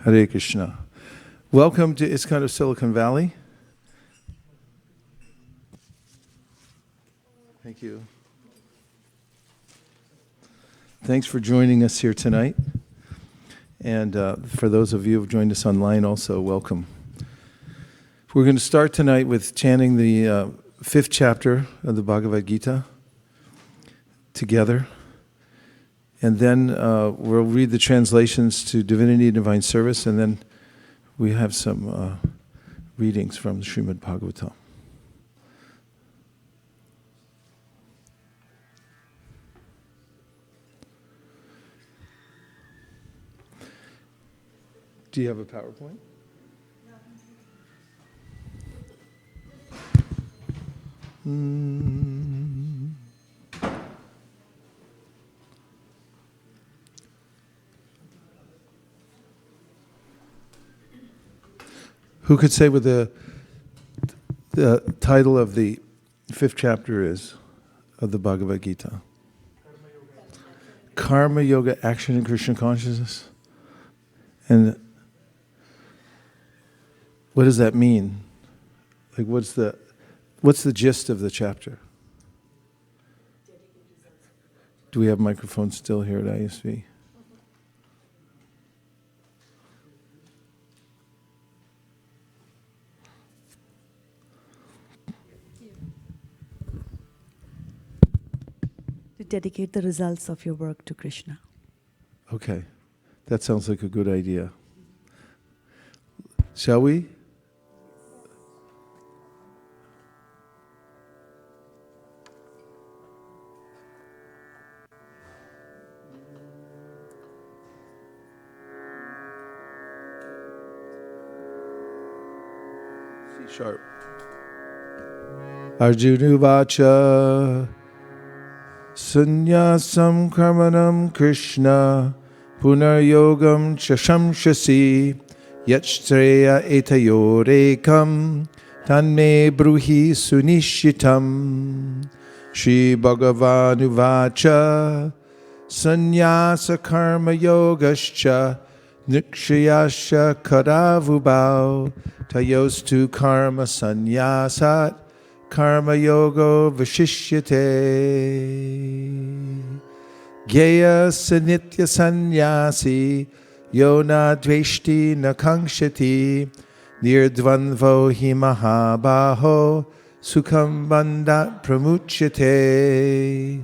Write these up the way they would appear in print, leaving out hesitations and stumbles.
Hare Krishna. Welcome to ISKCON of Silicon Valley. Thank you. Thanks for joining us here tonight. And for those of you who have joined us online also, welcome. We're going to start tonight with chanting the fifth chapter of the Bhagavad Gita together. And then we'll read the translations to Divinity and Divine Service, and then we have some readings from the Srimad Bhagavatam. Do you have a PowerPoint? Who could say what the title of the fifth chapter is of the Bhagavad Gita? Karma Yoga Action in Krishna Consciousness. And what does that mean? Like, what's the gist of the chapter? Do we have microphones still here at ISV? To dedicate the results of your work to Krishna. Okay, that sounds like a good idea. Shall we? C sharp. Arjunuvacha Sannyasam karmanam Krishna Punaryogam chashamshasi Yachstreya etayorekam Tanme bruhi sunishitam Shri Bhagavanuvacha Sannyasa karma yogascha Nikshayasha karavubhau Tayostu karma sannyasat Karma yogo vishishyate Gyeya sanitya sannyasi Yona dveshti nakangshati Nirdvanvo hi mahabaho Sukham bandhat pramuchyate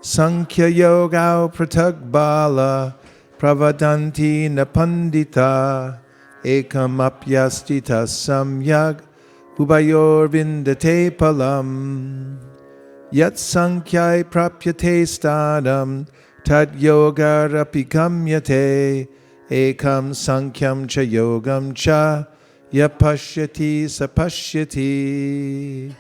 Sankhya yogao pratagbala Pravadanti napandita Ekam apyastita samyag Ubayor vindate palam Yat sankhyae prapyate stadam Tad yoga rapigamyate Ekam sankyam cha yogam cha Yapashyati sapashyati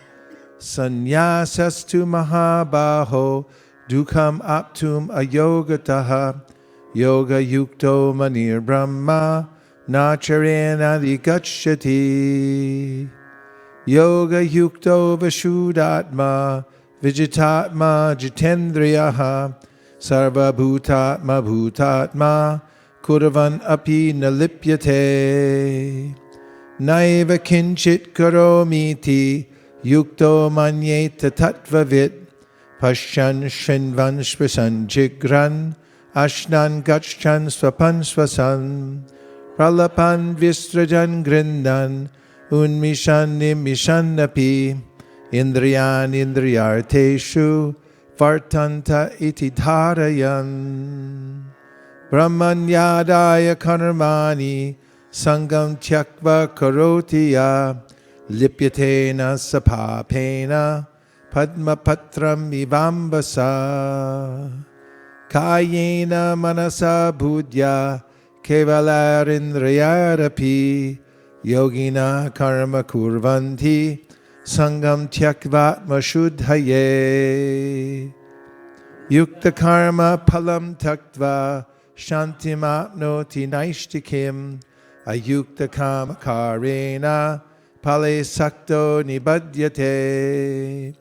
Sannyasastu mahabaho Dukham aptum ayogataha Yoga yukto manir brahma Nacharena adhigacchati Yoga yukto vashudatma Vijitatma jitendriyaha Sarva bhutatma bhutatma Kuravan api nalipyate Naiva kinchit karomiti Yukto manyeta tattvavit Pashyan shinvan shvasan jigran Ashnan gachchan swapan swasan Pralapan vistrajan grindan Unmishan nimishan api Indriyan indriyarteshu Vartanta iti dharayan Brahmanyadaya karmani Sangam tyakva karotiya Lipyatena sapapena Padmapatram ivambasa Kayena manasa budya Kevalarindriyarapi Yogina karma kurvanti Sangam tyakvatma shudhaye Yukta karma palam taktva Shantim apnoti naishtikim Ayukta kama karena Pale sakto nibadyate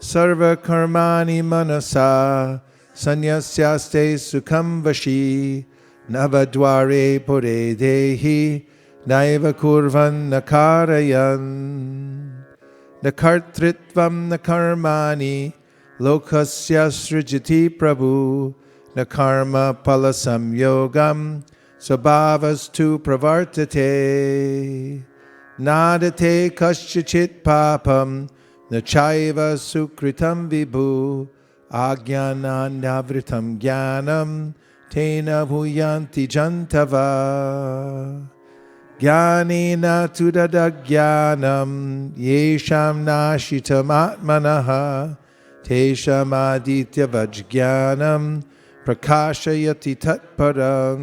Sarva karmani manasa Sanyasyaste sukham vashi Navadware pure dehi Naiva kurvan nakarayan Nakartritvam nakarmani Lokasya srijati prabhu Nakarma palasam yogam Sabhavastu pravartate Nadate kasyachit papam Nachaiva sukritam vibhu Ajnanandavritam jnanam Tena bhuyanti jantava Jnanena tudadagyanam Yesham nashitam atmanaha Tesham aditya vajjnanam Prakashayati tatparam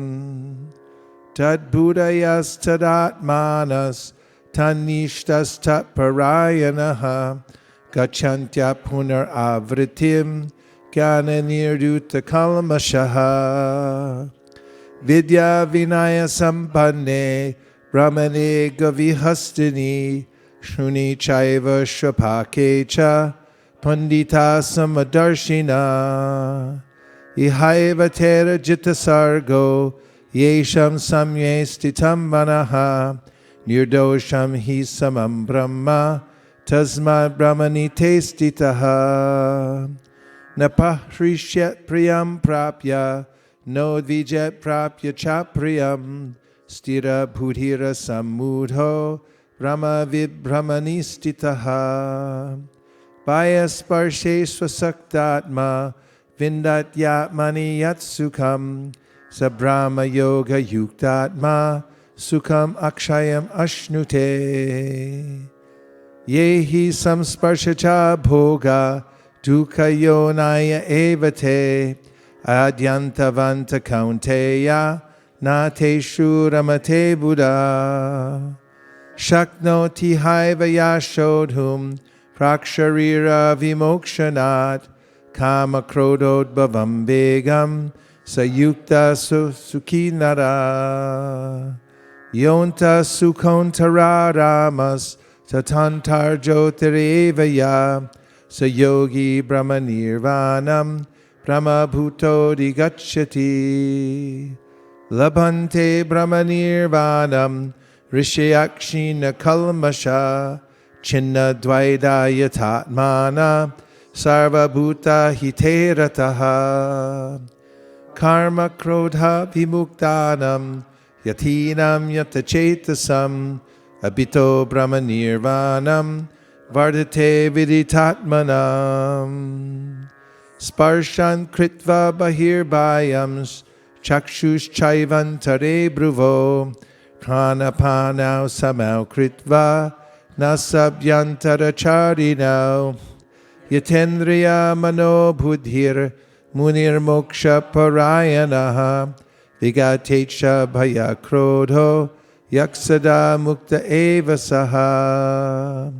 Tad budayas tadatmanas Tanishtas tatparayanaha Gachantya punar avritim Jnana nirduta kalmashaha Vidya vinaya sampanne Brahmane gavihastini Shruni chaiva shapake cha Pandita samadarshina Ihaivatera jitasargo yesham samye stitam manaha nirdosham hi samam brahma tasmad brahmanite stitaha napahrishyat priyam prapya no dvijet prapya cha priyam stira bhutira samudho brahma vid brahmani stitaha Baya sparshe swasaktatma vindatyatmani yatsukam sabrahma yoga yuktatma sukham akshayam ashnute yehi samsparshacha bhoga dukayonaya evate adyantavanta kaunteya nateshu ramate buddha shaknoti haiva yashodhum Praksharira vimokshanat kama krodod bhavam vegam sayukta sukhinara yonta sukontara ramas tatantar jyotirevaya sayogi brahmanirvanam brahmabhuto digacchati labhante brahmanirvanam rishayakshina kalmasha Chinna dvaida yatatmana sarva bhuta hiterataha karma krodha vimuktanam yatinam yatachetasam abito brahmanirvanam vardate viditatmanam sparshan kritva bahirbayams chakshush chaivantare bruvo pranapanau samau kritva Nasabhyantara charino Yatendriya mano buddhir Munir moksha parayanaha Vigatecha bhaya krodho Yaksada mukta eva saha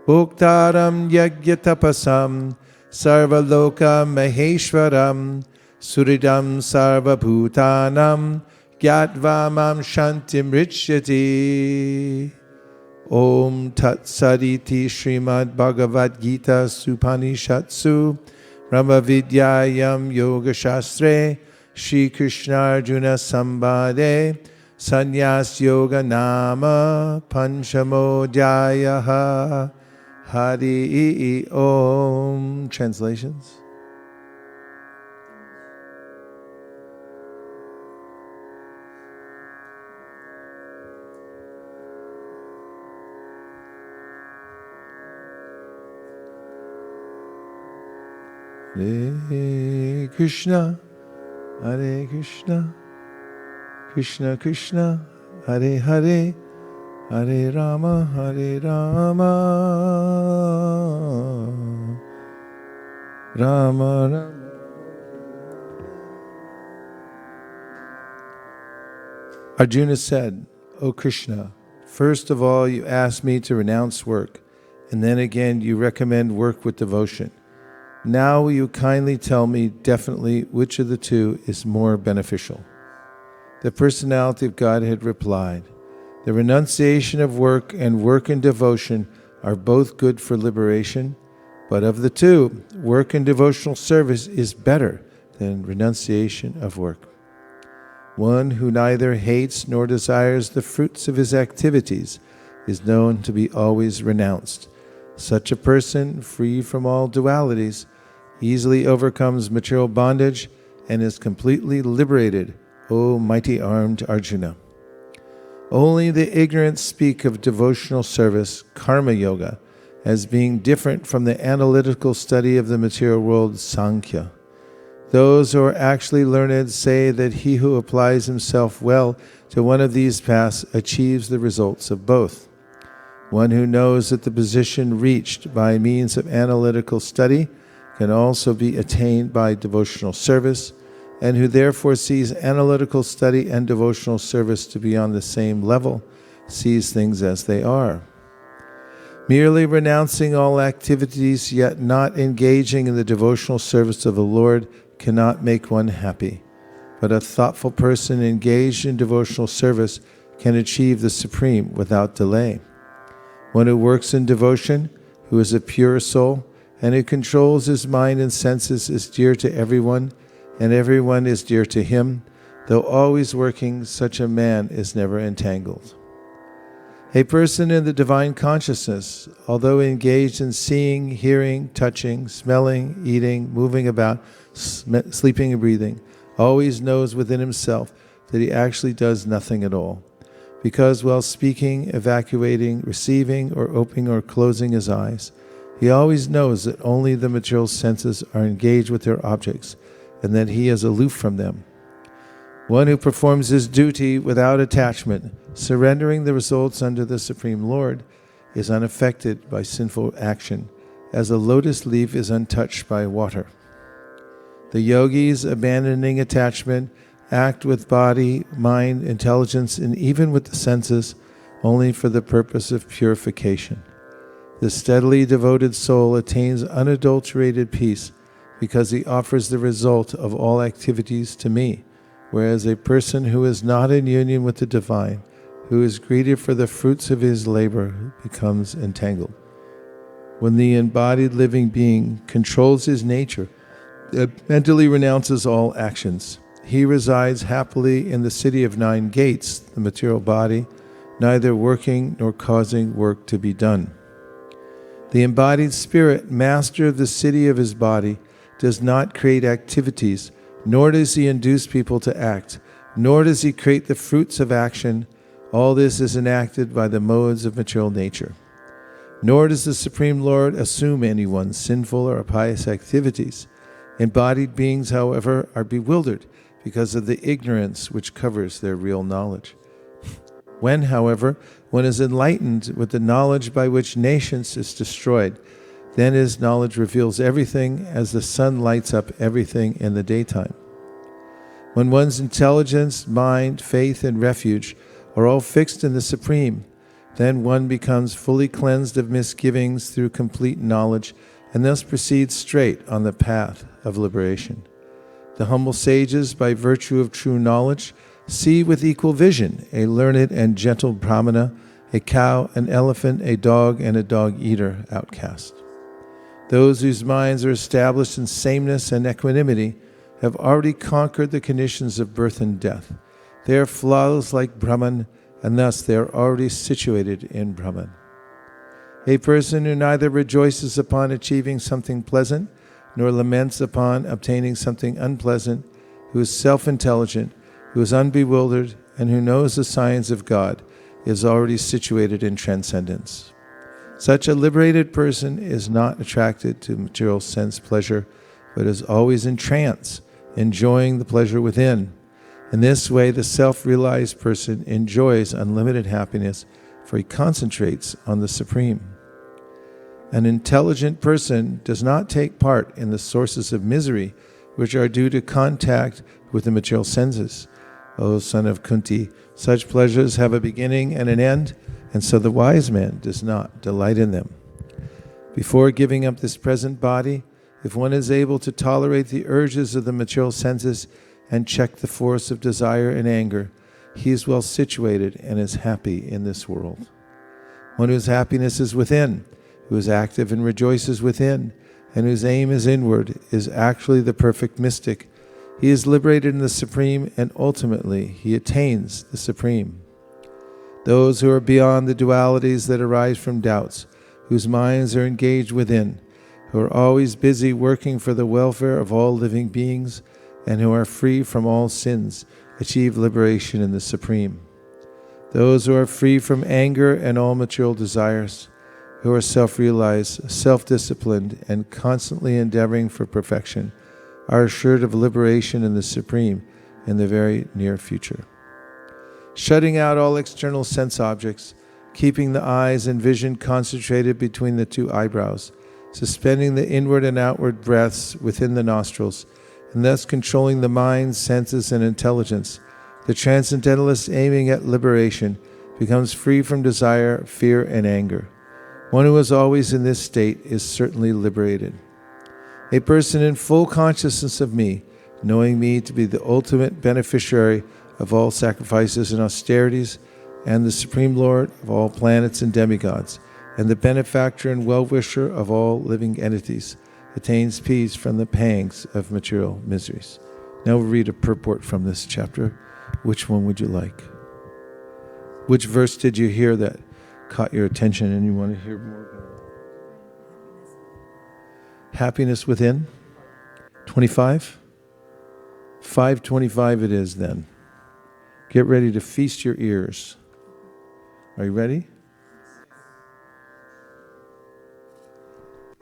Bhoktaram yagyatapasam Sarvaloka maheshwaram Suridam sarvabhutanam Gyatva mam shantim richyati Om Tat Saditi Srimad Bhagavad Gita Supanishatsu Brahma Vidyayam Yoga Shastre Shri Krishna Arjuna Sambade Sannyas Yoga Nama Panchamodhyayaha Hari Om. Translations. Hare Krishna, Hare Krishna, Krishna Krishna, Hare Hare, Hare Rama, Hare Rama, Rama Rama. Arjuna said, O Krishna, first of all you ask me to renounce work, and then again you recommend work with devotion. Now will you kindly tell me definitely which of the two is more beneficial? The personality of Godhead replied, the renunciation of work and work in devotion are both good for liberation, but of the two, work in devotional service is better than renunciation of work. One who neither hates nor desires the fruits of his activities is known to be always renounced. Such a person, free from all dualities, easily overcomes material bondage and is completely liberated, O mighty armed Arjuna. Only the ignorant speak of devotional service, karma yoga, as being different from the analytical study of the material world, Sankhya. Those who are actually learned say that he who applies himself well to one of these paths achieves the results of both. One who knows that the position reached by means of analytical study can also be attained by devotional service, and who therefore sees analytical study and devotional service to be on the same level, sees things as they are. Merely renouncing all activities yet not engaging in the devotional service of the Lord cannot make one happy, but a thoughtful person engaged in devotional service can achieve the supreme without delay. One who works in devotion, who is a pure soul, and who controls his mind and senses is dear to everyone, and everyone is dear to him. Though always working, such a man is never entangled. A person in the divine consciousness, although engaged in seeing, hearing, touching, smelling, eating, moving about, sleeping and breathing, always knows within himself that he actually does nothing at all. Because while speaking, evacuating, receiving, or opening or closing his eyes, he always knows that only the material senses are engaged with their objects, and that he is aloof from them. One who performs his duty without attachment, surrendering the results unto the Supreme Lord, is unaffected by sinful action, as a lotus leaf is untouched by water. The yogis, abandoning attachment, act with body, mind, intelligence, and even with the senses, only for the purpose of purification. The steadily devoted soul attains unadulterated peace because he offers the result of all activities to me, whereas a person who is not in union with the divine, who is greedy for the fruits of his labor, becomes entangled. When the embodied living being controls his nature, it mentally renounces all actions. He resides happily in the city of 9 gates, the material body, neither working nor causing work to be done. The embodied spirit, master of the city of his body, does not create activities, nor does he induce people to act, nor does he create the fruits of action. All this is enacted by the modes of material nature. Nor does the Supreme Lord assume anyone's sinful or pious activities. Embodied beings, however, are bewildered because of the ignorance which covers their real knowledge. When, however, one is enlightened with the knowledge by which nations is destroyed, then his knowledge reveals everything as the sun lights up everything in the daytime. When one's intelligence, mind, faith, and refuge are all fixed in the Supreme, then one becomes fully cleansed of misgivings through complete knowledge and thus proceeds straight on the path of liberation. The humble sages, by virtue of true knowledge, see with equal vision a learned and gentle brahmana, a cow, an elephant, a dog, and a dog-eater outcast. Those whose minds are established in sameness and equanimity have already conquered the conditions of birth and death. They are flawless like Brahman, and thus they are already situated in Brahman. A person who neither rejoices upon achieving something pleasant, nor laments upon obtaining something unpleasant, who is self-intelligent, who is unbewildered, and who knows the science of God, is already situated in transcendence. Such a liberated person is not attracted to material sense pleasure, but is always in trance, enjoying the pleasure within. In this way, the self-realized person enjoys unlimited happiness, for he concentrates on the Supreme. An intelligent person does not take part in the sources of misery, which are due to contact with the material senses. O son of Kunti, such pleasures have a beginning and an end, and so the wise man does not delight in them. Before giving up this present body, if one is able to tolerate the urges of the material senses and check the force of desire and anger, he is well situated and is happy in this world. One whose happiness is within, who is active and rejoices within, and whose aim is inward, is actually the perfect mystic. He is liberated in the Supreme, and ultimately he attains the Supreme. Those who are beyond the dualities that arise from doubts, whose minds are engaged within, who are always busy working for the welfare of all living beings, and who are free from all sins, achieve liberation in the Supreme. Those who are free from anger and all material desires, who are self-realized, self-disciplined, and constantly endeavoring for perfection, are assured of liberation in the Supreme in the very near future. Shutting out all external sense objects, keeping the eyes and vision concentrated between the 2 eyebrows, suspending the inward and outward breaths within the nostrils, and thus controlling the mind, senses, and intelligence, the transcendentalist aiming at liberation becomes free from desire, fear, and anger. One who is always in this state is certainly liberated. A person in full consciousness of me, knowing me to be the ultimate beneficiary of all sacrifices and austerities, and the Supreme Lord of all planets and demigods, and the benefactor and well-wisher of all living entities, attains peace from the pangs of material miseries. Now we'll read a purport from this chapter. Which one would you like? Which verse did you hear that caught your attention and you want to hear more about? Happiness within? 25? 525 it is then. Get ready to feast your ears. Are you ready?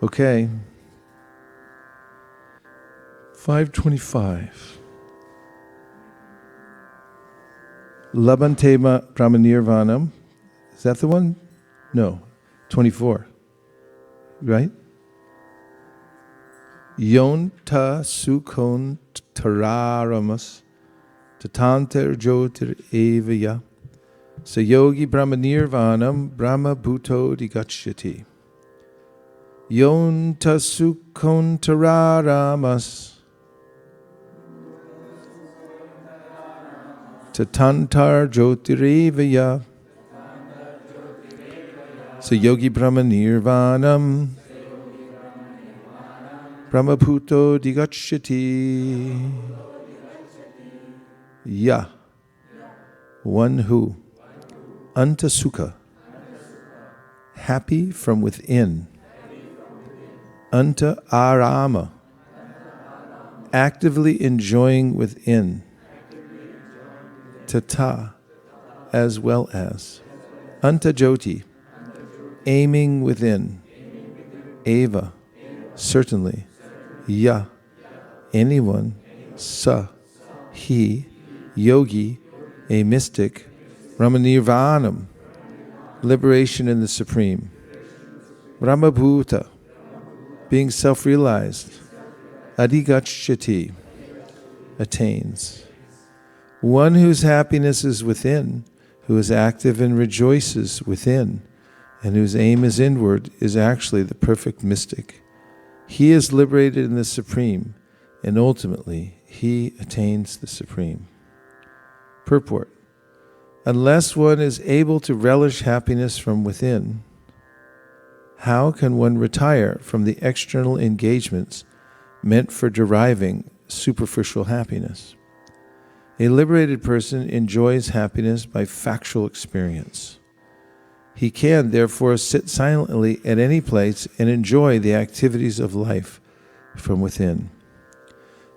Okay. 525. Labantema Brahmanirvanam. Is that the one? No. 24. Right? Yonta sukon tararamas tatanter jotir evaya sayogi brahmanirvanam brahma bhuto digachyati. Yonta sukon tararamas tatantar jotirevaya sayogi brahmanirvanam Brahmabhuto digachyati. Ya. One who. Anta sukha. Happy from within. Anta arama. Actively enjoying within. Tata. As well as. Anta joti. Aiming within. Eva. Certainly. Ya, anyone, sa, he, yogi, a mystic, Brahmanirvanam, liberation in the Supreme, Brahmabhuta, being self-realized, Adigachyati, attains. One whose happiness is within, who is active and rejoices within, and whose aim is inward, is actually the perfect mystic. He is liberated in the Supreme, and ultimately, he attains the Supreme. Purport. Unless one is able to relish happiness from within, how can one retire from the external engagements meant for deriving superficial happiness? A liberated person enjoys happiness by factual experience. He can, therefore, sit silently at any place and enjoy the activities of life from within.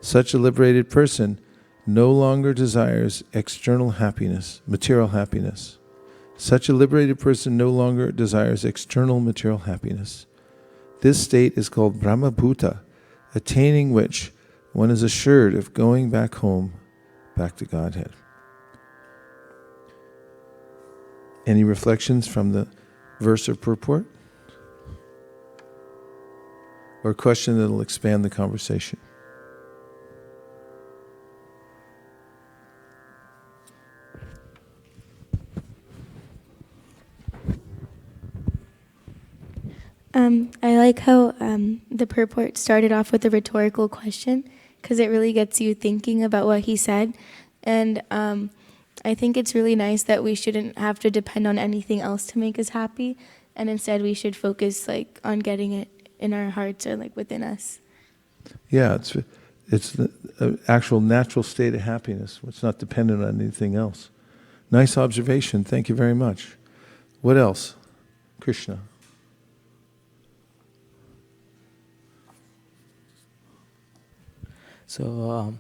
Such a liberated person no longer desires external happiness, material happiness. Such a liberated person no longer desires external material happiness. This state is called Brahmabhuta, attaining which one is assured of going back home, back to Godhead. Any reflections from the verse or purport? Or a question that will expand the conversation? I like how the purport started off with a rhetorical question, because it really gets you thinking about what he said. And I think it's really nice that we shouldn't have to depend on anything else to make us happy, and instead we should focus on getting it in our hearts or within us. Yeah, it's the actual natural state of happiness. It's not dependent on anything else. Nice observation. Thank you very much. What else? Krishna. So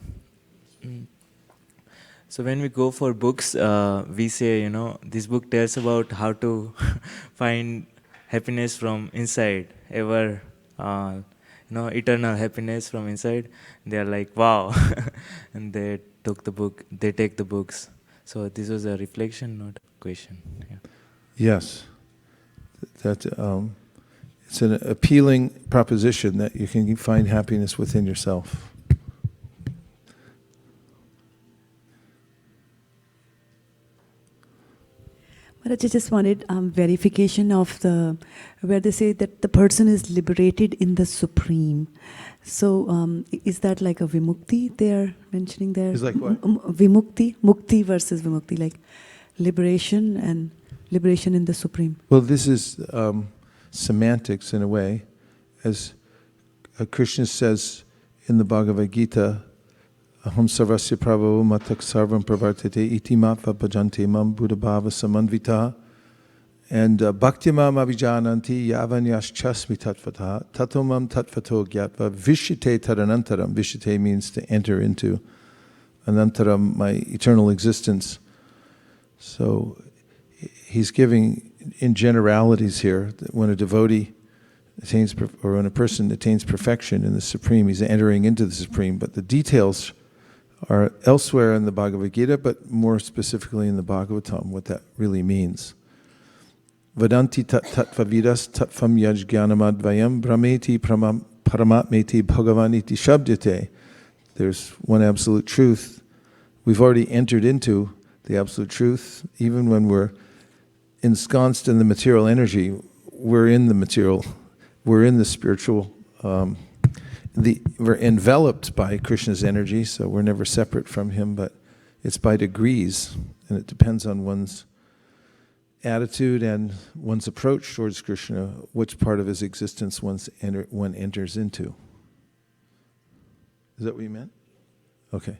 when we go for books, we say, this book tells about how to find happiness from inside, eternal happiness from inside. They are like, wow, and they take the books. So this was a reflection, not a question. Yeah. Yes, that it's an appealing proposition that you can find happiness within yourself. But I just wanted verification of where they say that the person is liberated in the Supreme. So is that like a vimukti they are mentioning there? Is like what? Vimukti, mukti versus vimukti, like liberation and liberation in the Supreme. Well, this is semantics in a way. As Krishna says in the Bhagavad Gita, Aham sarvasya prabhavo matak sarvam pravartate iti matva bhajante mam buddhabhava samanvita. And bhaktimam abhijananti yavanyaschasmi tatvata tatomam tatvato gyatva vishite tadanantaram. Vishite means to enter into. Anantaram, my eternal existence. So he's giving in generalities here that when a devotee attains, or when a person attains perfection in the Supreme, he's entering into the Supreme. But the details are elsewhere in the Bhagavad Gita, but more specifically in the Bhagavatam, what that really means. Vadanti tattvavidas tattvam yajganamadvayam brahmeti paramatmeti bhagavaniti shabdyate. There's one absolute truth. We've already entered into the absolute truth. Even when we're ensconced in the material energy, we're in the material, we're in the spiritual, we're enveloped by Krishna's energy, so we're never separate from him, but it's by degrees, and it depends on one's attitude and one's approach towards Krishna, which part of his existence one enters into. Is that what you meant? Okay.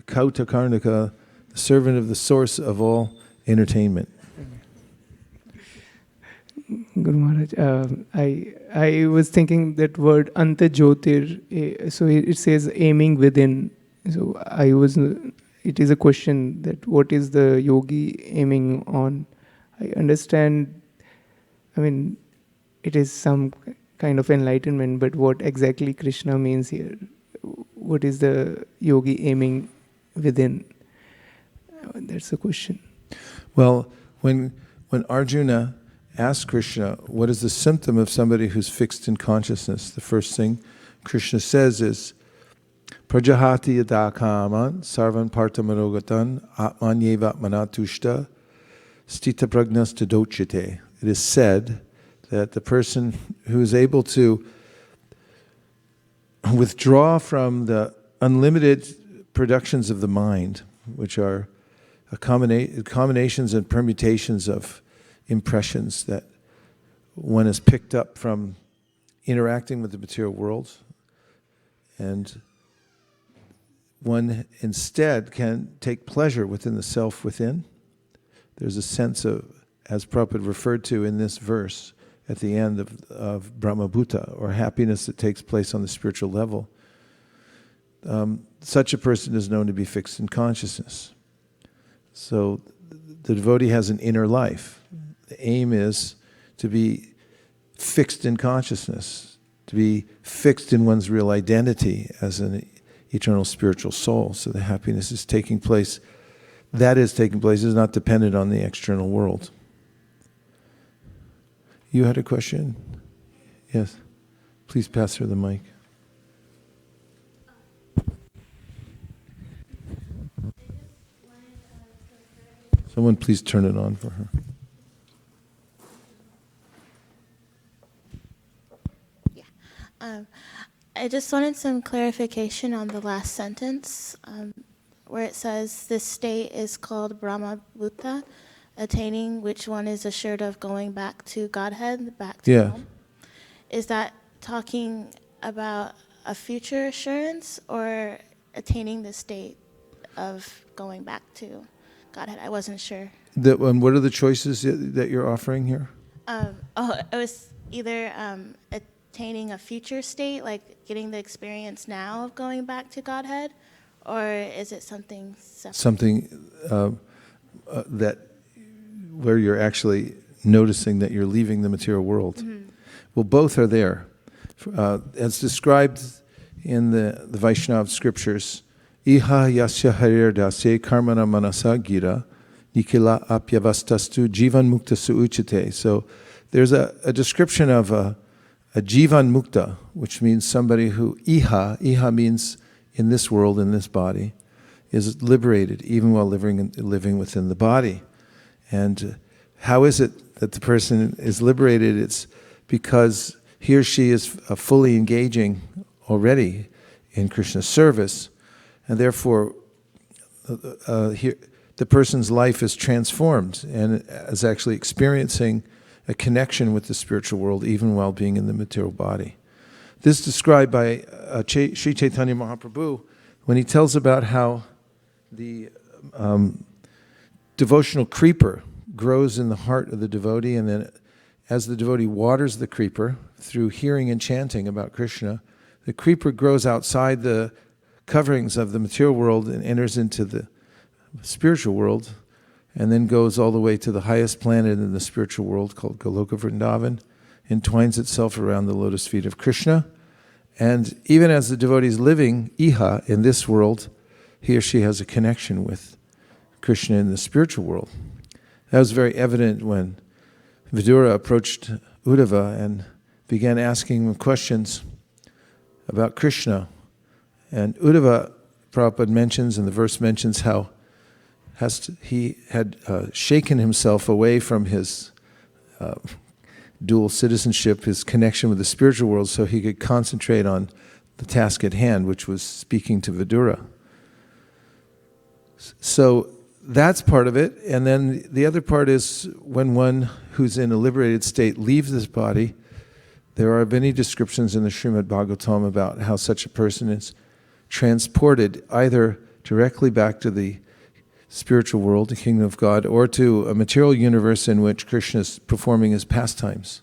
Kauta Karnaka, the servant of the source of all entertainment. Guru Maharaj, I was thinking that word Anta Jyotir, so it says aiming within. So it is a question that what is the yogi aiming on? I understand, it is some kind of enlightenment, but what exactly Krishna means here? What is the yogi aiming within? That's the question. Well, when Arjuna asked Krishna, what is the symptom of somebody who's fixed in consciousness? The first thing Krishna says is, Prajahati yadakaman sarvan partamarogatan atmanyevat manatushta stita pragnas tadochite. It is said that the person who is able to withdraw from the unlimited productions of the mind, which are combinations and permutations of impressions that one has picked up from interacting with the material world, and one instead can take pleasure within the self within. There's a sense of, as Prabhupada referred to in this verse at the end of Brahmabhuta, or happiness that takes place on the spiritual level. Such a person is known to be fixed in consciousness. So the devotee has an inner life. The aim is to be fixed in consciousness, to be fixed in one's real identity as an eternal spiritual soul. So the happiness is taking place, is not dependent on the external world. You had a question? Yes. Please pass her the mic. Someone please turn it on for her. I just wanted some clarification on the last sentence, where it says, this state is called Brahma Bhuta, attaining which one is assured of going back to Godhead, back to home. Is that talking about a future assurance or attaining the state of going back to Godhead? I wasn't sure. And what are the choices that you're offering here? It was either attaining a future state, like getting the experience now of going back to Godhead, or is it something separate? Something that where you're actually noticing that you're leaving the material world. Mm-hmm. Well, both are there. As described in the Vaishnava scriptures, Iha yasya harir dasya karmana manasa gira nikila apyavastastu jivan mukta suuchite. So there's a description of a jivan mukta, which means somebody who iha means in this world, in this body, is liberated even while living within the body. And how is it that the person is liberated? It's because he or she is fully engaging already in Krishna's service, and therefore the person's life is transformed and is actually experiencing a connection with the spiritual world even while being in the material body. This is described by Sri Chaitanya Mahaprabhu when he tells about how the devotional creeper grows in the heart of the devotee, and then as the devotee waters the creeper through hearing and chanting about Krishna, the creeper grows outside the coverings of the material world and enters into the spiritual world, and then goes all the way to the highest planet in the spiritual world called Goloka Vrindavan, entwines itself around the lotus feet of Krishna. And even as the devotee is living iha in this world, he or she has a connection with Krishna in the spiritual world. That was very evident when Vidura approached Uddhava and began asking him questions about Krishna. And Uddhava, Prabhupada mentions, and the verse mentions how he had shaken himself away from his dual citizenship, his connection with the spiritual world, so he could concentrate on the task at hand, which was speaking to Vidura. So that's part of it. And then the other part is when one who's in a liberated state leaves this body, there are many descriptions in the Srimad Bhagavatam about how such a person is transported either directly back to the spiritual world, the kingdom of God, or to a material universe in which Krishna is performing his pastimes.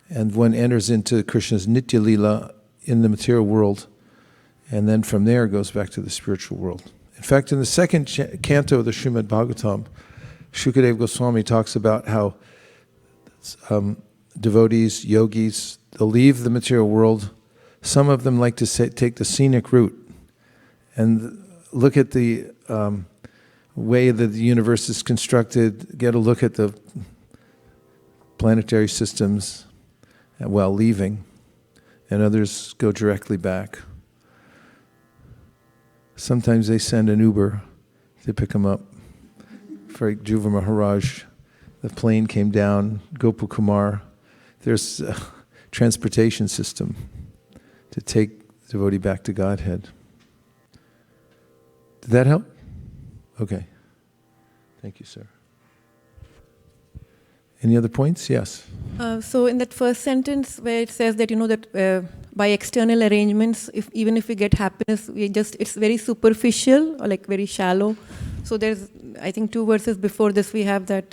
And one enters into Krishna's Nitya Lila in the material world, and then from there goes back to the spiritual world. In fact, in the second canto of the Srimad Bhagavatam, Shukadeva Goswami talks about how devotees, yogis, they'll leave the material world. Some of them like to take the scenic route and look at the way that the universe is constructed, get a look at the planetary systems while leaving, and others go directly back. Sometimes they send an Uber to pick them up. For Dhruva Maharaj, the plane came down, Gopal Kumar. There's a transportation system to take the devotee back to Godhead. Did that help? Okay. Thank you, sir. Any other points? Yes. So in that first sentence where it says that, that by external arrangements, even if we get happiness, it's very superficial or like very shallow. So there's, I think 2 verses before this we have that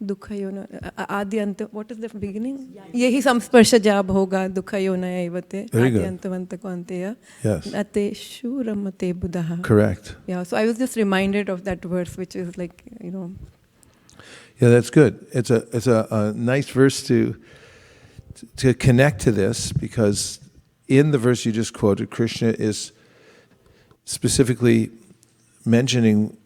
Dukha Yona, Adi Anta, what is the beginning? Yehi samsparsha jab hoga, Dukha Yona evate, Adi Antavanta Kwanteya. Yes. Ate Shuramate Buddha. Correct. Yeah, so I was just reminded of that verse, which is like, Yeah, that's good. It's a nice verse to connect to this, because in the verse you just quoted, Krishna is specifically mentioning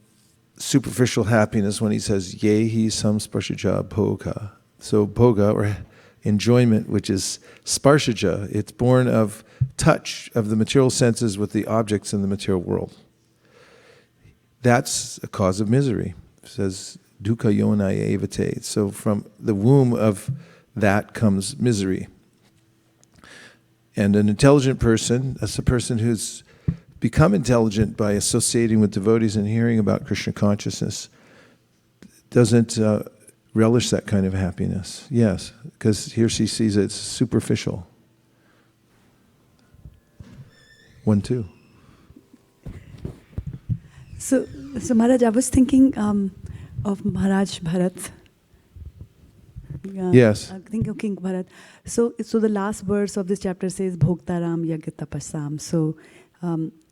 superficial happiness when he says yehi samsparshaja bhoga. So bhoga, or enjoyment, which is sparshaja, it's born of touch of the material senses with the objects in the material world. That's a cause of misery. It says dukkha yona evate. So from the womb of that comes misery. And an intelligent person, that's a person who's become intelligent by associating with devotees and hearing about Krishna consciousness, doesn't relish that kind of happiness. Yes, because he or she sees it's superficial. 1, 2. So Maharaj, I was thinking of Maharaj Bharat. Yes. I think of King Bharat. So the last verse of this chapter says, Bhoktaram Yagya Tapasam. So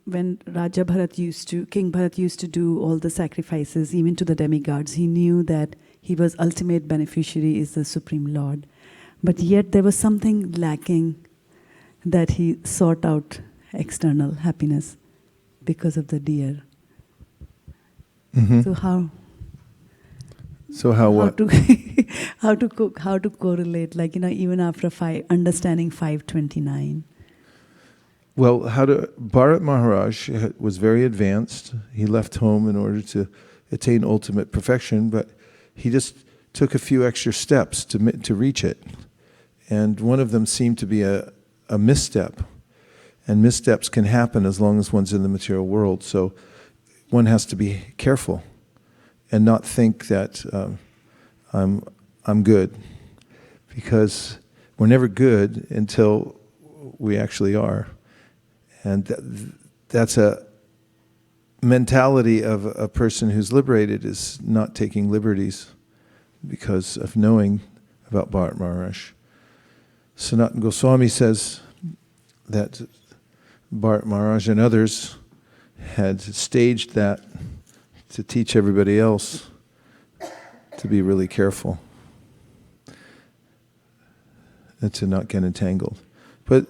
when King Bharat used to do all the sacrifices, even to the demigods, he knew that he was ultimate beneficiary is the Supreme Lord. But yet there was something lacking, that he sought out external happiness because of the deer. Mm-hmm. So how to correlate, like, even after understanding 529. Well, Bharat Maharaj was very advanced. He left home in order to attain ultimate perfection, but he just took a few extra steps to reach it. And one of them seemed to be a misstep. And missteps can happen as long as one's in the material world. So one has to be careful and not think that I'm good. Because we're never good until we actually are. And that's a mentality of a person who's liberated, is not taking liberties because of knowing about Bharat Maharaj. Sanatana Goswami says that Bharat Maharaj and others had staged that to teach everybody else to be really careful and to not get entangled. But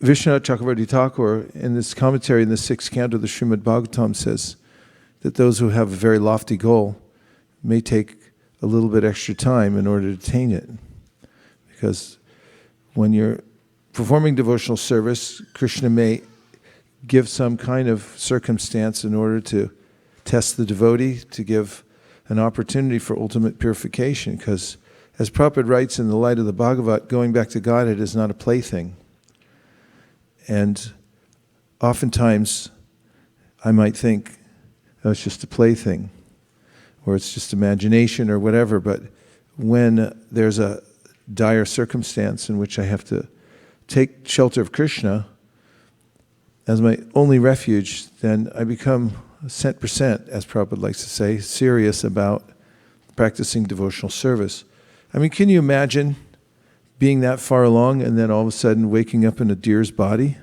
Vishwanath Chakravarti Thakur, in this commentary in the 6th canto of the Srimad Bhagavatam, says that those who have a very lofty goal may take a little bit extra time in order to attain it. Because when you're performing devotional service, Krishna may give some kind of circumstance in order to test the devotee, to give an opportunity for ultimate purification. Because as Prabhupada writes in the light of the Bhagavat, going back to Godhead is not a plaything. And oftentimes, I might think, oh, it's just a plaything, or it's just imagination, or whatever. But when there's a dire circumstance in which I have to take shelter of Krishna as my only refuge, then I become 100%, as Prabhupada likes to say, serious about practicing devotional service. I mean, can you imagine being that far along and then all of a sudden waking up in a deer's body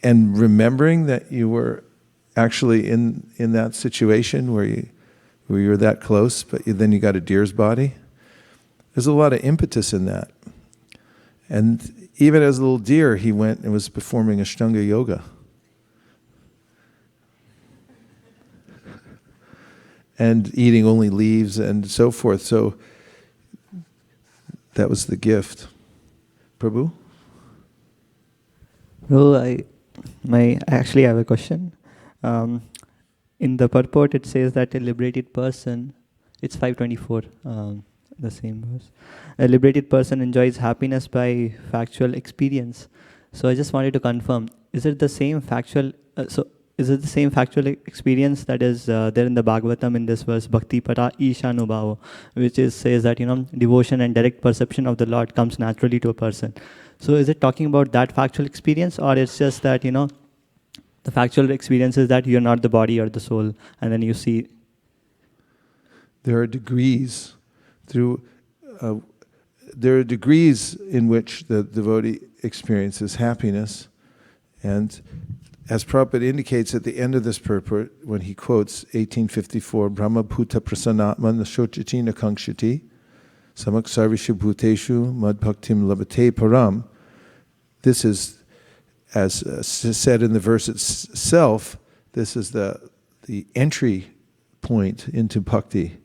and remembering that you were actually in that situation where you were that close, but then you got a deer's body? There's a lot of impetus in that. And even as a little deer, he went and was performing Ashtanga yoga. And eating only leaves and so forth. So that was the gift. Prabhu? Well, I actually have a question. In the purport, it says that a liberated person, it's 524, the same verse. A liberated person enjoys happiness by factual experience. So I just wanted to confirm, is it the same factual, experience that is there in the Bhagavatam in this verse, Bhakti Para Ishanubhava, which says that, devotion and direct perception of the Lord comes naturally to a person. So is it talking about that factual experience, or it's just that, the factual experience is that you're not the body or the soul, and then you see? There are degrees in which the devotee experiences happiness, and as Prabhupada indicates at the end of this purport, when he quotes 1854, Brahma Bhuta Prasanatma Nashochati Nakangshati Samak Sarvisha Bhuteshu Madbhaktim Labate Param. This is, as said in the verse itself, this is the entry point into bhakti.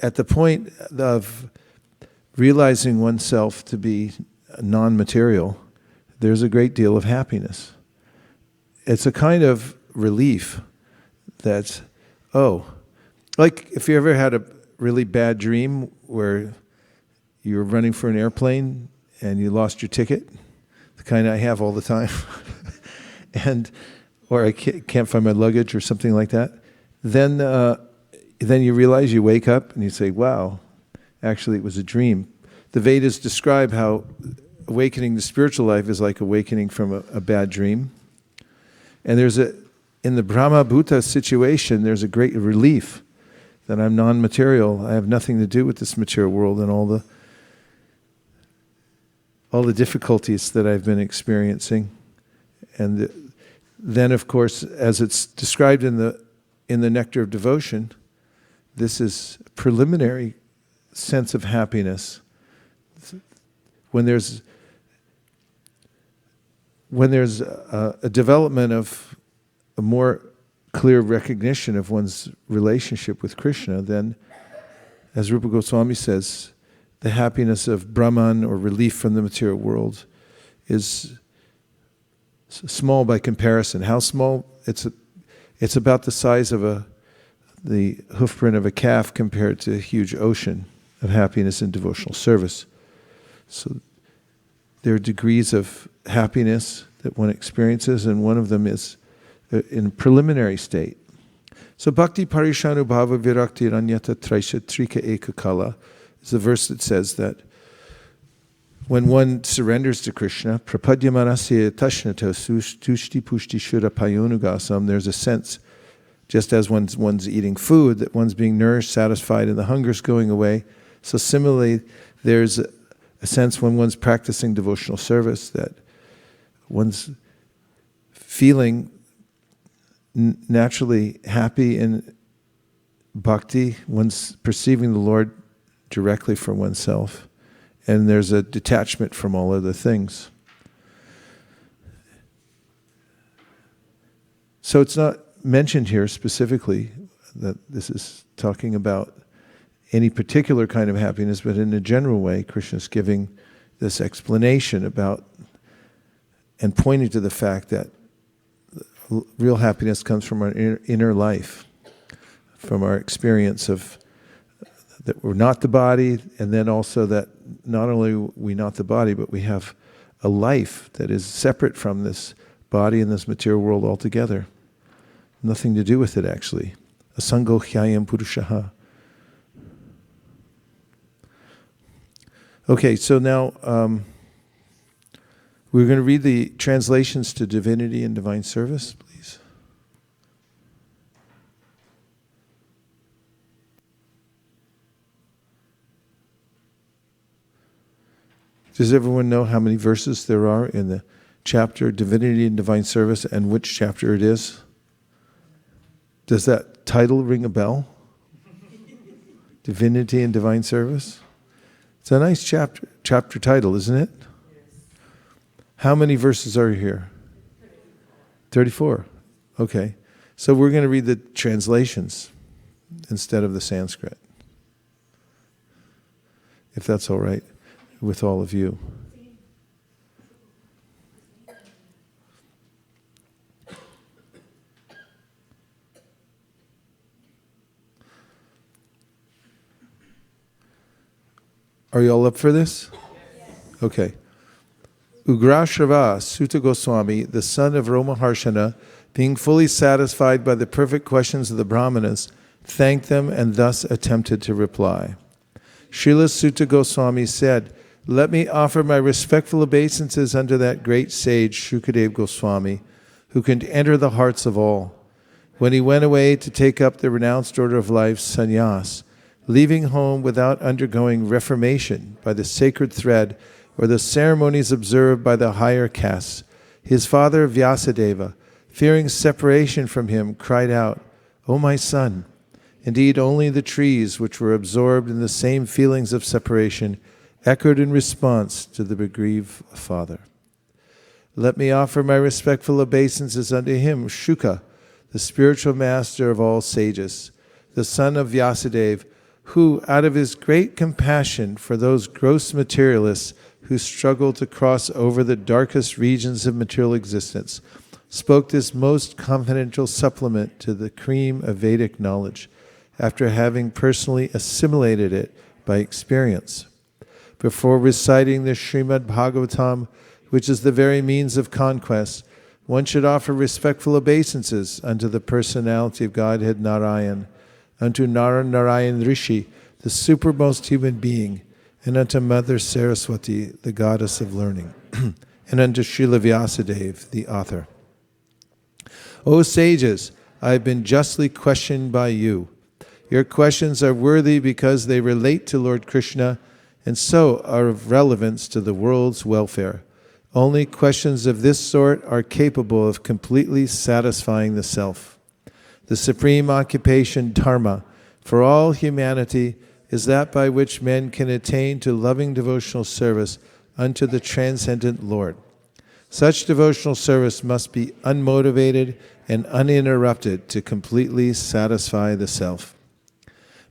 At the point of realizing oneself to be non-material, there's a great deal of happiness. It's a kind of relief that, like if you ever had a really bad dream where you were running for an airplane and you lost your ticket, the kind I have all the time, or I can't find my luggage or something like that, then you realize, you wake up and you say, wow, actually it was a dream. The Vedas describe how awakening to spiritual life is like awakening from a bad dream. And in the Brahma Bhuta situation, there's a great relief that I'm non-material. I have nothing to do with this material world and all the difficulties that I've been experiencing. And then, of course, as it's described in the Nectar of Devotion, this is a preliminary sense of happiness. When there's a development of a more clear recognition of one's relationship with Krishna, then, as Rupa Goswami says, the happiness of Brahman, or relief from the material world, is small by comparison. How small? It's about the size of the hoofprint of a calf compared to a huge ocean of happiness and devotional service. So there are degrees of happiness that one experiences, and one of them is in preliminary state. So Bhakti Parishanubhava Virakti Ranyata Traisha Trika Eka Kala is a verse that says that when one surrenders to Krishna, prapadyamanasya tashnato tushti pushti shura payonugasam, there's a sense, just as one's eating food, that one's being nourished, satisfied, and the hunger's going away. So similarly, there's a sense when one's practicing devotional service that one's feeling naturally happy in bhakti, one's perceiving the Lord directly for oneself, and there's a detachment from all other things. So it's not mentioned here specifically that this is talking about any particular kind of happiness, but in a general way, Krishna's giving this explanation about and pointing to the fact that real happiness comes from our inner life, from our experience of that we're not the body, and then also that not only are we not the body, but we have a life that is separate from this body and this material world altogether. Nothing to do with it, actually. Asango hyayam purushaha. Okay, so now we're going to read the translations to Divinity and Divine Service, please. Does everyone know how many verses there are in the chapter Divinity and Divine Service and which chapter it is? Does that title ring a bell? Divinity and Divine Service? It's a nice chapter title, isn't it? How many verses are here? 34. Okay. So we're going to read the translations instead of the Sanskrit, if that's all right with all of you. Are you all up for this? Okay. Ugrashrava Sutta Goswami, the son of Romaharshana, being fully satisfied by the perfect questions of the Brahmanas, thanked them and thus attempted to reply. Srila Sutta Goswami said, "Let me offer my respectful obeisances unto that great sage Shukadev Goswami, who can enter the hearts of all. When he went away to take up the renounced order of life, sannyas, leaving home without undergoing reformation by the sacred thread or the ceremonies observed by the higher castes, his father Vyasadeva, fearing separation from him, cried out, 'O my son, indeed only the trees which were absorbed in the same feelings of separation echoed in response to the bereaved father. Let me offer my respectful obeisances unto him, Shuka, the spiritual master of all sages, the son of Vyasadeva, who, out of his great compassion for those gross materialists who struggle to cross over the darkest regions of material existence, spoke this most confidential supplement to the cream of Vedic knowledge, after having personally assimilated it by experience. Before reciting the Srimad Bhagavatam, which is the very means of conquest, one should offer respectful obeisances unto the personality of Godhead Narayan, unto Narayan Rishi, the supermost human being, and unto Mother Saraswati, the goddess of learning, and unto Srila Vyasadeva, the author. O sages, I have been justly questioned by you. Your questions are worthy because they relate to Lord Krishna and so are of relevance to the world's welfare. Only questions of this sort are capable of completely satisfying the self. The supreme occupation, dharma, for all humanity is that by which men can attain to loving devotional service unto the transcendent Lord. Such devotional service must be unmotivated and uninterrupted to completely satisfy the self.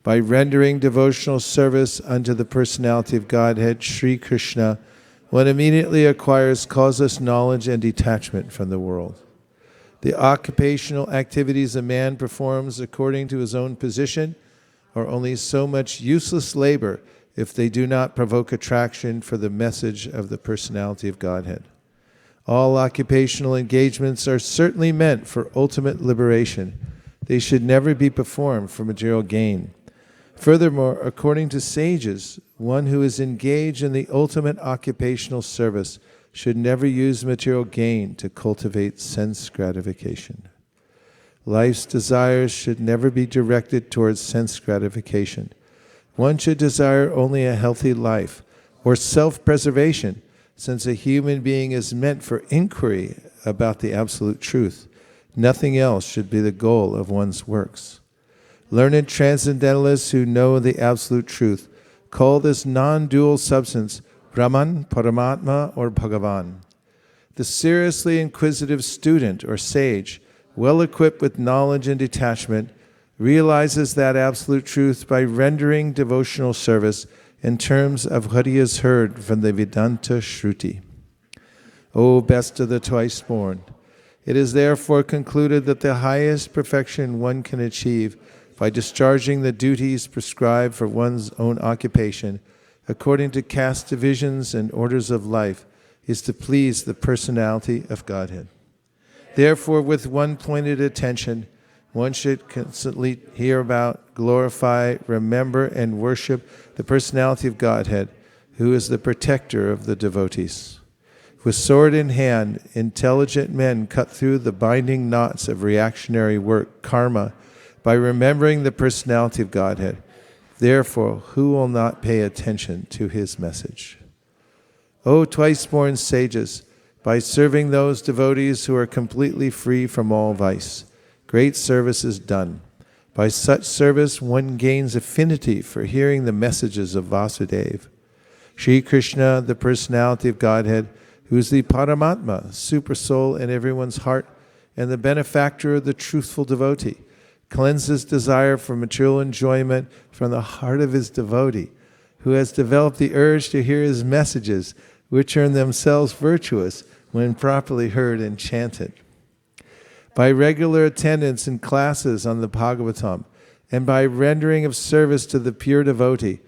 By rendering devotional service unto the personality of Godhead, Sri Krishna, one immediately acquires causeless knowledge and detachment from the world. The occupational activities a man performs according to his own position are only so much useless labor if they do not provoke attraction for the message of the personality of Godhead. All occupational engagements are certainly meant for ultimate liberation. They should never be performed for material gain. Furthermore, according to sages, one who is engaged in the ultimate occupational service should never use material gain to cultivate sense gratification. Life's desires should never be directed towards sense gratification. One should desire only a healthy life or self-preservation, since a human being is meant for inquiry about the absolute truth. Nothing else should be the goal of one's works. Learned transcendentalists who know the absolute truth call this non-dual substance Brahman, Paramatma, or Bhagavan. The seriously inquisitive student or sage, well equipped with knowledge and detachment, realizes that absolute truth by rendering devotional service in terms of what he has heard from the Vedanta Shruti. O best of the twice born, it is therefore concluded that the highest perfection one can achieve by discharging the duties prescribed for one's own occupation according to caste divisions and orders of life is to please the personality of Godhead. Therefore, with one pointed attention, one should constantly hear about, glorify, remember, and worship the personality of Godhead, who is the protector of the devotees. With sword in hand, intelligent men cut through the binding knots of reactionary work, karma, by remembering the personality of Godhead. Therefore, who will not pay attention to his message? O twice-born sages, by serving those devotees who are completely free from all vice, great service is done. By such service, one gains affinity for hearing the messages of Vasudeva. Sri Krishna, the personality of Godhead, who is the Paramatma, super soul in everyone's heart, and the benefactor of the truthful devotee, cleanses desire for material enjoyment from the heart of his devotee, who has developed the urge to hear his messages, which are in themselves virtuous when properly heard and chanted. By regular attendance in classes on the Bhagavatam, and by rendering of service to the pure devotee,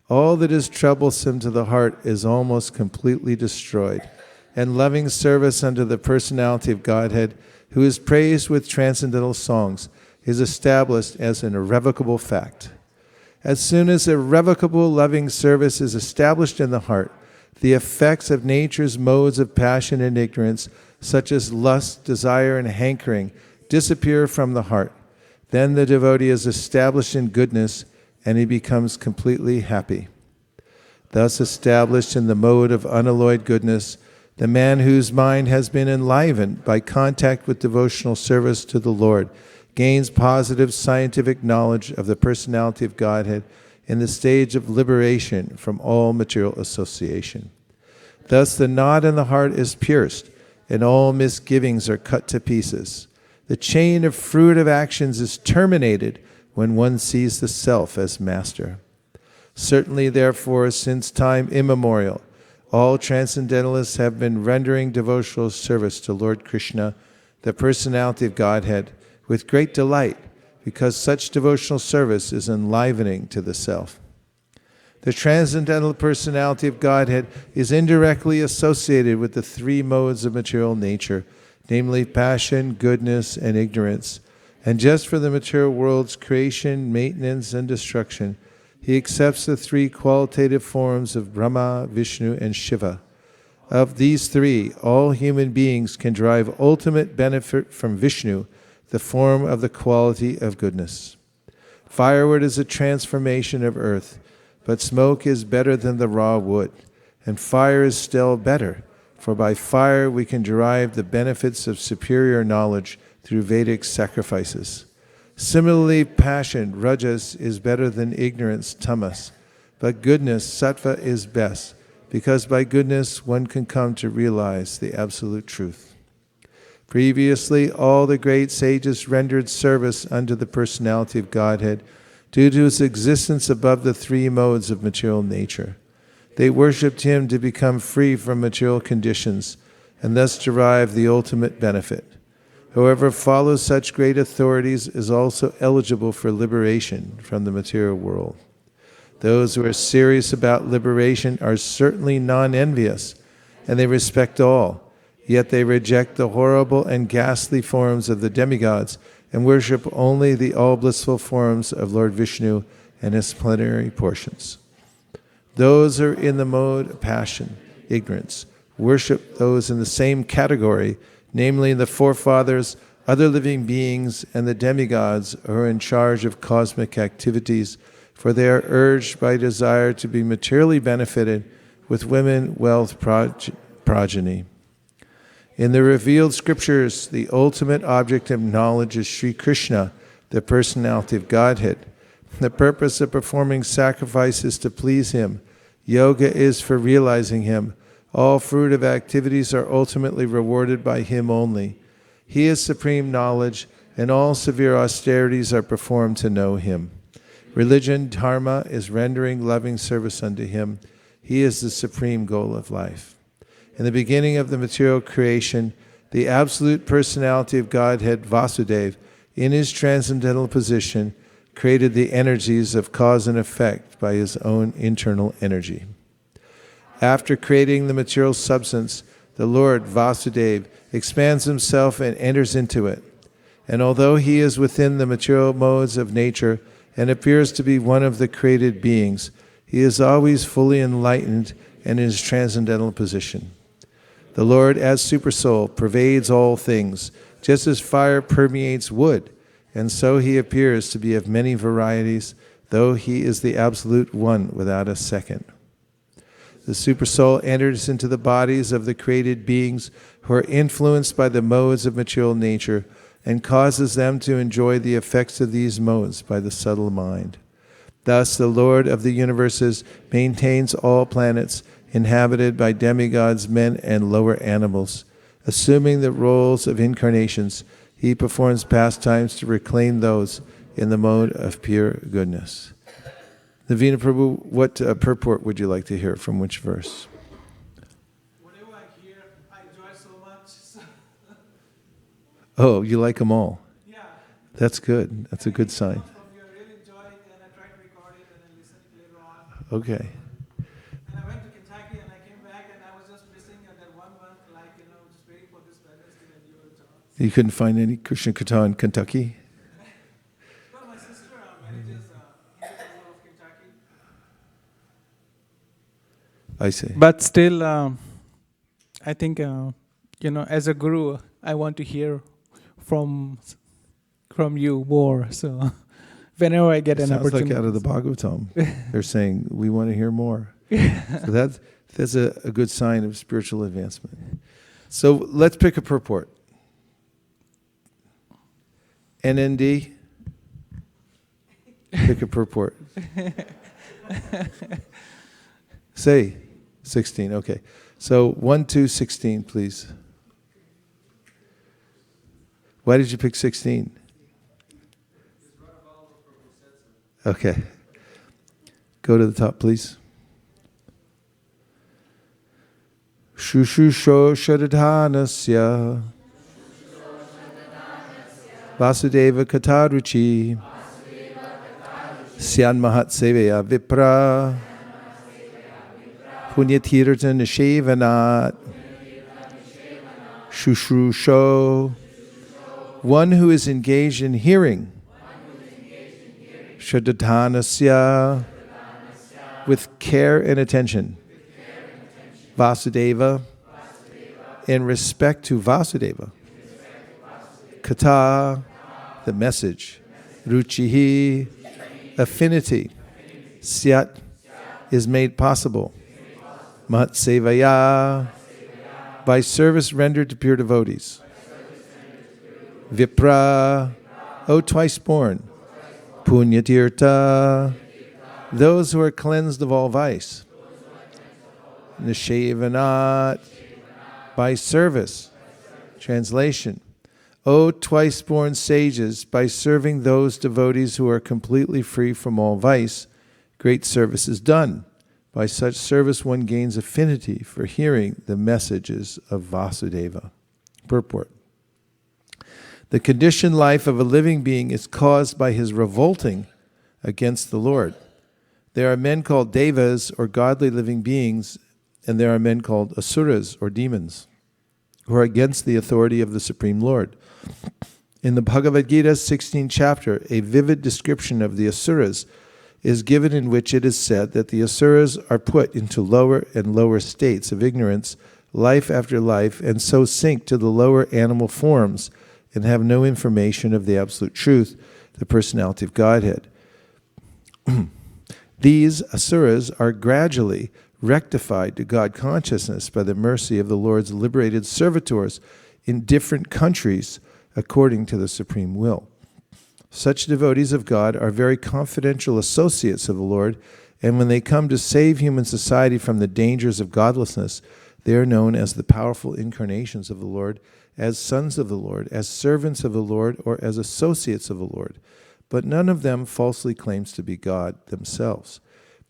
all that is troublesome to the heart is almost completely destroyed, and loving service unto the personality of Godhead, who is praised with transcendental songs, is established as an irrevocable fact. As soon as irrevocable loving service is established in the heart, the effects of nature's modes of passion and ignorance, such as lust, desire, and hankering, disappear from the heart. Then the devotee is established in goodness, and he becomes completely happy. Thus established in the mode of unalloyed goodness, the man whose mind has been enlivened by contact with devotional service to the Lord gains positive scientific knowledge of the personality of Godhead in the stage of liberation from all material association. Thus the knot in the heart is pierced, and all misgivings are cut to pieces. The chain of fruitive actions is terminated when one sees the self as master. Certainly, therefore, since time immemorial, all transcendentalists have been rendering devotional service to Lord Krishna, the personality of Godhead, with great delight, because such devotional service is enlivening to the self. The transcendental personality of Godhead is indirectly associated with the three modes of material nature, namely passion, goodness, and ignorance. And just for the material world's creation, maintenance, and destruction, he accepts the three qualitative forms of Brahma, Vishnu, and Shiva. Of these three, all human beings can derive ultimate benefit from Vishnu, the form of the quality of goodness. Firewood is a transformation of earth, but smoke is better than the raw wood, and fire is still better, for by fire we can derive the benefits of superior knowledge through Vedic sacrifices. Similarly, passion, rajas, is better than ignorance, tamas, but goodness, sattva, is best, because by goodness one can come to realize the absolute truth. Previously, all the great sages rendered service unto the personality of Godhead due to his existence above the three modes of material nature. They worshipped him to become free from material conditions and thus derive the ultimate benefit. Whoever follows such great authorities is also eligible for liberation from the material world. Those who are serious about liberation are certainly non-envious, and they respect all. Yet they reject the horrible and ghastly forms of the demigods and worship only the all-blissful forms of Lord Vishnu and its plenary portions. Those who are in the mode of passion, ignorance, worship those in the same category, namely the forefathers, other living beings, and the demigods who are in charge of cosmic activities, for they are urged by desire to be materially benefited with women, wealth, progeny. In the revealed scriptures, the ultimate object of knowledge is Sri Krishna, the personality of Godhead. The purpose of performing sacrifice is to please Him. Yoga is for realizing Him. All fruitive activities are ultimately rewarded by Him only. He is supreme knowledge, and all severe austerities are performed to know Him. Religion, dharma, is rendering loving service unto Him. He is the supreme goal of life. In the beginning of the material creation, the absolute personality of Godhead, Vasudeva, in His transcendental position, created the energies of cause and effect by His own internal energy. After creating the material substance, the Lord, Vasudeva, expands Himself and enters into it. And although He is within the material modes of nature and appears to be one of the created beings, He is always fully enlightened and in His transcendental position. The Lord, as Supersoul, pervades all things, just as fire permeates wood, and so He appears to be of many varieties, though He is the absolute one without a second. The Supersoul enters into the bodies of the created beings who are influenced by the modes of material nature and causes them to enjoy the effects of these modes by the subtle mind. Thus, the Lord of the universes maintains all planets inhabited by demigods, men, and lower animals. Assuming the roles of incarnations, He performs pastimes to reclaim those in the mode of pure goodness. Navina Prabhu, what purport would you like to hear from which verse? Whatever I hear, I enjoy so much. Oh, you like them all. Yeah. That's good. That's a good sign. I really enjoy it, and I try to record it and then listen later on. Okay. And I went to Kentucky and I came back and I was just missing that 1 month, just waiting for this Wednesday when you were talking. You couldn't find any Krishna Katha in Kentucky? Well, my sister manages Hindu Temple of Kentucky. I see. But still, I think, as a guru, I want to hear from you more. So whenever I get an Sounds opportunity. like out of the Bhagavatam. They're saying, we want to hear more. So that's a good sign of spiritual advancement. So let's pick a purport. NND, pick a purport. Say 16, okay. So 1, 2, 16, please. Why did you pick 16? Okay. Go to the top, please. Shushusho Shadadhanasya Vasudeva Kataruchi Syan Mahat Seveya Vipra Punyatirtan Nishevanat Shushusho, one who is engaged in hearing, Shradhanasya, with care and attention, Vasudeva, in respect to Vasudeva, Kata, the message, Ruchihi, affinity, Syat, is made possible, Mahatsevaya, by service rendered to pure devotees. Vipra, O twice born. Punyatirtha, those who are cleansed of all vice. Nishevanat, by service. Translation, O twice born sages, by serving those devotees who are completely free from all vice, great service is done. By such service one gains affinity for hearing the messages of Vasudeva. Purport. The conditioned life of a living being is caused by his revolting against the Lord. There are men called devas, or godly living beings, and there are men called asuras, or demons, who are against the authority of the Supreme Lord. In the Bhagavad Gita's 16th chapter, a vivid description of the asuras is given in which it is said that the asuras are put into lower and lower states of ignorance, life after life, and so sink to the lower animal forms and have no information of the absolute truth, the personality of Godhead. These asuras are gradually rectified to God consciousness by the mercy of the Lord's liberated servitors in different countries according to the supreme will. Such devotees of God are very confidential associates of the Lord, and when they come to save human society from the dangers of godlessness, they are known as the powerful incarnations of the Lord, as sons of the Lord, as servants of the Lord, or as associates of the Lord. But none of them falsely claims to be God themselves.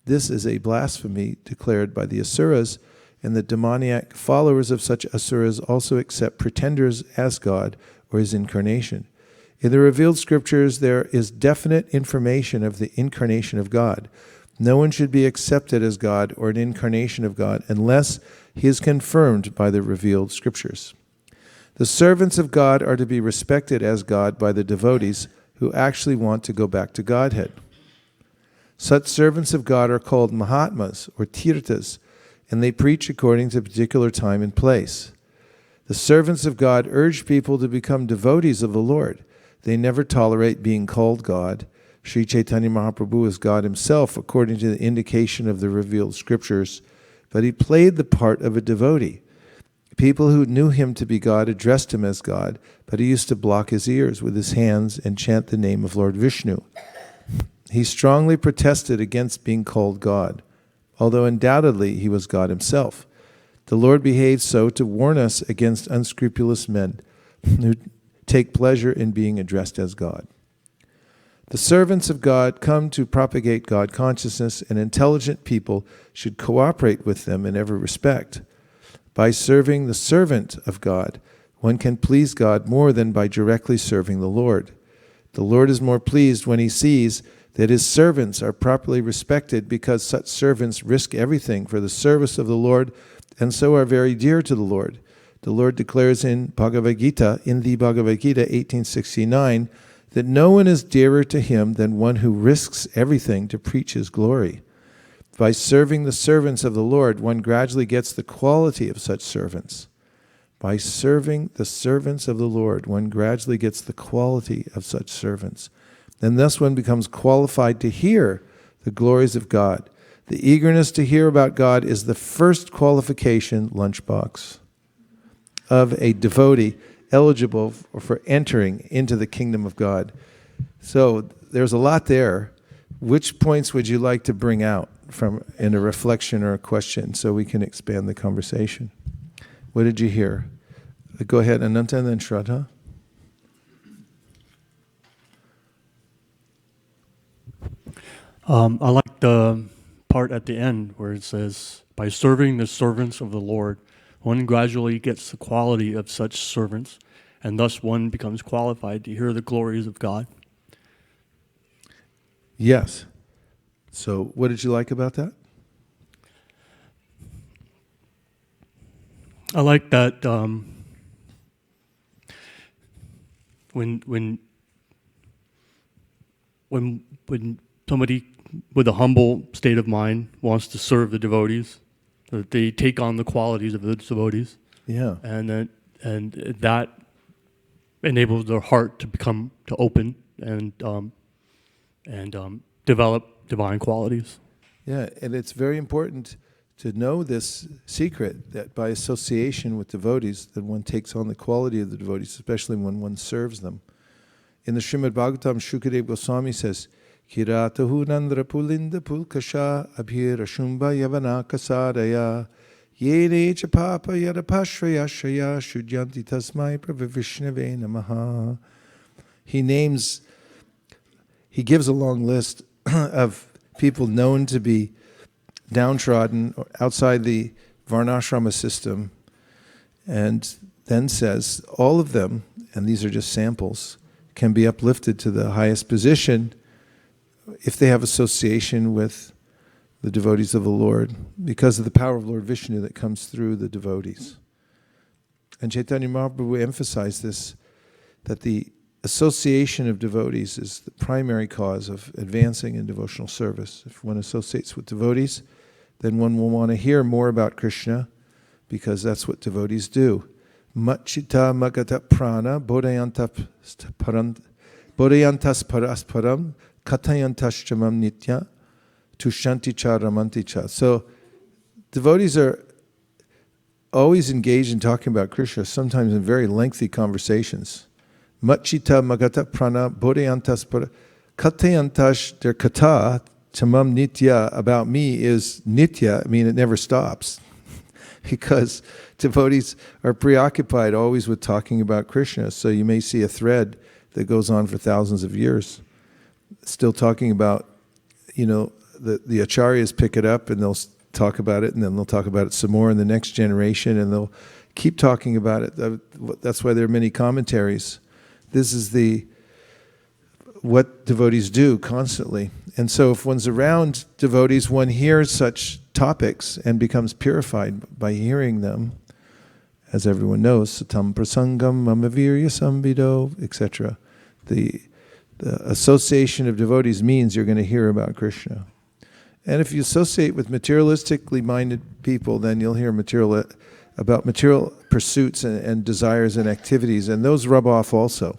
This is a blasphemy declared by the asuras, and the demoniac followers of such asuras also accept pretenders as God or his incarnation. In the revealed scriptures, there is definite information of the incarnation of God. No one should be accepted as God or an incarnation of God unless he is confirmed by the revealed scriptures. The servants of God are to be respected as God by the devotees who actually want to go back to Godhead. Such servants of God are called Mahatmas or Tirthas, and they preach according to a particular time and place. The servants of God urge people to become devotees of the Lord. They never tolerate being called God. Sri Chaitanya Mahaprabhu is God himself according to the indication of the revealed scriptures, but he played the part of a devotee. People who knew him to be God addressed him as God, but he used to block his ears with his hands and chant the name of Lord Vishnu. He strongly protested against being called God, although undoubtedly he was God himself. The Lord behaved so to warn us against unscrupulous men who take pleasure in being addressed as God. The servants of God come to propagate God consciousness, and intelligent people should cooperate with them in every respect. By serving the servant of God, one can please God more than by directly serving the Lord. The Lord is more pleased when he sees that his servants are properly respected, because such servants risk everything for the service of the Lord and so are very dear to the Lord. The Lord declares in the Bhagavad Gita 1869, that no one is dearer to him than one who risks everything to preach his glory. By serving the servants of the Lord, one gradually gets the quality of such servants. By serving the servants of the Lord, one gradually gets the quality of such servants. And thus one becomes qualified to hear the glories of God. The eagerness to hear about God is the first qualification, lunchbox, of a devotee eligible for entering into the kingdom of God. So there's a lot there. Which points would you like to bring out from in a reflection or a question so we can expand the conversation? What did you hear? Go ahead, Ananta, and then Shraddha. I like the part at the end where it says, by serving the servants of the Lord, one gradually gets the quality of such servants, and thus one becomes qualified to hear the glories of God. Yes. So what did you like about that? I like that when somebody with a humble state of mind wants to serve the devotees, that they take on the qualities of the devotees. Yeah. And that enables their heart to open and develop divine qualities. Yeah, and it's very important to know this secret, that by association with devotees, that one takes on the quality of the devotees, especially when one serves them. In the Srimad Bhagavatam, Shukadeva Goswami says, Kiratahu Nandra Pulinda Pulkasha Abhir Ashumba Yavana Kasadaya Yene Chapapa Yadapashraya Shaya Shudyanti Tasmai Pravishnave Namaha. He gives a long list of people known to be downtrodden or outside the Varnashrama system, and then says all of them, and these are just samples, can be uplifted to the highest position if they have association with the devotees of the Lord, because of the power of Lord Vishnu that comes through the devotees. And Chaitanya Mahaprabhu emphasized this, that the association of devotees is the primary cause of advancing in devotional service. If one associates with devotees, then one will want to hear more about Krishna, because that's what devotees do. Machita magata prana bodhayantas parasparam katayantas chamam nitya tushanti cha ramanti cha. So devotees are always engaged in talking about Krishna, sometimes in very lengthy conversations. Machita magata prana bodhayantas para katayantas, their kata chamam nitya, about me, is nitya. I mean, it never stops. Because devotees are preoccupied always with talking about Krishna. So you may see a thread that goes on for thousands of years, still talking about, the acharyas pick it up and they'll talk about it, and then they'll talk about it some more in the next generation, and they'll keep talking about it. That's why there are many commentaries. This is what devotees do constantly. And so if one's around devotees, one hears such topics and becomes purified by hearing them. As everyone knows, satam prasangam mamavirya samvido, etc. The association of devotees means you're going to hear about Krishna. And if you associate with materialistically minded people, then you'll hear about material pursuits and desires and activities, and those rub off also.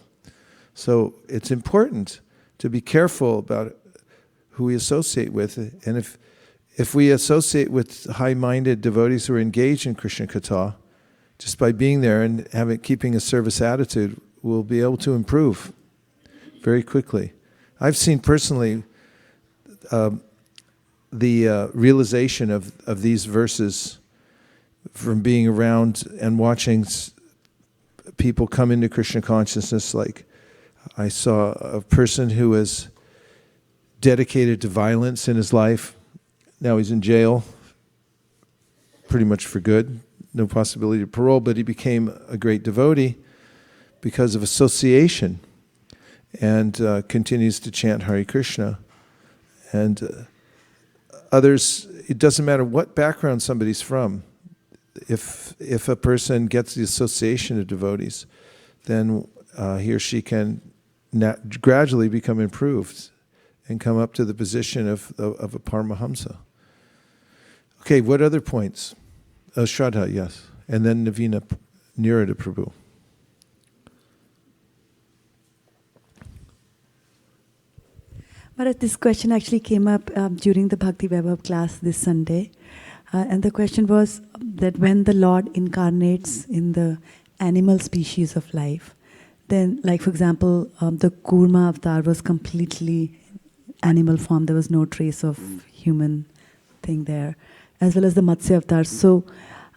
So it's important to be careful about who we associate with. And if we associate with high-minded devotees who are engaged in Krishna Katha, just by being there and keeping a service attitude, we'll be able to improve very quickly. I've seen personally the realization of these verses from being around and watching people come into Krishna consciousness. Like I saw a person who was dedicated to violence in his life. Now he's in jail, pretty much for good, no possibility of parole, but he became a great devotee because of association, and continues to chant Hare Krishna. And others, it doesn't matter what background somebody's from, if a person gets the association of devotees, then he or she can gradually become improved and come up to the position of a Paramahamsa. Okay, what other points? Shraddha, yes. And then Navina, Nirada Prabhu. Maharaj, this question actually came up during the Bhakti Vaibhav class this Sunday. And the question was that when the Lord incarnates in the animal species of life, then, like for example, the Kurma avatar was completely animal form. There was no trace of human thing there, as well as the Matsya avatar. So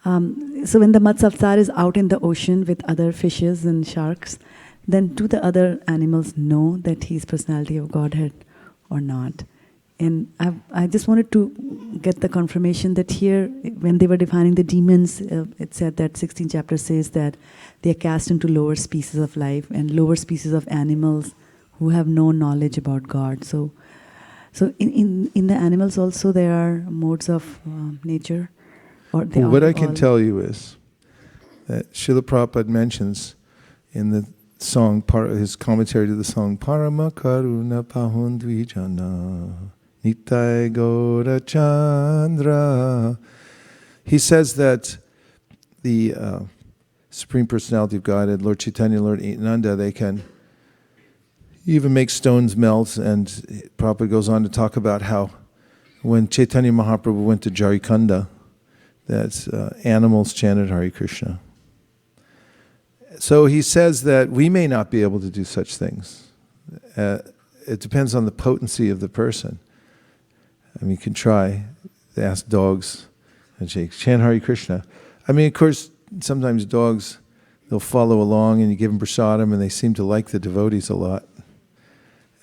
when the Matsya avatar is out in the ocean with other fishes and sharks, then do the other animals know that he's personality of Godhead or not? And I just wanted to get the confirmation that here, when they were defining the demons, it said that 16th chapter says that they are cast into lower species of life and lower species of animals who have no knowledge about God. So in the animals also there are modes of nature? Or they what are I can all tell you is that Srila Prabhupada mentions in the song, his commentary to the song, Parama Karuna Pahundvijana Nitai Gaura Chandra. He says that the Supreme Personality of Godhead, Lord Chaitanya, Lord Nityananda, they can even make stones melt. And Prabhupada goes on to talk about how when Chaitanya Mahaprabhu went to Jharikanda, that animals chanted Hare Krishna. So he says that we may not be able to do such things. It depends on the potency of the person. I mean, you can try. They ask dogs and say, chant Hare Krishna. I mean, of course, sometimes dogs, they'll follow along and you give them prasadam and they seem to like the devotees a lot.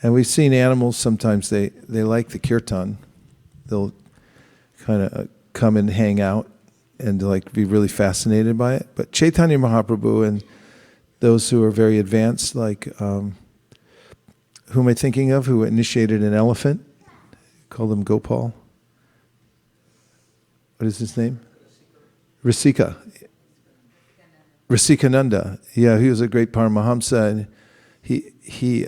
And we've seen animals, sometimes they like the kirtan. They'll kind of come and hang out and like be really fascinated by it. But Chaitanya Mahaprabhu and those who are very advanced, like who am I thinking of, who initiated an elephant, called him Gopal. What is his name? Rasikananda. Yeah, he was a great Paramahamsa, and he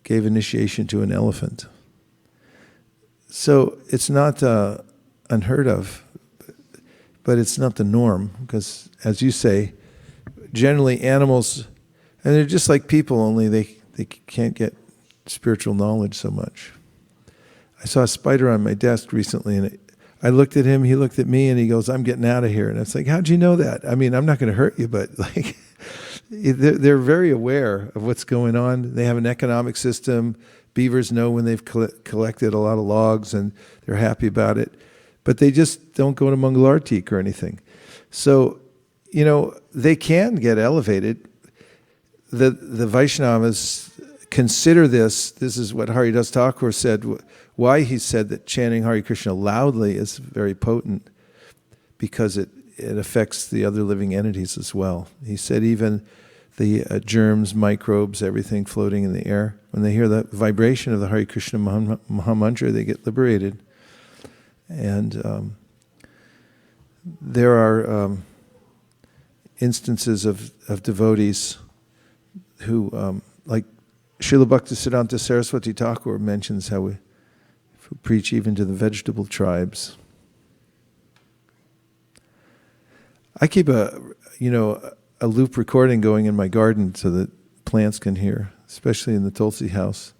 gave initiation to an elephant. So it's not unheard of, but it's not the norm, because, as you say, generally animals, and they're just like people, only they can't get spiritual knowledge so much. I saw a spider on my desk recently, and I looked at him, he looked at me, and he goes, "I'm getting out of here." And it's like, how'd you know that? I mean, I'm not going to hurt you, but like, they're very aware of what's going on. They have an economic system. Beavers know when they've collected a lot of logs, and they're happy about it. But they just don't go to Mangalartik or anything. So, you know, they can get elevated. The Vaishnavas consider this is what Haridas Thakur said, why he said that chanting Hare Krishna loudly is very potent, because it affects the other living entities as well. He said even the germs, microbes, everything floating in the air, when they hear the vibration of the Hare Krishna Mahamantra, they get liberated. And there are instances of devotees who, like Srila Bhaktisiddhanta Saraswati Thakur mentions how we preach even to the vegetable tribes. I keep a loop recording going in my garden so that plants can hear, especially in the Tulsi house.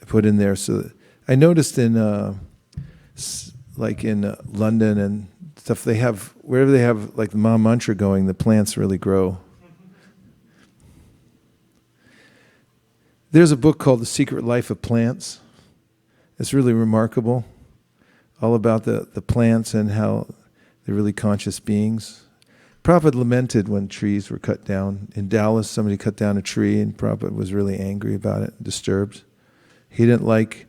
I put in there so that I noticed in London and stuff, they have, wherever they have like the Maha Mantra going, the plants really grow. There's a book called The Secret Life of Plants. It's really remarkable, all about the plants and how they're really conscious beings. Prabhupada lamented when trees were cut down. In Dallas, somebody cut down a tree, and Prabhupada was really angry about it, disturbed. He didn't like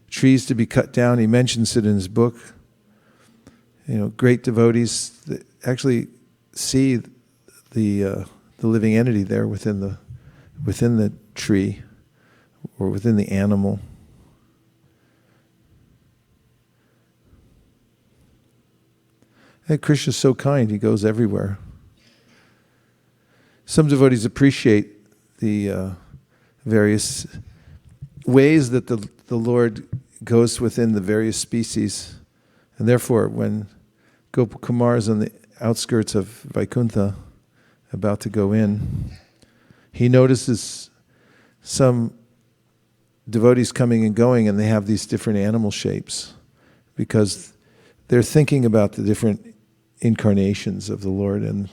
trees to be cut down. He mentions it in his book. You know, great devotees that actually see the living entity there within the tree or within the animal. And Krishna's so kind, he goes everywhere. Some devotees appreciate the various ways that the Lord goes within the various species. And therefore, when Gopakumar is on the outskirts of Vaikuntha, about to go in, he notices some devotees coming and going, and they have these different animal shapes, because they're thinking about the different incarnations of the Lord, and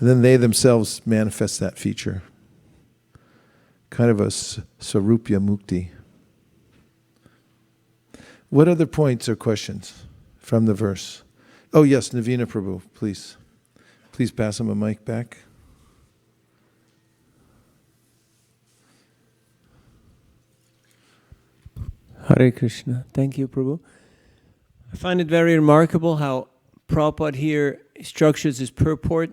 then they themselves manifest that feature. Kind of a sarupya mukti. What other points or questions from the verse? Oh yes, Navina Prabhu, please. Please pass him a mic back. Hare Krishna. Thank you, Prabhu. I find it very remarkable how Prabhupada here structures his purport,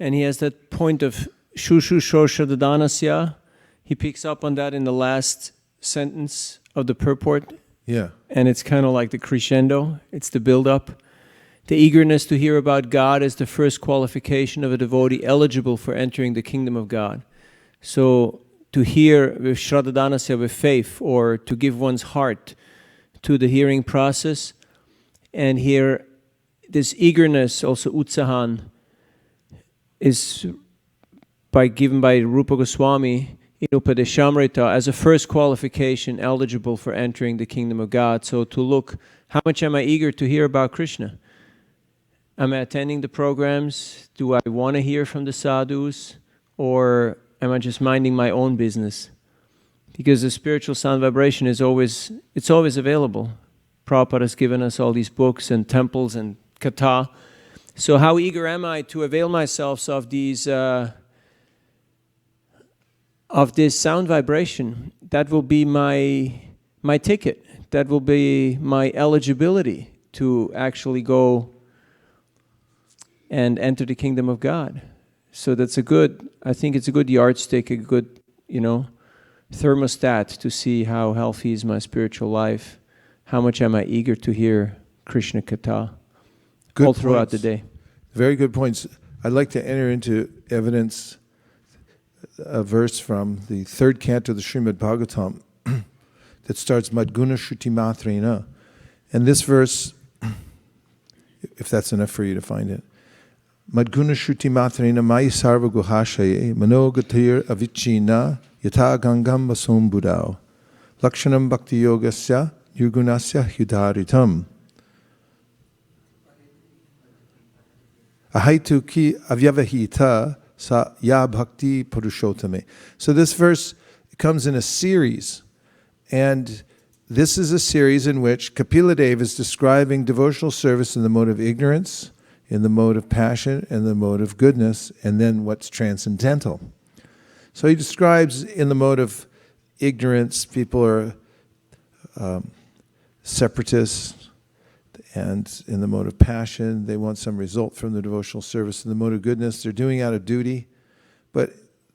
and he has that point of Shushu Shosha Dadanasya. He picks up on that in the last sentence of the purport. Yeah. And it's kind of like the crescendo, it's the build-up. The eagerness to hear about God is the first qualification of a devotee eligible for entering the kingdom of God. So to hear with Shraddhadanasya, with faith, or to give one's heart to the hearing process, and here this eagerness, also utsahan, is given by Rupa Goswami in Upadeshamrita as a first qualification eligible for entering the kingdom of God. So to look, how much am I eager to hear about Krishna? Am I attending the programs? Do I want to hear from the sadhus? Or am I just minding my own business? Because the spiritual sound vibration is always available. Prabhupada has given us all these books and temples and katha. So how eager am I to avail myself of these of this sound vibration? That will be my ticket. That will be my eligibility to actually go and enter the kingdom of God. So I think it's a good yardstick, a good, thermostat to see how healthy is my spiritual life. How much am I eager to hear Krishna Katha all throughout the day. Very good points. I'd like to enter into evidence a verse from the third canto of the Srimad Bhagavatam that starts Madguna Shruti Matrena. And this verse, if that's enough for you to find it, Madguna Shruti Matrena Mai Sarva Guhashaye Manogatir Avichina Yata Gangam Vasom Budao Lakshanam Bhakti Yogasya Nirgunasya Hidaritam Ahaitu ki avyavahita sa ya bhakti purushotame. So this verse comes in a series, and this is a series in which Kapila Dev is describing devotional service in the mode of ignorance, in the mode of passion, and the mode of goodness, and then what's transcendental. So he describes in the mode of ignorance, people are separatists, and in the mode of passion, they want some result from the devotional service. In the mode of goodness, they're doing out of duty. But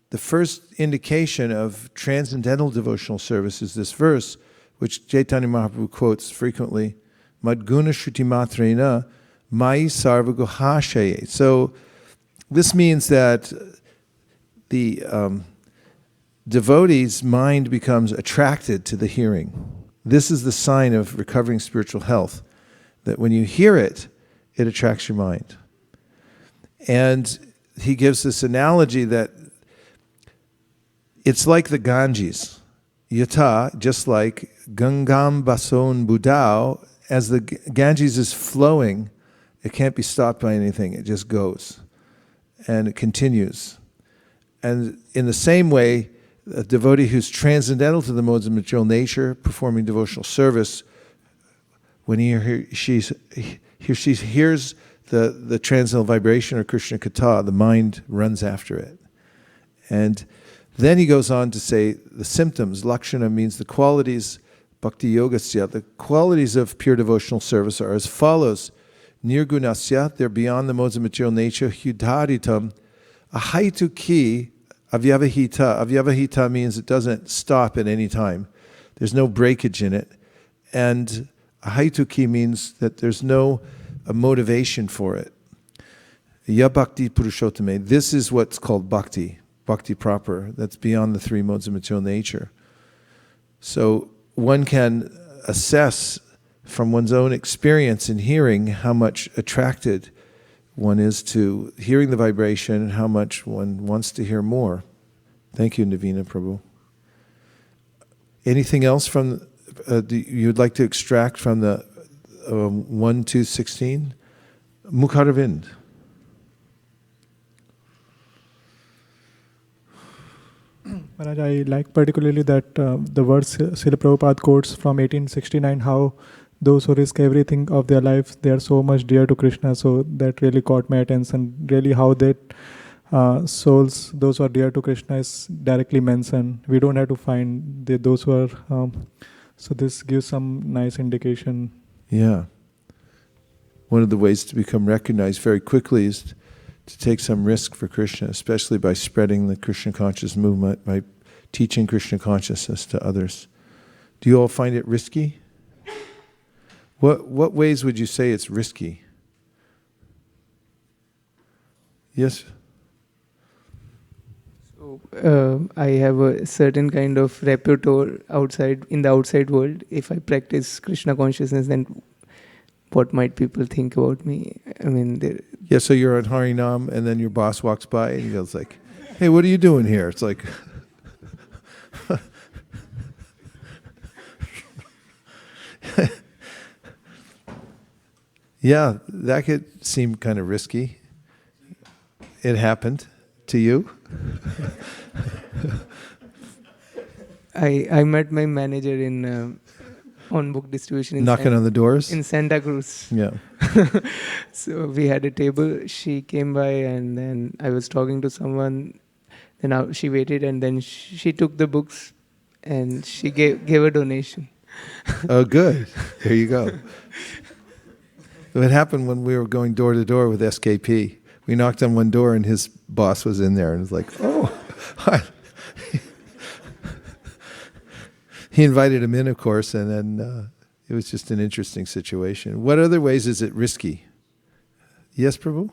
the first indication of transcendental devotional service is this verse, which Chaitanya Mahaprabhu quotes frequently, Madguna Shruti Matrena Mai Sarva Guhashaye. So this means that the devotee's mind becomes attracted to the hearing. This is the sign of recovering spiritual health, that when you hear it, it attracts your mind. And he gives this analogy that it's like the Ganges. Yata, just like Gangam Bason Budao, as the Ganges is flowing, it can't be stopped by anything. It just goes. And it continues. And in the same way, a devotee who's transcendental to the modes of material nature, performing devotional service, when he or she hears the transcendental vibration or Krishna Katha, the mind runs after it. And then he goes on to say the symptoms. Lakshana means the qualities, bhakti yogasya, the qualities of pure devotional service are as follows. Nirgunasya, they're beyond the modes of material nature. Hudharitam, ahaitu ki avyavahita. Avyavahita means it doesn't stop at any time. There's no breakage in it. And ahaituki means that there's no motivation for it. Ya bhakti purushotame. This is what's called bhakti, bhakti proper. That's beyond the three modes of material nature. So one can assess from one's own experience in hearing how much attracted one is to hearing the vibration and how much one wants to hear more. Thank you, Navina Prabhu. Anything else from you'd like to extract from the 1 to 16? Mukharavind. Maharaj, I like particularly that the verse Srila Prabhupada quotes from 1869, how those who risk everything of their lives, they are so much dear to Krishna. So that really caught my attention. Really how that souls, those who are dear to Krishna, is directly mentioned. We don't have to find those who are... so this gives some nice indication. Yeah. One of the ways to become recognized very quickly is to take some risk for Krishna, especially by spreading the Krishna conscious movement, by teaching Krishna consciousness to others. Do you all find it risky? What ways would you say it's risky? Yes? I have a certain kind of repertoire in the outside world. If I practice Krishna consciousness, then what might people think about me? I mean, yeah. So you're on Harinam, and then your boss walks by, and he goes like, "Hey, what are you doing here?" It's like, yeah, that could seem kind of risky. It happened to you. I met my manager in on book distribution. Knocking on the doors? In Santa Cruz. Yeah. So we had a table. She came by and then I was talking to someone. Then she waited and then she took the books and she gave a donation. Oh, good. There you go. It happened when we were going door to door with SKP. We knocked on one door and his boss was in there and was like, oh. He invited him in, of course, and then it was just an interesting situation. What other ways is it risky? Yes, Prabhu?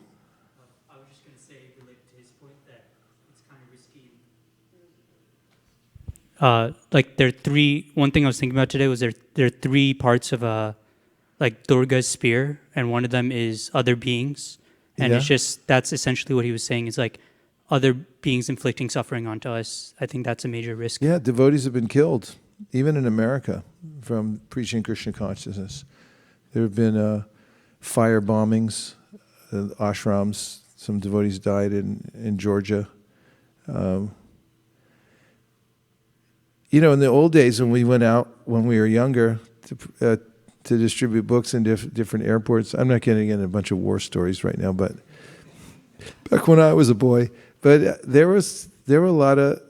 I was just going to say, related to his point, that it's kind of risky like there are three. One thing I was thinking about today was there are three parts of like Durga's spear, and one of them is other beings, and it's Yeah. just that's essentially what he was saying. Is like other beings inflicting suffering onto us. I think that's a major risk. Yeah, devotees have been killed, even in America, from preaching Krishna consciousness. There have been fire bombings, ashrams. Some devotees died in Georgia. In the old days when we went out, when we were younger, to distribute books in different airports, I'm not getting into a bunch of war stories right now, but back when I was a boy, but there were a lot of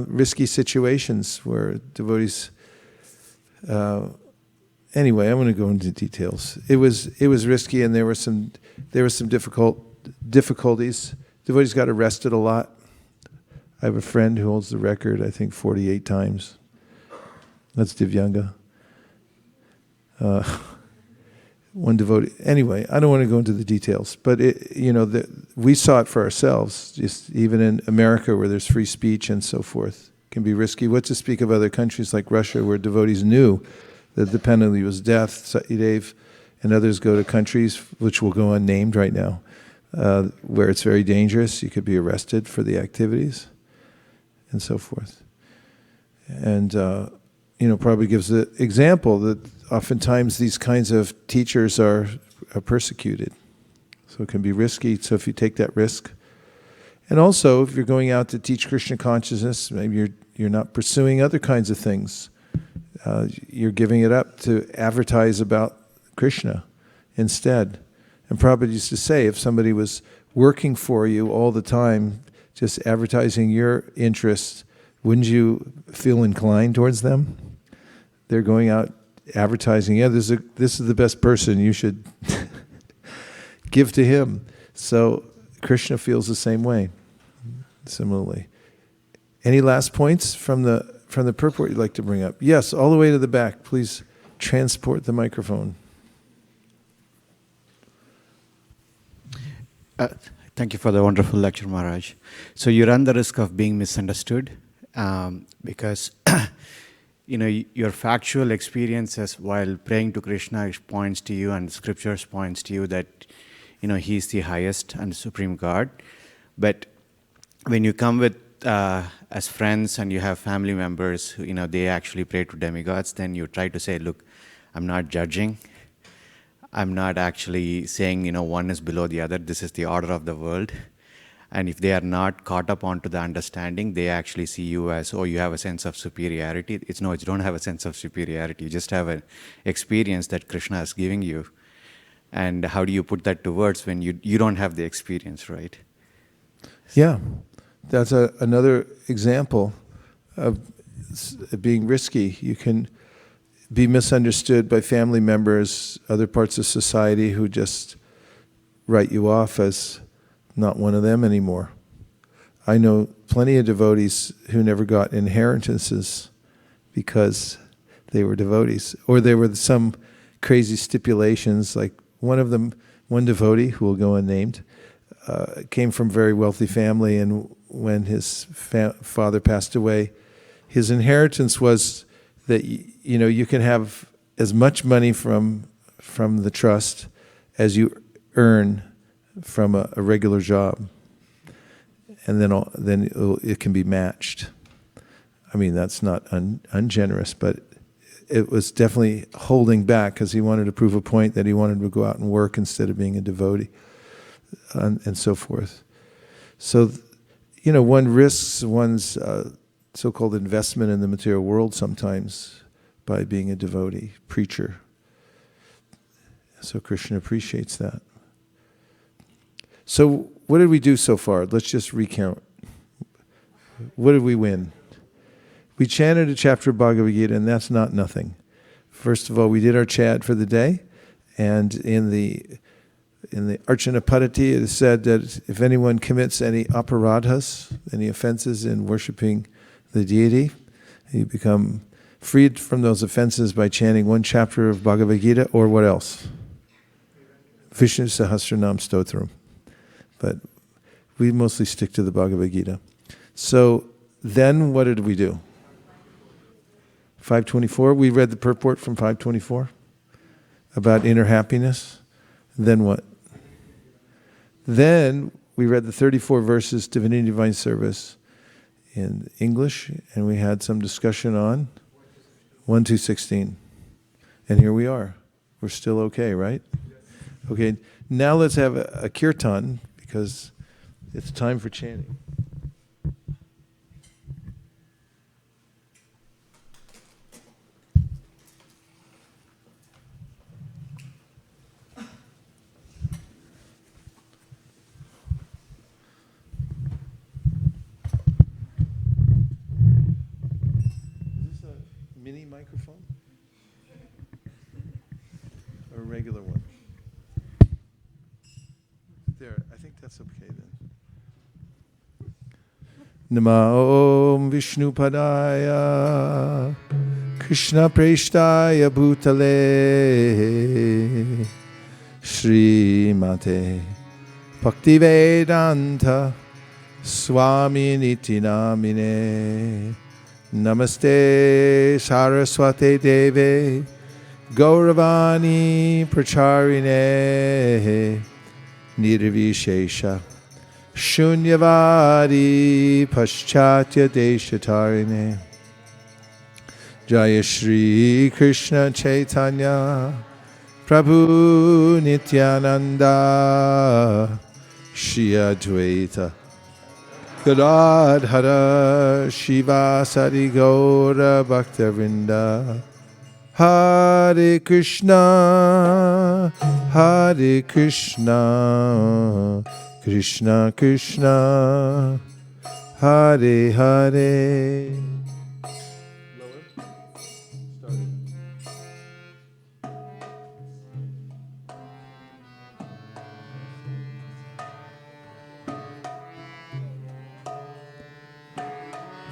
risky situations where devotees. Anyway, I'm going to go into details. It was risky, and there were some difficulties. Devotees got arrested a lot. I have a friend who holds the record, I think 48 times. That's Divyanga. One devotee. Anyway, I don't want to go into the details, but we saw it for ourselves. Just even in America, where there's free speech and so forth, it can be risky. What to speak of other countries like Russia, where devotees knew that the penalty was death. Satidev and others go to countries which will go unnamed right now, where it's very dangerous. You could be arrested for the activities, and so forth. And probably gives the example that oftentimes these kinds of teachers are persecuted. So it can be risky. So if you take that risk, and also if you're going out to teach Krishna consciousness, maybe you're not pursuing other kinds of things. You're giving it up to advertise about Krishna instead. And Prabhupada used to say, if somebody was working for you all the time, just advertising your interests, wouldn't you feel inclined towards them? They're going out advertising, this is the best person, you should give to him. So Krishna feels the same way, similarly. Any last points from the purport you'd like to bring up? Yes, all the way to the back. Please transport the microphone. Thank you for the wonderful lecture, Maharaj. So you run the risk of being misunderstood because your factual experiences while praying to Krishna points to you, and scriptures points to you that He is the highest and supreme God. But when you come with as friends and you have family members who they actually pray to demigods, then you try to say, look, I'm not judging. I'm not actually saying one is below the other. This is the order of the world. And if they are not caught up onto the understanding, they actually see you as, you have a sense of superiority. You don't have a sense of superiority. You just have an experience that Krishna is giving you. And how do you put that to words when you don't have the experience, right? Yeah, that's another example of being risky. You can be misunderstood by family members, other parts of society who just write you off as not one of them anymore. I know plenty of devotees who never got inheritances because they were devotees, or there were some crazy stipulations. Like one devotee who will go unnamed, came from a very wealthy family, and when his father passed away, his inheritance was that you can have as much money from the trust as you earn from a regular job, and then it can be matched. I mean, that's not ungenerous, but it was definitely holding back because he wanted to prove a point that he wanted to go out and work instead of being a devotee, and so forth. So, one risks one's so-called investment in the material world sometimes by being a devotee, preacher. So Krishna appreciates that. So what did we do so far? Let's just recount. What did we win? We chanted a chapter of Bhagavad Gita, and that's not nothing. First of all, we did our chant for the day, and in the Archana Padati, it is said that if anyone commits any aparadhas, any offenses in worshiping the deity, you become freed from those offenses by chanting one chapter of Bhagavad Gita, or what else? Vishnu Sahasranam Stotram. But we mostly stick to the Bhagavad Gita. So then what did we do? 524, we read the purport from 524 about inner happiness. Then what? Then we read the 34 verses Divinity Divine Service in English, and we had some discussion on 1 to 16. And here we are. We're still okay, right? Okay, now let's have a kirtan, because it's time for chanting. Is this a mini microphone? Or a regular one? There, I think that's okay then. Nama Om Vishnu Padaya Krishna Preshtaya Bhutale Shri Mate Bhaktivedanta Swami Niti Namine Namaste Saraswate Deve Gauravani Pracharine Nirvishesha Shunyavadi Paschatya Deshatarine Jaya Shri Krishna Chaitanya Prabhu Nityananda Shri Advaita Gadadhara Shivasari Gaura Bhaktavinda Hare Krishna Hare Krishna Krishna Krishna Hare Hare.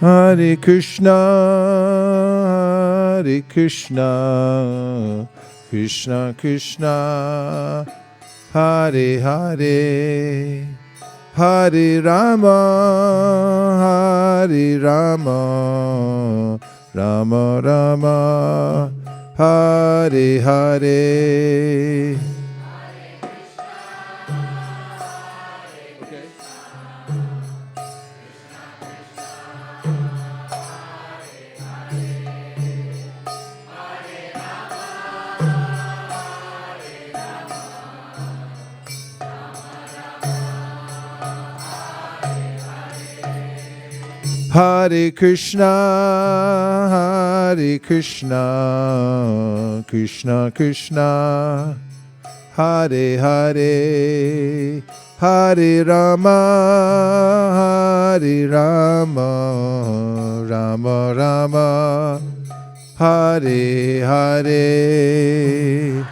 Hare Krishna Hare Krishna Krishna Krishna Hare Hare Hare Rama Hare Rama Rama Rama Hare Hare. Hare Krishna, Hare Krishna, Krishna Krishna, Hare Hare, Hare Rama, Hare Rama, Rama Rama, Hare Hare.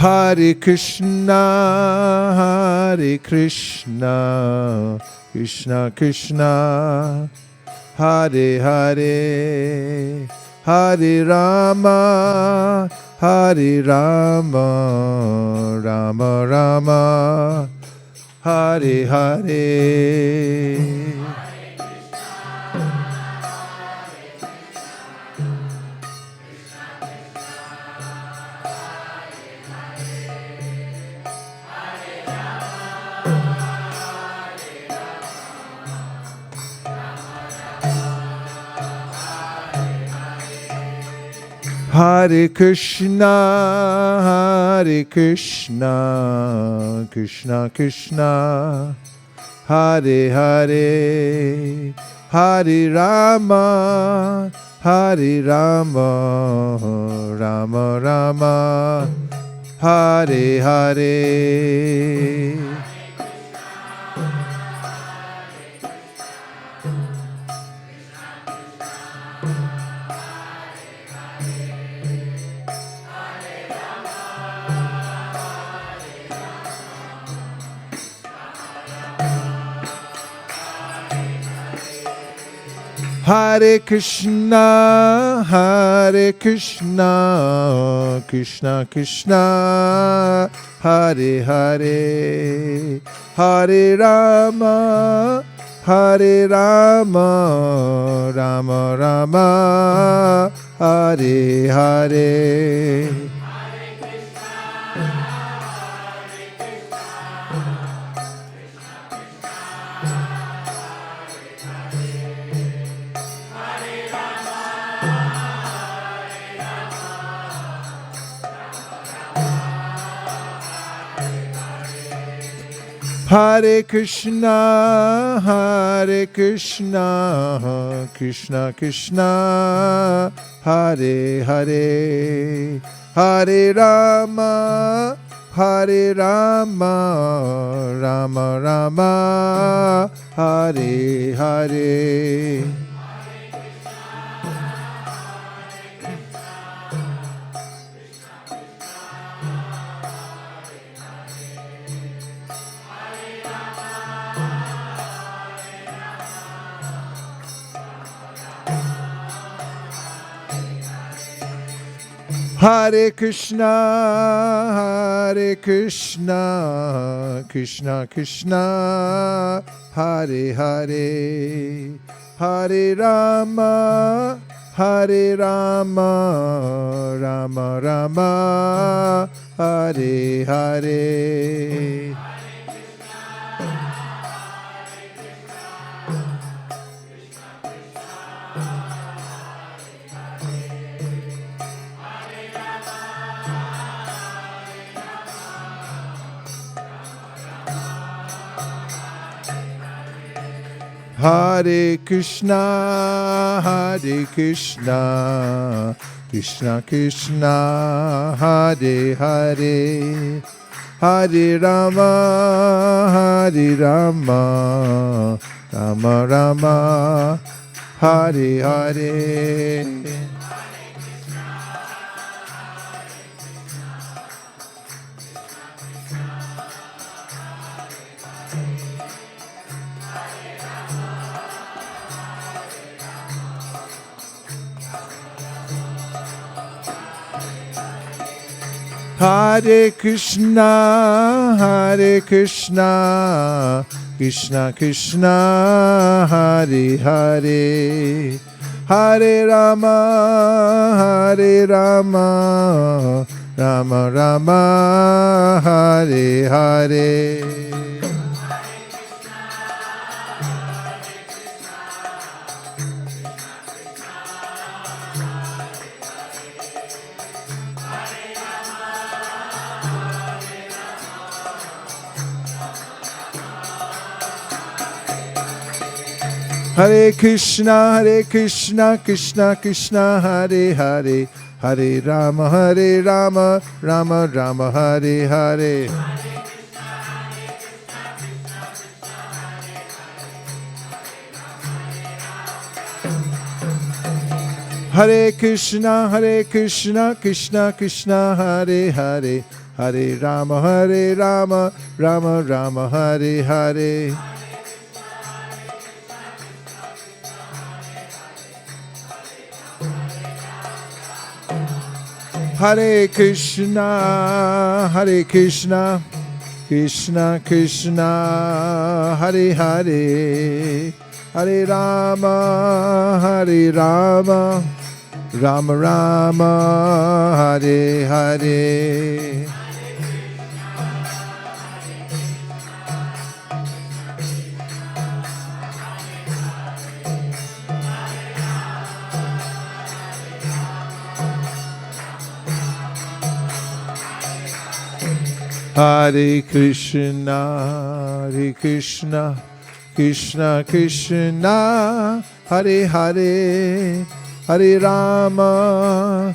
Hare Krishna, Hare Krishna, Krishna Krishna, Hare Hare, Hare Rama, Hare Rama, Rama Rama, Hare Hare. Hare Krishna, Hare Krishna, Krishna Krishna, Hare Hare, Hare Rama, Hare Rama, Rama Rama, Hare Hare. Hare Krishna, Hare Krishna, Krishna Krishna, Hare Hare, Hare Rama, Hare Rama, Rama Rama, Hare Hare. Hare Krishna, Hare Krishna, Krishna Krishna, Hare Hare, Hare Rama, Hare Rama, Rama Rama, Hare Hare. Hare Krishna, Hare Krishna, Krishna Krishna, Hare Hare, Hare Rama, Hare Rama, Rama Rama, Hare Hare. Hare Krishna, Hare Krishna, Krishna Krishna, Hare Hare, Hare Rama, Hare Rama, Rama Rama, Hare Hare. Hare Krishna, Hare Krishna, Krishna Krishna, Hare Hare, Hare Rama, Hare Rama, Rama Rama, Hare Hare. Hare Krishna, Krishna Krishna, Hare Hare, Hare Rama, Rama Rama, Hare Hare. Hare Krishna, Krishna Krishna, Hare Hare, Hare Rama, Rama Rama, Hare Hare. Hare Krishna, Krishna Krishna, Hare Hare, Hare Rama, Rama Rama, Hare Hare. Hare Krishna, Krishna Krishna, Hare Hare, Hare Rama,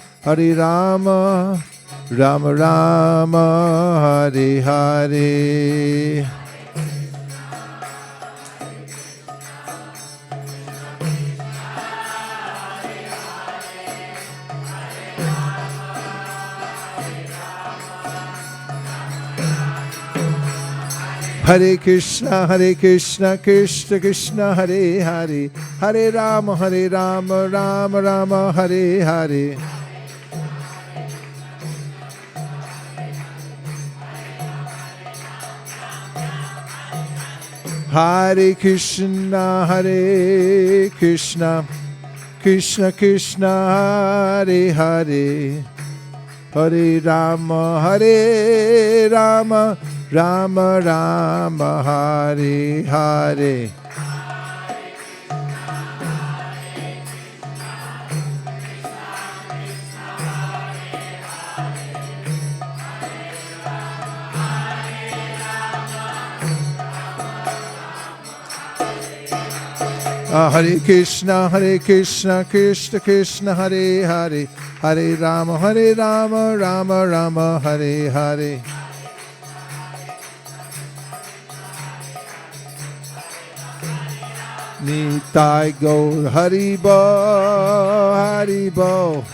Rama Rama, Hare Hare. Hare Krishna, Krishna Krishna, Hare Hare, Hare Rama, Rama Rama, Hare Hare. Hare Krishna, Krishna Krishna, Hare Hare, Hare Rama, Rama Rama, Hare Hare. Hare Krishna, Krishna Krishna, Hare Hare, Hare Rama, Rama Rama, Hare Hare. Nitai Gaur Haribo, Haribo,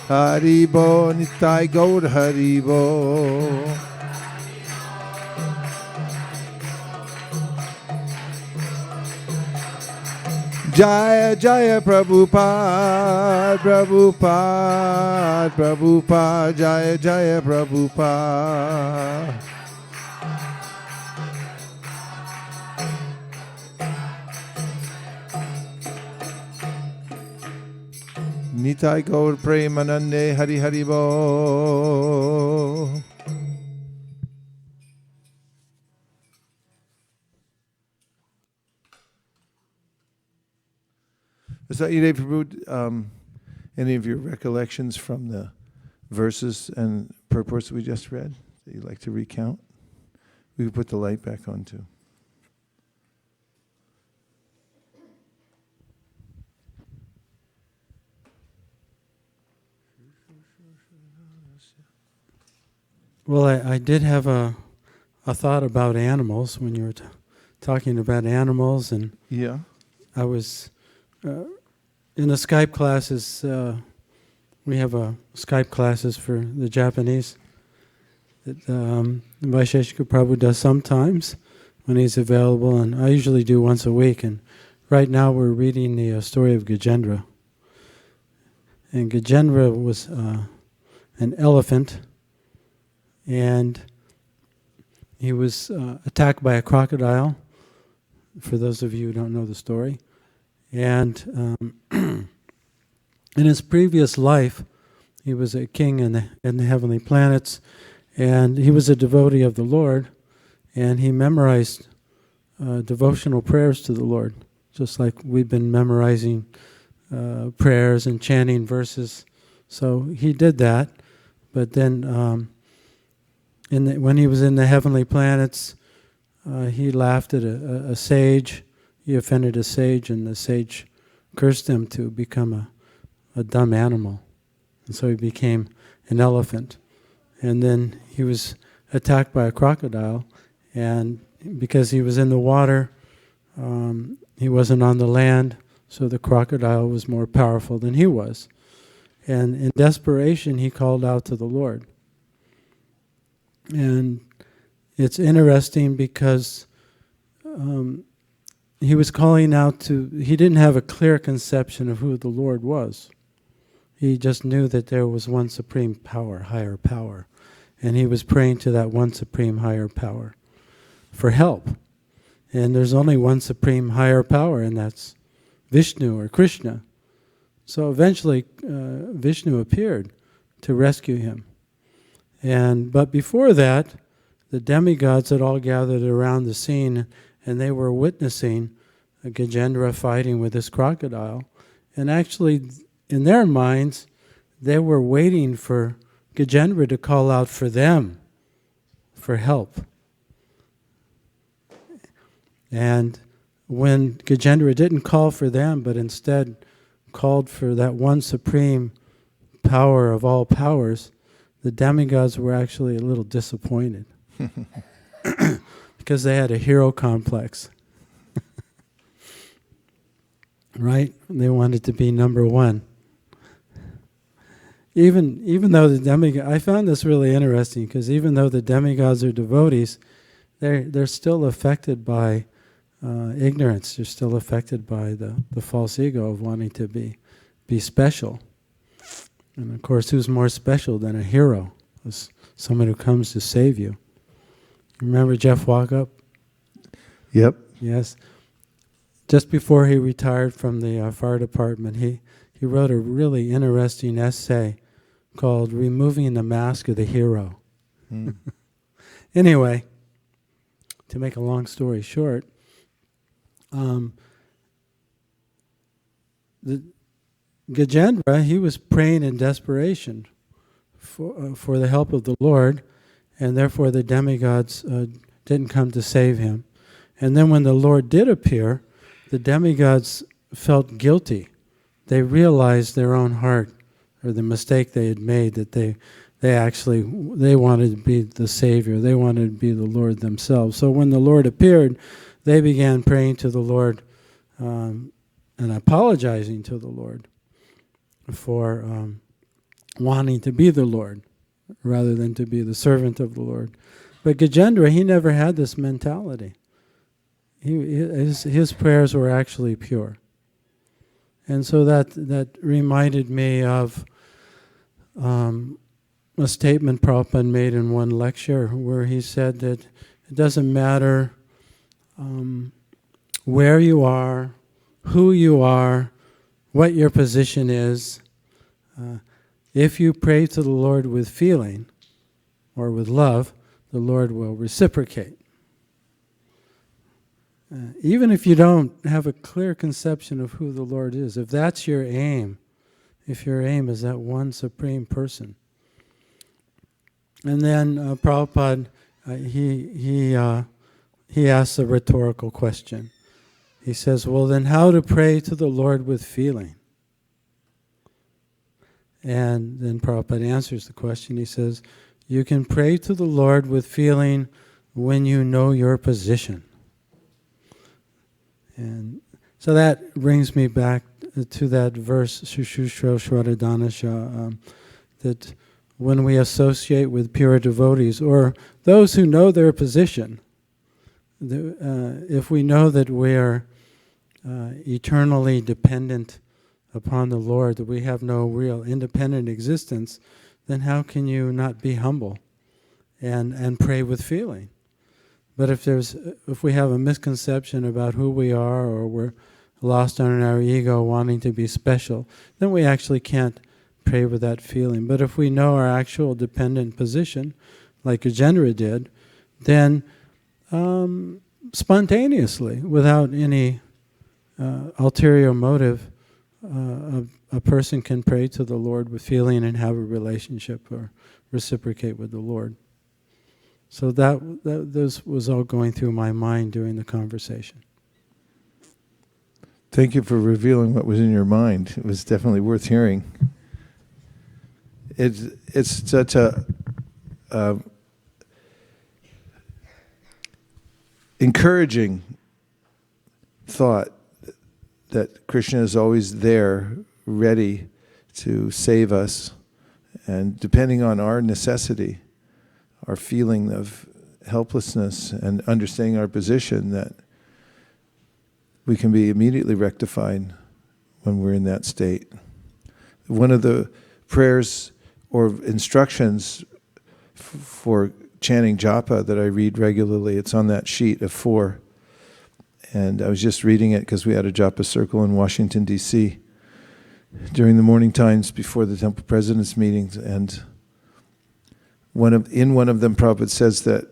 Haribo, Nitai Gaur Haribo. Jaya Jaya Prabhupada, Prabhupada, Prabhupada, Jaya Jaya Prabhupada. Nitai Gaur Premanande, Hari Hari Bo. So, Prabhu, any of your recollections from the verses and purports we just read that you'd like to recount? We can put the light back on too. Well, I did have a thought about animals when you were talking about animals, and yeah, I was in the Skype classes. We have Skype classes for the Japanese that Vaisheshika Prabhu does sometimes when he's available, and I usually do once a week. And right now we're reading the story of Gajendra. And Gajendra was an elephant, and he was attacked by a crocodile, for those of you who don't know the story. And in his previous life, he was a king in the heavenly planets, and he was a devotee of the Lord, and he memorized devotional prayers to the Lord, just like we've been memorizing prayers and chanting verses. So he did that, but then when he was in the heavenly planets, he laughed at a sage. He offended a sage, and the sage cursed him to become a dumb animal. And so he became an elephant. And then he was attacked by a crocodile, and because he was in the water, he wasn't on the land, so the crocodile was more powerful than he was. And in desperation, he called out to the Lord. And it's interesting because he was calling out he didn't have a clear conception of who the Lord was. He just knew that there was one supreme power, higher power. And he was praying to that one supreme higher power for help. And there's only one supreme higher power, and that's Vishnu or Krishna. So eventually Vishnu appeared to rescue him. But before that, the demigods had all gathered around the scene, and they were witnessing Gajendra fighting with this crocodile. And actually, in their minds, they were waiting for Gajendra to call out for them for help. And when Gajendra didn't call for them, but instead called for that one supreme power of all powers, the demigods were actually a little disappointed because they had a hero complex. Right? They wanted to be number one. Even though the demigods, I found this really interesting, because even though the demigods are devotees, they're still affected by ignorance. They're still affected by the false ego of wanting to be special. And of course, who's more special than a hero? It's someone who comes to save you. Remember Jeff Walkup? Yep. Yes. Just before he retired from the fire department, he wrote a really interesting essay called "Removing the Mask of the Hero." Anyway, to make a long story short, the Gajendra, he was praying in desperation for the help of the Lord, and therefore the demigods didn't come to save him. And then when the Lord did appear, the demigods felt guilty. They realized their own heart, or the mistake they had made, that they wanted to be the Savior. They wanted to be the Lord themselves. So when the Lord appeared, they began praying to the Lord and apologizing to the Lord for wanting to be the Lord rather than to be the servant of the Lord. But Gajendra, he never had this mentality. His prayers were actually pure. And so that reminded me of a statement Prabhupada made in one lecture where he said that it doesn't matter where you are, who you are, what your position is. If you pray to the Lord with feeling or with love, the Lord will reciprocate. Even if you don't have a clear conception of who the Lord is, if that's your aim, if your aim is that one supreme person. And then Prabhupada, he asks a rhetorical question. He says, well, then how to pray to the Lord with feeling? And then Prabhupada answers the question. He says, you can pray to the Lord with feeling when you know your position. And so that brings me back to that verse, Shushusho Shwaradanasha, that when we associate with pure devotees, or those who know their position, if we know that we are eternally dependent upon the Lord, that we have no real independent existence, then how can you not be humble and pray with feeling? But if we have a misconception about who we are, or we're lost on our ego wanting to be special, then we actually can't pray with that feeling. But if we know our actual dependent position, like Gajendra did, then spontaneously, without any ulterior motive, a person can pray to the Lord with feeling and have a relationship or reciprocate with the Lord. So this was all going through my mind during the conversation. Thank you for revealing what was in your mind. It was definitely worth hearing. It's such a encouraging thought that Krishna is always there, ready to save us, and depending on our necessity, our feeling of helplessness and understanding our position, that we can be immediately rectified when we're in that state. One of the prayers or instructions for chanting japa that I read regularly, it's on that sheet of 4. And I was just reading it because we had a japa circle in Washington, D.C. during the morning times before the temple president's meetings, and in one of them, Prabhupada says that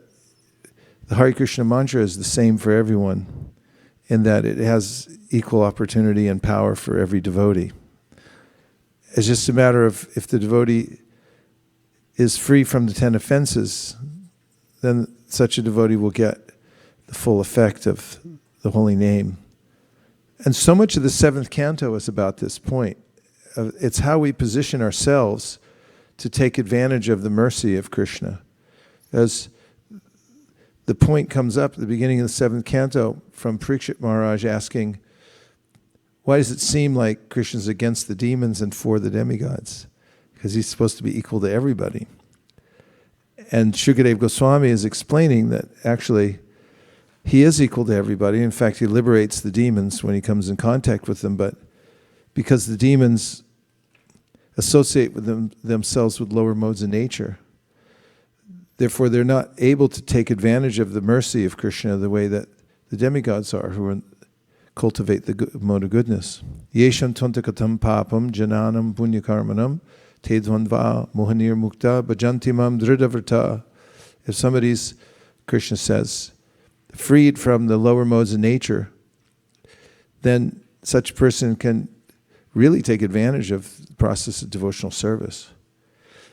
the Hare Krishna mantra is the same for everyone, in that it has equal opportunity and power for every devotee. It's just a matter of if the devotee is free from the 10 offenses, then such a devotee will get the full effect of the holy name. And so much of the 7th canto is about this point. It's how we position ourselves to take advantage of the mercy of Krishna. As the point comes up at the beginning of the 7th canto from Parikshit Maharaj asking, why does it seem like Krishna's against the demons and for the demigods? Because he's supposed to be equal to everybody. And Shukadeva Goswami is explaining that actually he is equal to everybody. In fact, he liberates the demons when he comes in contact with them, but because the demons associate with themselves with lower modes of nature, therefore they're not able to take advantage of the mercy of Krishna the way that the demigods are, who cultivate the mode of goodness. Yesham tontakatam papam jananam punyakarmanam tedvanva mohanir mukta bhajantimam dhridavrta. If somebody's, Krishna says, freed from the lower modes of nature, then such a person can really take advantage of the process of devotional service.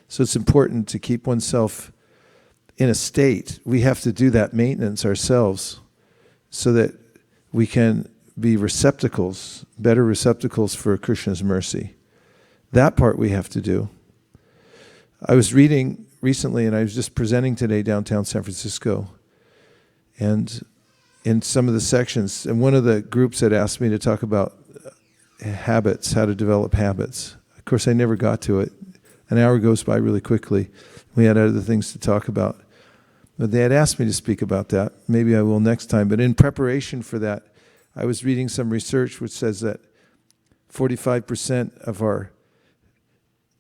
So it's important to keep oneself in a state. We have to do that maintenance ourselves so that we can be receptacles, better receptacles for Krishna's mercy. That part we have to do. I was reading recently, and I was just presenting today downtown San Francisco, and in some of the sections, and one of the groups had asked me to talk about habits, how to develop habits. Of course, I never got to it. An hour goes by really quickly. We had other things to talk about. But they had asked me to speak about that. Maybe I will next time. But in preparation for that, I was reading some research which says that 45% of our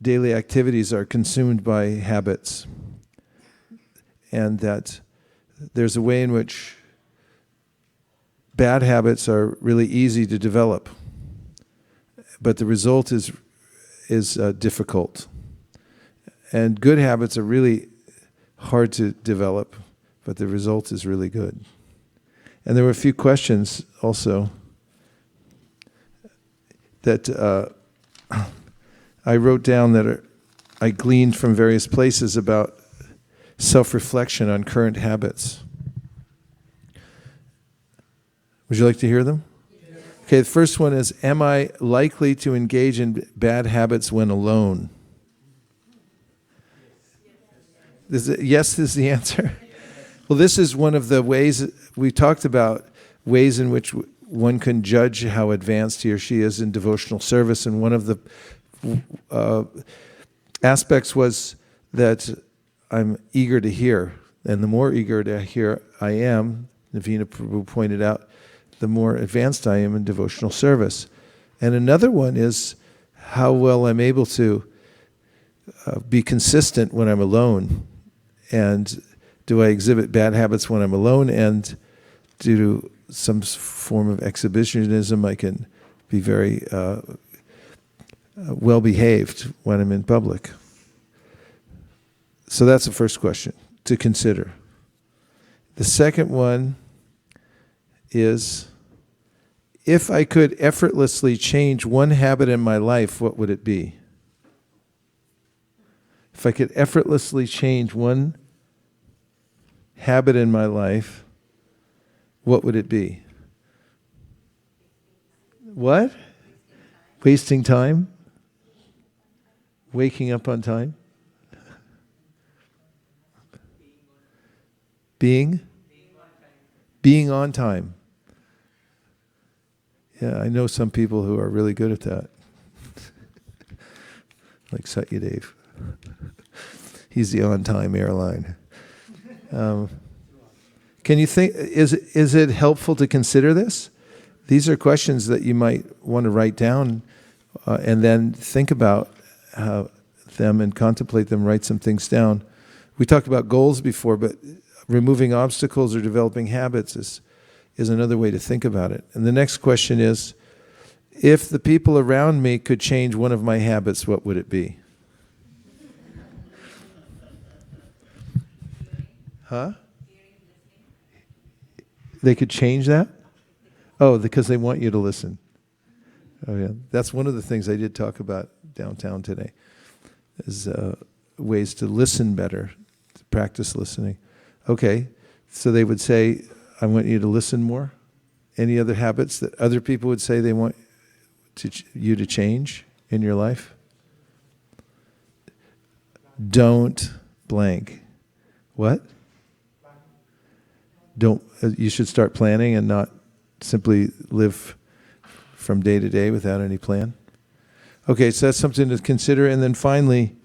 daily activities are consumed by habits. And that there's a way in which bad habits are really easy to develop, but the result is difficult. And good habits are really hard to develop, but the result is really good. And there were a few questions also that I wrote down that I gleaned from various places about self-reflection on current habits. Would you like to hear them? Yes. Okay, the first one is, am I likely to engage in bad habits when alone? Yes is the answer. Well, this is one of the ways we talked about, ways in which one can judge how advanced he or she is in devotional service. And one of the aspects was that I'm eager to hear. And the more eager to hear I am, Navina Prabhu pointed out, the more advanced I am in devotional service. And another one is how well I'm able to be consistent when I'm alone. And do I exhibit bad habits when I'm alone? And due to some form of exhibitionism, I can be very well-behaved when I'm in public. So that's the first question to consider. The second one is, if I could effortlessly change one habit in my life, what would it be? If I could effortlessly change one habit in my life, what would it be? What? Wasting time? Waking up on time? Being on time. Yeah, I know some people who are really good at that. Like Satyadev. He's the on-time airline. Can you think, is it helpful to consider this? These are questions that you might want to write down and then think about them and contemplate them, write some things down. We talked about goals before, but removing obstacles or developing habits is another way to think about it. And the next question is, if the people around me could change one of my habits, what would it be? Huh? They could change that? Oh, because they want you to listen. Oh yeah, that's one of the things I did talk about downtown today, is ways to listen better, to practice listening. Okay, so they would say, I want you to listen more. Any other habits that other people would say they want you to change in your life? Don't blank. What? You should start planning and not simply live from day to day without any plan. Okay, so that's something to consider. And then finally,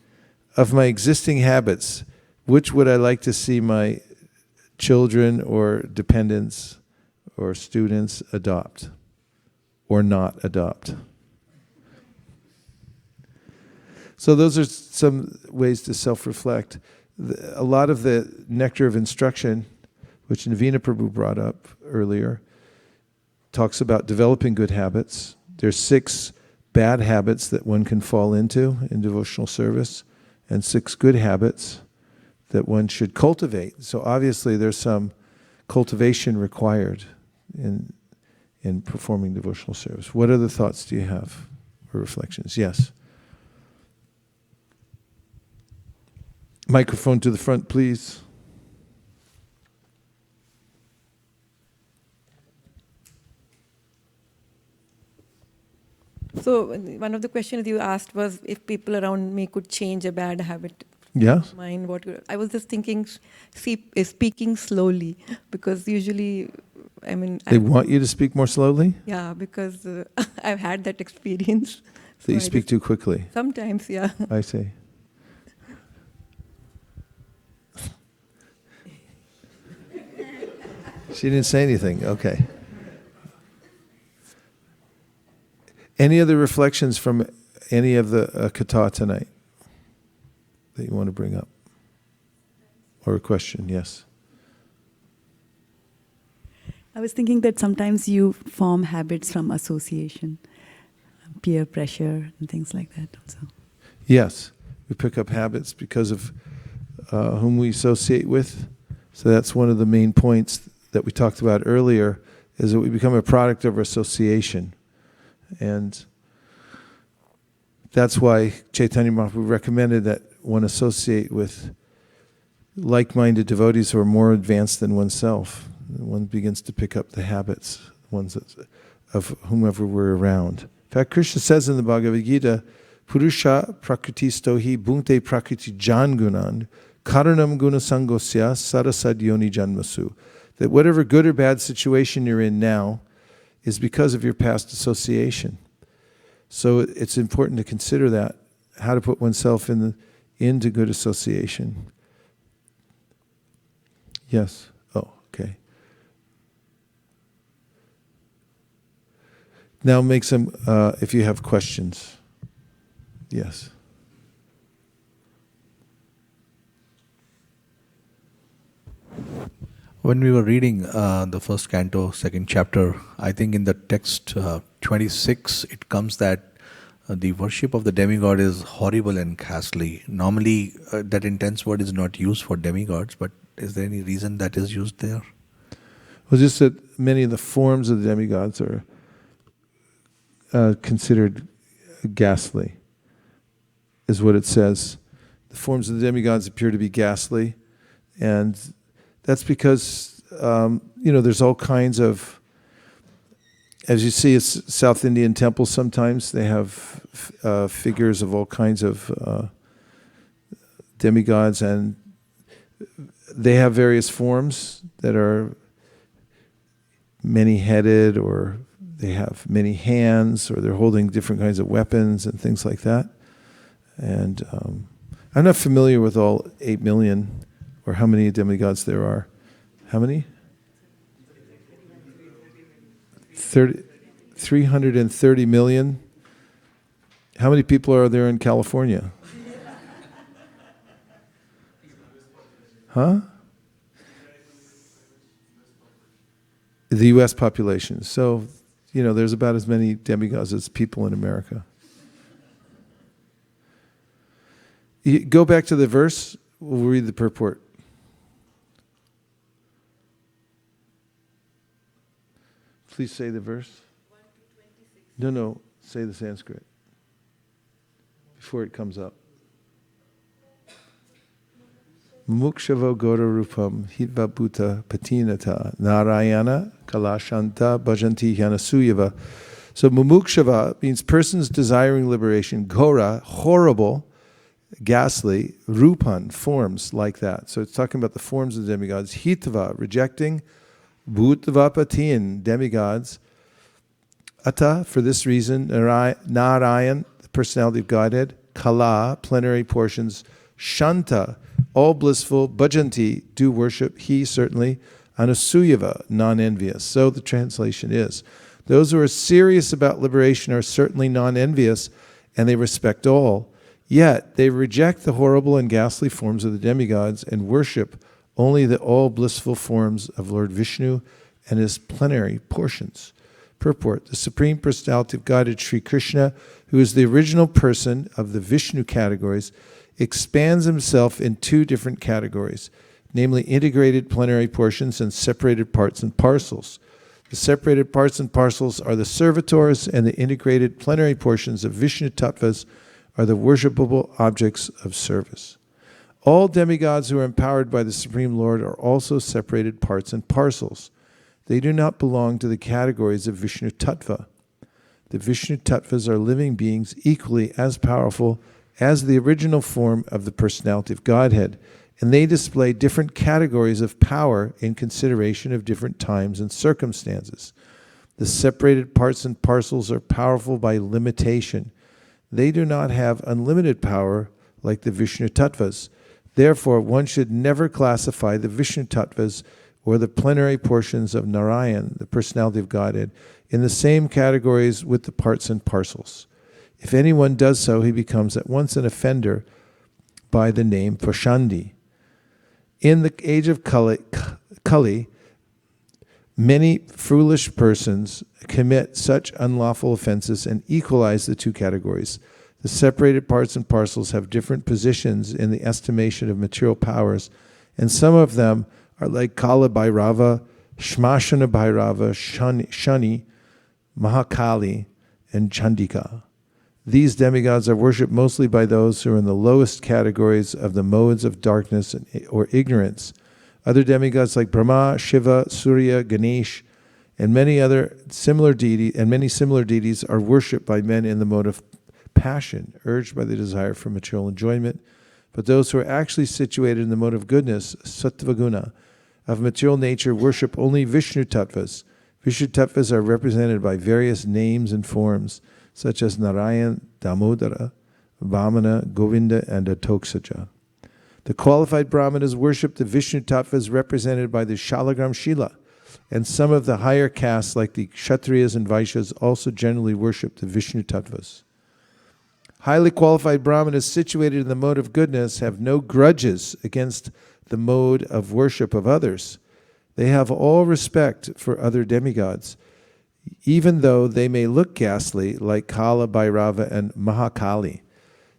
of my existing habits, which would I like to see my children or dependents or students adopt or not adopt? So those are some ways to self-reflect. A lot of the nectar of instruction, which Navina Prabhu brought up earlier, talks about developing good habits. There's 6 bad habits that one can fall into in devotional service, and 6 good habits that one should cultivate. So obviously there's some cultivation required in performing devotional service. What other thoughts do you have or reflections? Yes. Microphone to the front, please. So one of the questions you asked was if people around me could change a bad habit. Yes. Mine, I was just thinking, speaking slowly, because usually, I mean, They want you to speak more slowly? Yeah, because I've had that experience. That you speak too quickly? Sometimes, yeah. I see. She didn't say anything. Okay. Any other reflections from any of the kata tonight that you want to bring up? Or a question? Yes. I was thinking that sometimes you form habits from association, peer pressure and things like that also. Yes. We pick up habits because of whom we associate with. So that's one of the main points that we talked about earlier, is that we become a product of our association. And that's why Chaitanya Mahaprabhu recommended that one associate with like-minded devotees who are more advanced than oneself. One begins to pick up the habits of whomever we're around. In fact, Krishna says in the Bhagavad Gita, Purusha prakriti stohi bhunte prakriti jangunan karanam gunasangosya sarasadyoni janmasu. That whatever good or bad situation you're in now is because of your past association. So it's important to consider that, how to put oneself into good association. Yes. Oh, okay. Now make some, if you have questions. Yes. When we were reading the first canto, second chapter, I think in the text 26, it comes that the worship of the demigod is horrible and ghastly. Normally, that intense word is not used for demigods, but is there any reason that is used there? Well, just that many of the forms of the demigods are considered ghastly, is what it says. The forms of the demigods appear to be ghastly, and that's because, there's all kinds of, as you see at South Indian temples sometimes, they have figures of all kinds of demigods, and they have various forms that are many-headed, or they have many hands, or they're holding different kinds of weapons and things like that. And I'm not familiar with all 8 million or how many demigods there are. How many? 330 million. How many people are there in California? Huh? The U.S. population. So, there's about as many demigods as people in America. You go back to the verse. We'll read the purport. Please say the verse. No, say the Sanskrit before it comes up. Mukshavo Gora Rupam Hitva Bhuta Patinata Narayana Kalashanta Bhajanti Hyanasuyava. So mumukshava means persons desiring liberation. Gora, horrible, ghastly. Rupan, forms like that. So it's talking about the forms of the demigods. Hitva, rejecting. Bhutvapatin, demigods. Ata, for this reason. Narayan, the personality of Godhead. Kala, plenary portions. Shanta, all blissful, bhajanti, do worship, he certainly, anusuyava, non-envious. So the translation is. Those who are serious about liberation are certainly non-envious, and they respect all. Yet they reject the horrible and ghastly forms of the demigods and worship only the all blissful forms of Lord Vishnu and his plenary portions. Purport: the Supreme Personality of Godhead, Sri Krishna, who is the original person of the Vishnu categories, expands himself in two different categories, namely integrated plenary portions and separated parts and parcels. The separated parts and parcels are the servitors, and the integrated plenary portions of Vishnu Tattvas are the worshipable objects of service. All demigods who are empowered by the Supreme Lord are also separated parts and parcels. They do not belong to the categories of Vishnu Tattva. The Vishnu Tattvas are living beings equally as powerful as the original form of the personality of Godhead, and they display different categories of power in consideration of different times and circumstances. The separated parts and parcels are powerful by limitation. They do not have unlimited power like the Vishnu Tattvas. Therefore, one should never classify the Vishnu Tattvas or the plenary portions of Narayan, the personality of Godhead, in the same categories with the parts and parcels. If anyone does so, he becomes at once an offender by the name Prashandi. In the age of Kali, many foolish persons commit such unlawful offenses and equalize the two categories. The separated parts and parcels have different positions in the estimation of material powers, and some of them are like Kala Bhairava, Shmashana Bhairava, Shani, Mahakali, and Chandika. These demigods are worshipped mostly by those who are in the lowest categories of the modes of darkness or ignorance. Other demigods like Brahma, Shiva, Surya, Ganesh, and many similar deities are worshipped by men in the mode of passion, urged by the desire for material enjoyment. But those who are actually situated in the mode of goodness, Sattvaguna, of material nature, worship only Vishnu Tattvas. Vishnu Tattvas are represented by various names and forms, such as Narayan, Damodara, Vamana, Govinda, and Atoksaja. The qualified Brahmanas worship the Vishnu Tattvas represented by the Shalagram Shila, and some of the higher castes like the Kshatriyas and Vaishyas also generally worship the Vishnu Tattvas. Highly qualified Brahmanas situated in the mode of goodness have no grudges against the mode of worship of others. They have all respect for other demigods, even though they may look ghastly like Kala, Bhairava, and Mahakali.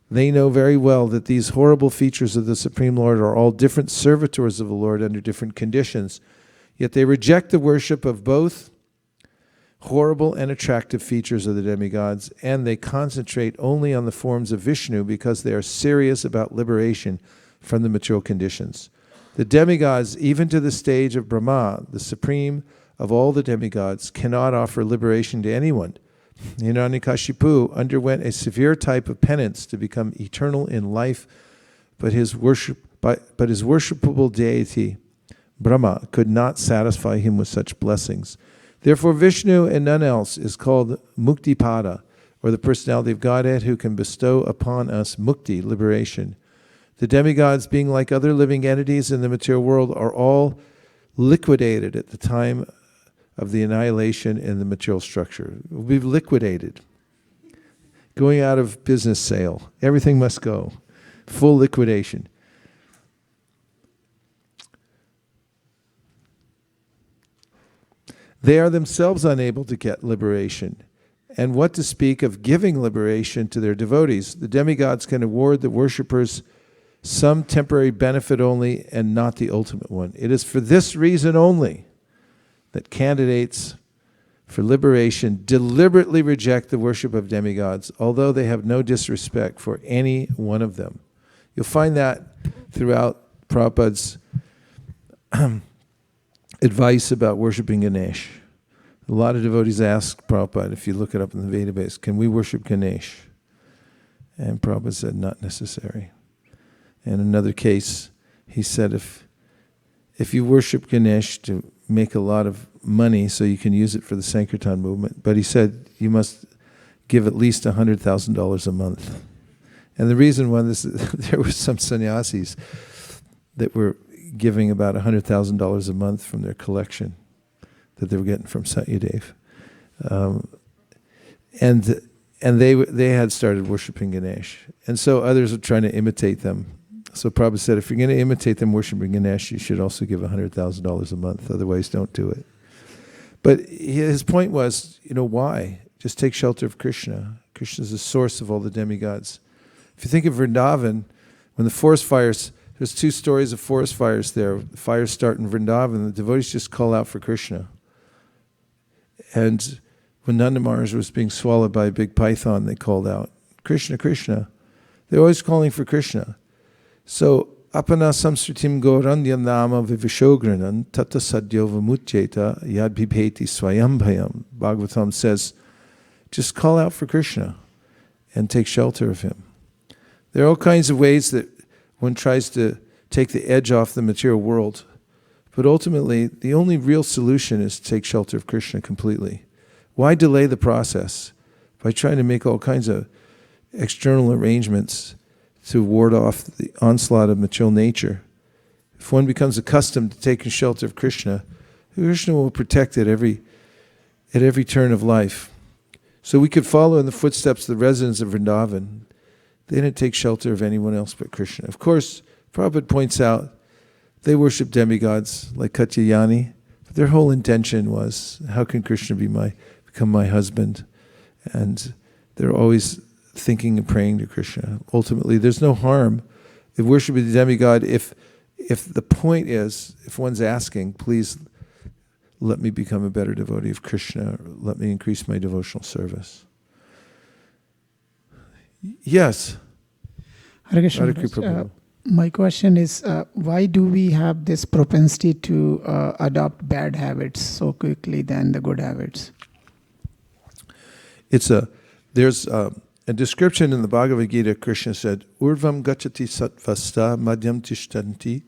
They know very well that these horrible features of the Supreme Lord are all different servitors of the Lord under different conditions, yet they reject the worship of both horrible and attractive features of the demigods, and they concentrate only on the forms of Vishnu because they are serious about liberation from the material conditions. The demigods, even to the stage of Brahma, the supreme of all the demigods, cannot offer liberation to anyone. Hiranyakashipu underwent a severe type of penance to become eternal in life, but his worshipable deity, Brahma, could not satisfy him with such blessings. Therefore, Vishnu and none else is called Muktipada, or the personality of Godhead who can bestow upon us mukti, liberation. The demigods, being like other living entities in the material world, are all liquidated at the time of the annihilation in the material structure. We've liquidated. Going out of business sale. Everything must go. Full liquidation. They are themselves unable to get liberation. And what to speak of giving liberation to their devotees? The demigods can award the worshippers some temporary benefit only and not the ultimate one. It is for this reason only that candidates for liberation deliberately reject the worship of demigods, although they have no disrespect for any one of them. You'll find that throughout Prabhupada's advice about worshiping Ganesh. A lot of devotees ask Prabhupada, if you look it up in the database, can we worship Ganesh? And Prabhupada said, not necessary. In another case, he said, if you worship Ganesh to make a lot of money so you can use it for the Sankirtan movement, but he said you must give at least $100,000 a month. And the reason why there were some sannyasis that were giving about $100,000 a month from their collection that they were getting from Satyadev. And they had started worshiping Ganesh. And so others were trying to imitate them. So Prabhupada said, if you're going to imitate them worshiping Ganesh, you should also give $100,000 a month. Otherwise, don't do it. But his point was, why? Just take shelter of Krishna. Krishna is the source of all the demigods. If you think of Vrindavan, when the forest fires, there's 2 stories of forest fires there. The fires start in Vrindavan. The devotees just call out for Krishna. And when Nanda Maharaj was being swallowed by a big python, they called out, Krishna, Krishna. They're always calling for Krishna. So, apana samsritim gaurandya nama vivishogrinan tata sadyo vamutyeta yad bibheti swayambhayam. Bhagavatam says, just call out for Krishna and take shelter of him. There are all kinds of ways that one tries to take the edge off the material world. But ultimately, the only real solution is to take shelter of Krishna completely. Why delay the process by trying to make all kinds of external arrangements to ward off the onslaught of material nature? If one becomes accustomed to taking shelter of Krishna, Krishna will protect it at every turn of life. So we could follow in the footsteps of the residents of Vrindavan. They didn't take shelter of anyone else but Krishna. Of course, Prabhupada points out they worship demigods like Katyayani, but their whole intention was, how can Krishna become my husband? And they're always thinking and praying to Krishna. Ultimately, there's no harm in worshiping the demigod if the point is, if one's asking, please let me become a better devotee of Krishna, or let me increase my devotional service. Yes. Hare Krishna. Hare Krishna. My question is, why do we have this propensity to adopt bad habits so quickly than the good habits? There's a description in the Bhagavad Gita. Krishna said, Urvam gachati satvasta madhyam tishtanti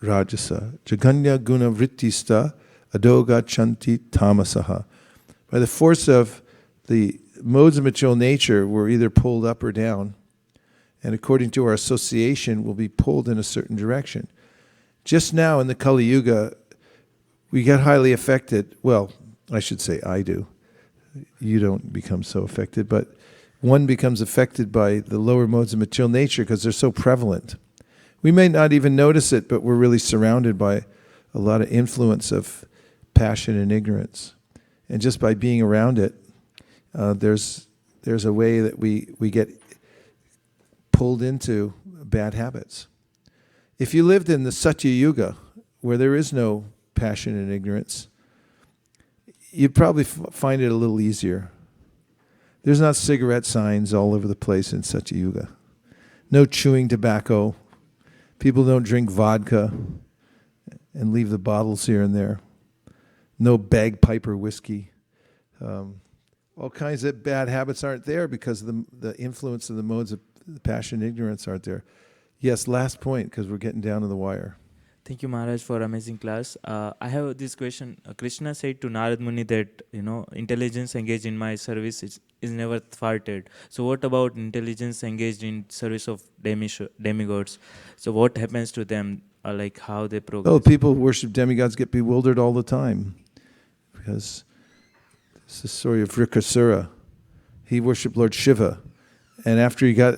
rajasa jaganya guna vrittista adogachanti tamasaha. By the force of the modes of material nature, we're either pulled up or down. And according to our association, we'll be pulled in a certain direction. Just now in the Kali Yuga, we get highly affected. Well, I should say I do. You don't become so affected, but one becomes affected by the lower modes of material nature because they're so prevalent. We may not even notice it, but we're really surrounded by a lot of influence of passion and ignorance. And just by being around it, there's a way that we get pulled into bad habits. If you lived in the Satya Yuga, where there is no passion and ignorance, you'd probably find it a little easier. There's not cigarette signs all over the place in Satya Yuga. No chewing tobacco. People don't drink vodka and leave the bottles here and there. No bagpiper whiskey. All kinds of bad habits aren't there because the influence of the modes of passion and ignorance aren't there. Yes, last point, because we're getting down to the wire. Thank you, Maharaj, for amazing class. I have this question. Krishna said to Narad Muni that, intelligence engaged in my service is never thwarted. So what about intelligence engaged in service of demigods? So what happens to them? Like how they progress? Oh, people who worship demigods get bewildered all the time. Because it's the story of Vrikasura. He worshipped Lord Shiva. And after he got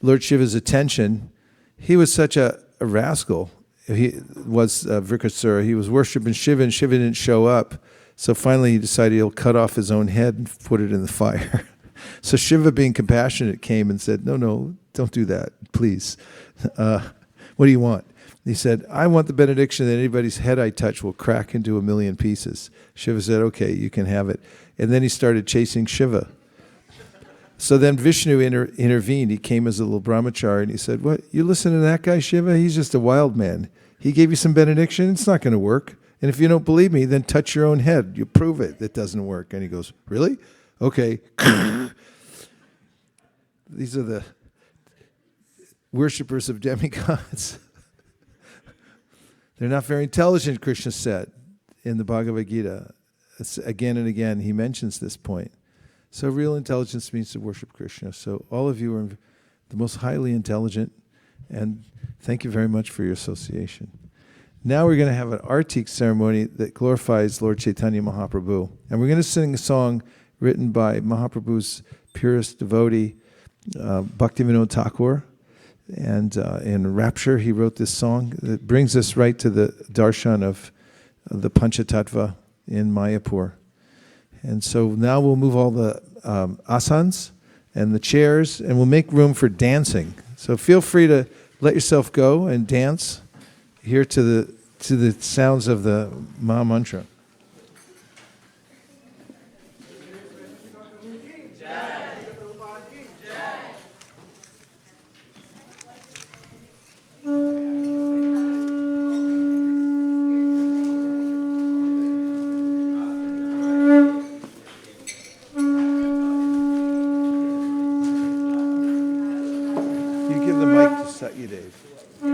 Lord Shiva's attention, he was such a rascal. He was Vrikasura. He was worshiping Shiva, and Shiva didn't show up. So finally he decided he'll cut off his own head and put it in the fire. So Shiva, being compassionate, came and said, no, don't do that, please. What do you want? He said, I want the benediction that anybody's head I touch will crack into 1,000,000 pieces. Shiva said, okay, you can have it. And then he started chasing Shiva. So then Vishnu intervened. He came as a little brahmachari and he said, what, you listen to that guy Shiva? He's just a wild man. He gave you some benediction. It's not going to work. And if you don't believe me, then touch your own head. You prove it. It doesn't work. And he goes, really? Okay. These are the worshippers of demigods. They're not very intelligent, Krishna said in the Bhagavad Gita. Again and again, he mentions this point. So real intelligence means to worship Krishna. So all of you are the most highly intelligent, And thank you very much for your association. Now we're going to have an artik ceremony that glorifies Lord Chaitanya Mahaprabhu. And we're going to sing a song written by Mahaprabhu's purest devotee, Bhaktivinoda Thakur. And in Rapture, he wrote this song that brings us right to the darshan of the Panchatattva in Mayapur. And so now we'll move all the asans and the chairs, and we'll make room for dancing. So feel free to let yourself go and dance here to the sounds of the Maha Mantra. You give the mic to Satya Dave. Yeah.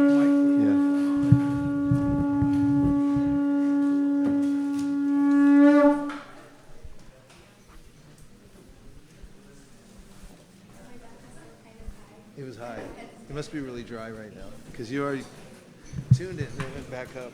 It was high. It must be really dry right now because you already tuned it and it went back up.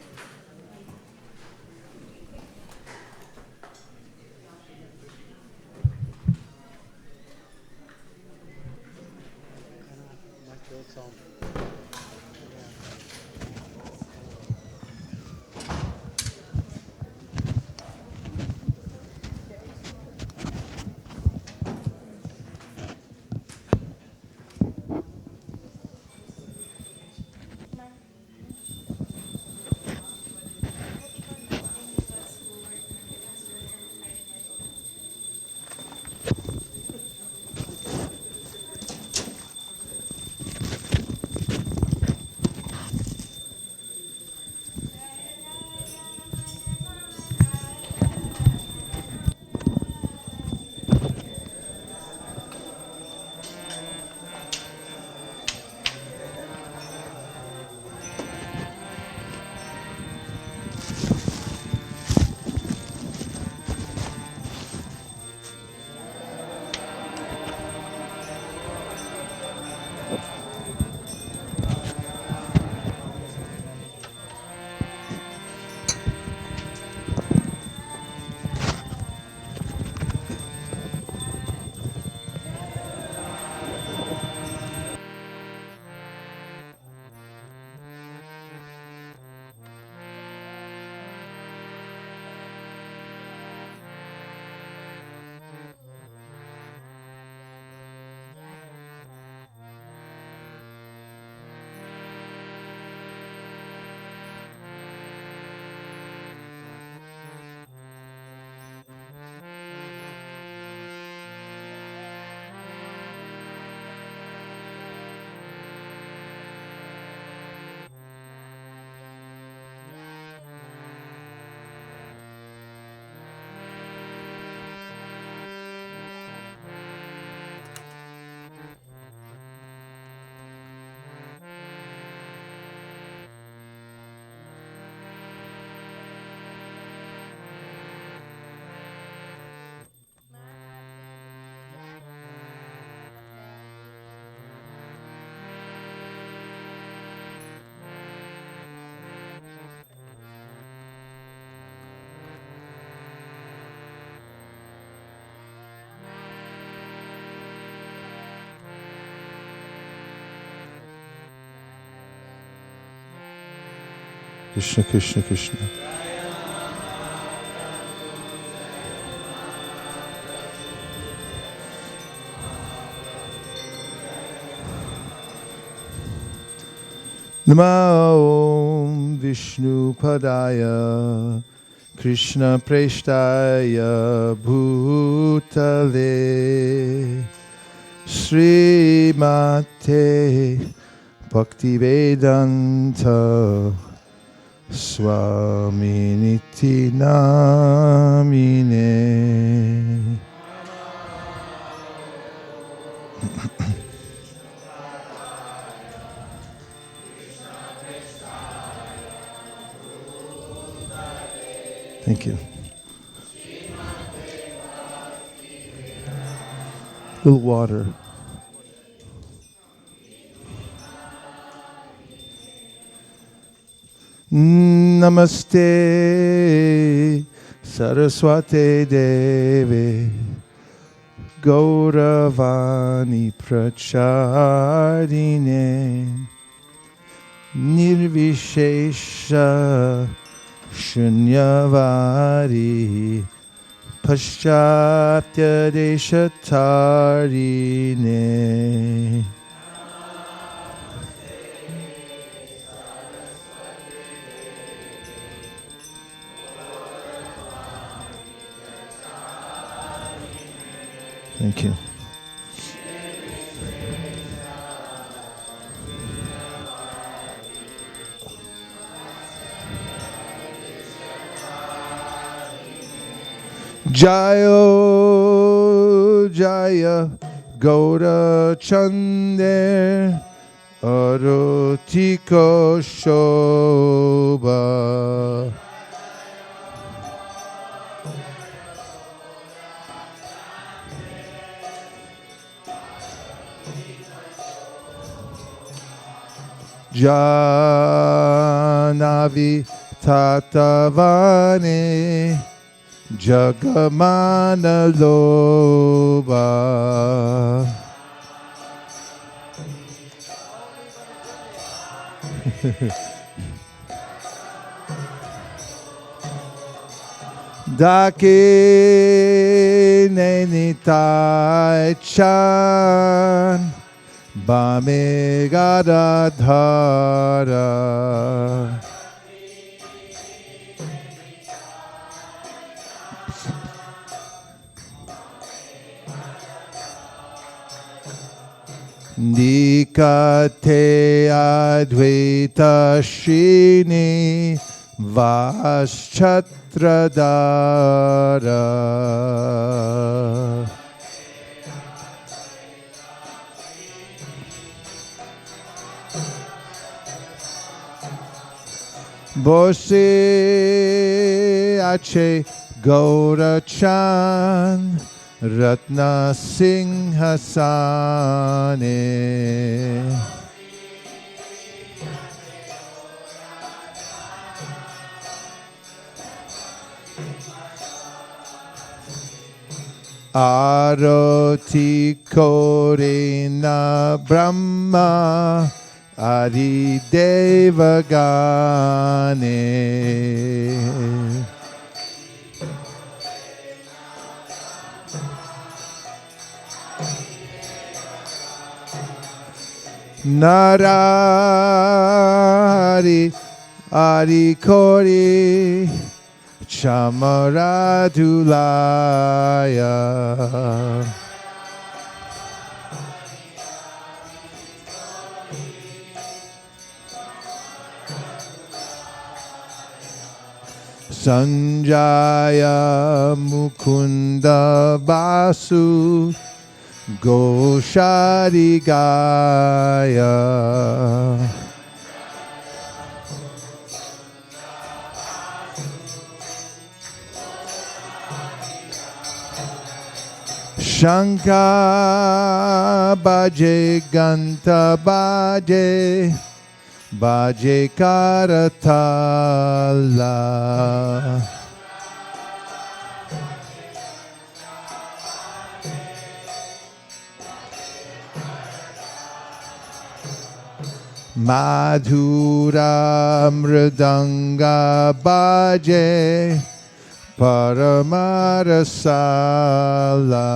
Krishna, Krishna, Krishna. Namo Vishnu Padaya Krishna Preshtaya Bhutale Srimate Bhaktivedanta Swaminiti Namine. Thank you. A little water. Namaste Saraswate Deve Gauravani Prachardine Nirvishesha Shunyavadi Paschatya Deshatarine. Thank you. Jayo Jaya Gaura Chande Arotiko Shobha. Janavi Tatavane Jagamana Loba. Dake Nenitai Chan Bame Gadadhara. Nikate Advaita Shrini Vaschatradara. Bose Ache Gaurachan Ratna Singhasane. Aroti Korena Brahma Adi Devagane. Narari Adi Kori Chamaradulaya. Sanjaya Mukunda Basu Goshari Gaya. Shankar Baje Ganta Baje Baje Karatala. Madhura Mridanga Baje Paramarasala.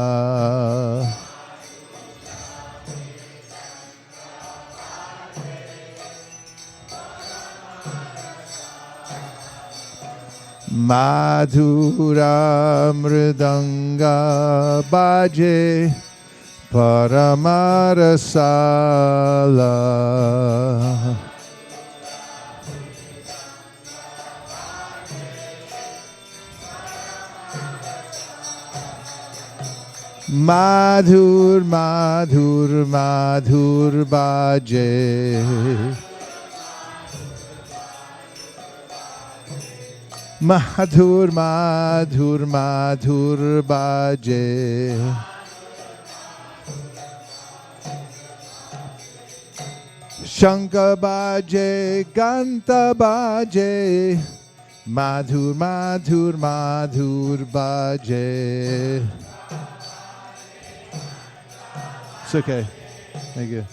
Madhura Mridanga Baje Paramarasala. Madhur Madhur Madhur Baje. Madhur Madhur Madhur Baje. Shankar baje, Ganta baje, Madhur, Madhur, Madhur baje. It's okay. Thank you.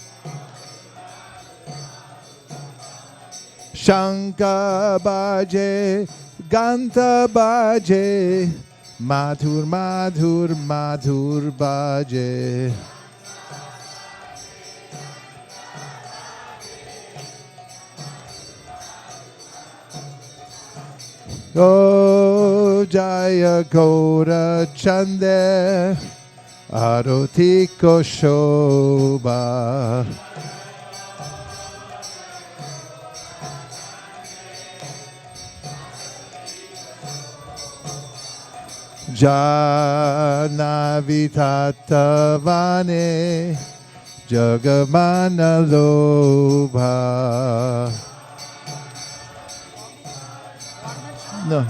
Shankar baje, Ganta baje, Madhur, Madhur, Madhur baje. Oh, Jaya Gaura Chande, Arotiko Shobha. Janavitatavane, Jagamana Lobha. No.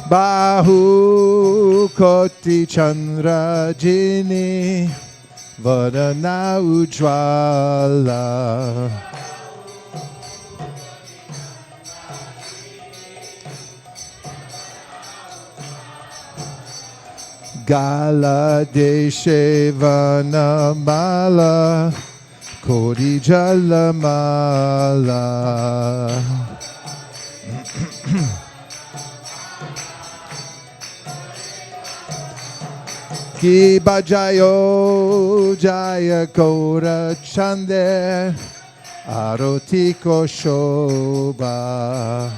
Bahu Koti Chandra Jini Vadana Ujwala. Gala Deshe Vanamala Kodi Jalamala. Ki Bajayo Jaya Gaura Chande Arotiko Shobha.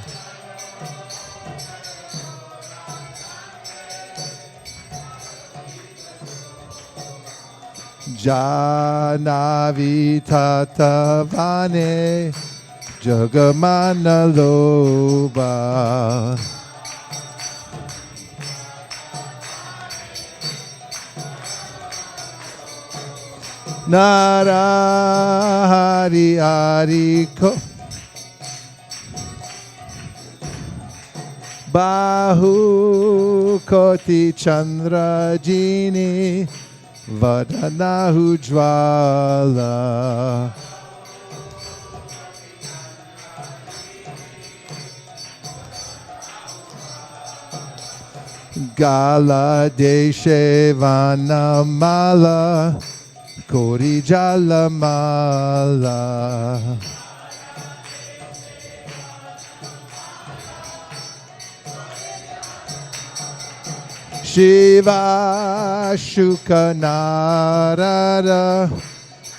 Janavitatavane Jagamana Lobha. Nara Hari Hari Ko Bahu Koti Chandra Jini Vadanahu Jwala. Gala Deshe Vanamala Kori Jalamala. Shiva Shuka Narada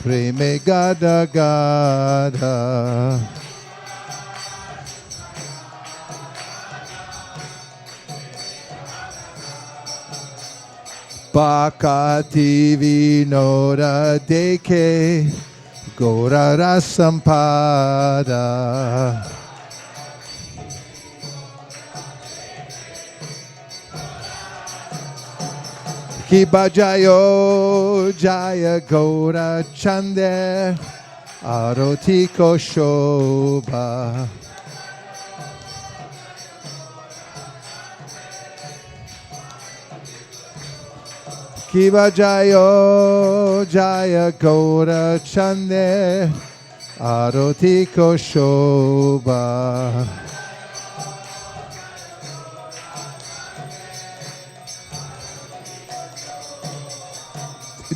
Preme Gada Gada. Bhakati Vinoda Deke Gora Rasampada. Ki Bajayo Jaya Gora Chande Arotiko Shobha. Ki Bajayo Jaya Gora Chande Arotiko Shobha.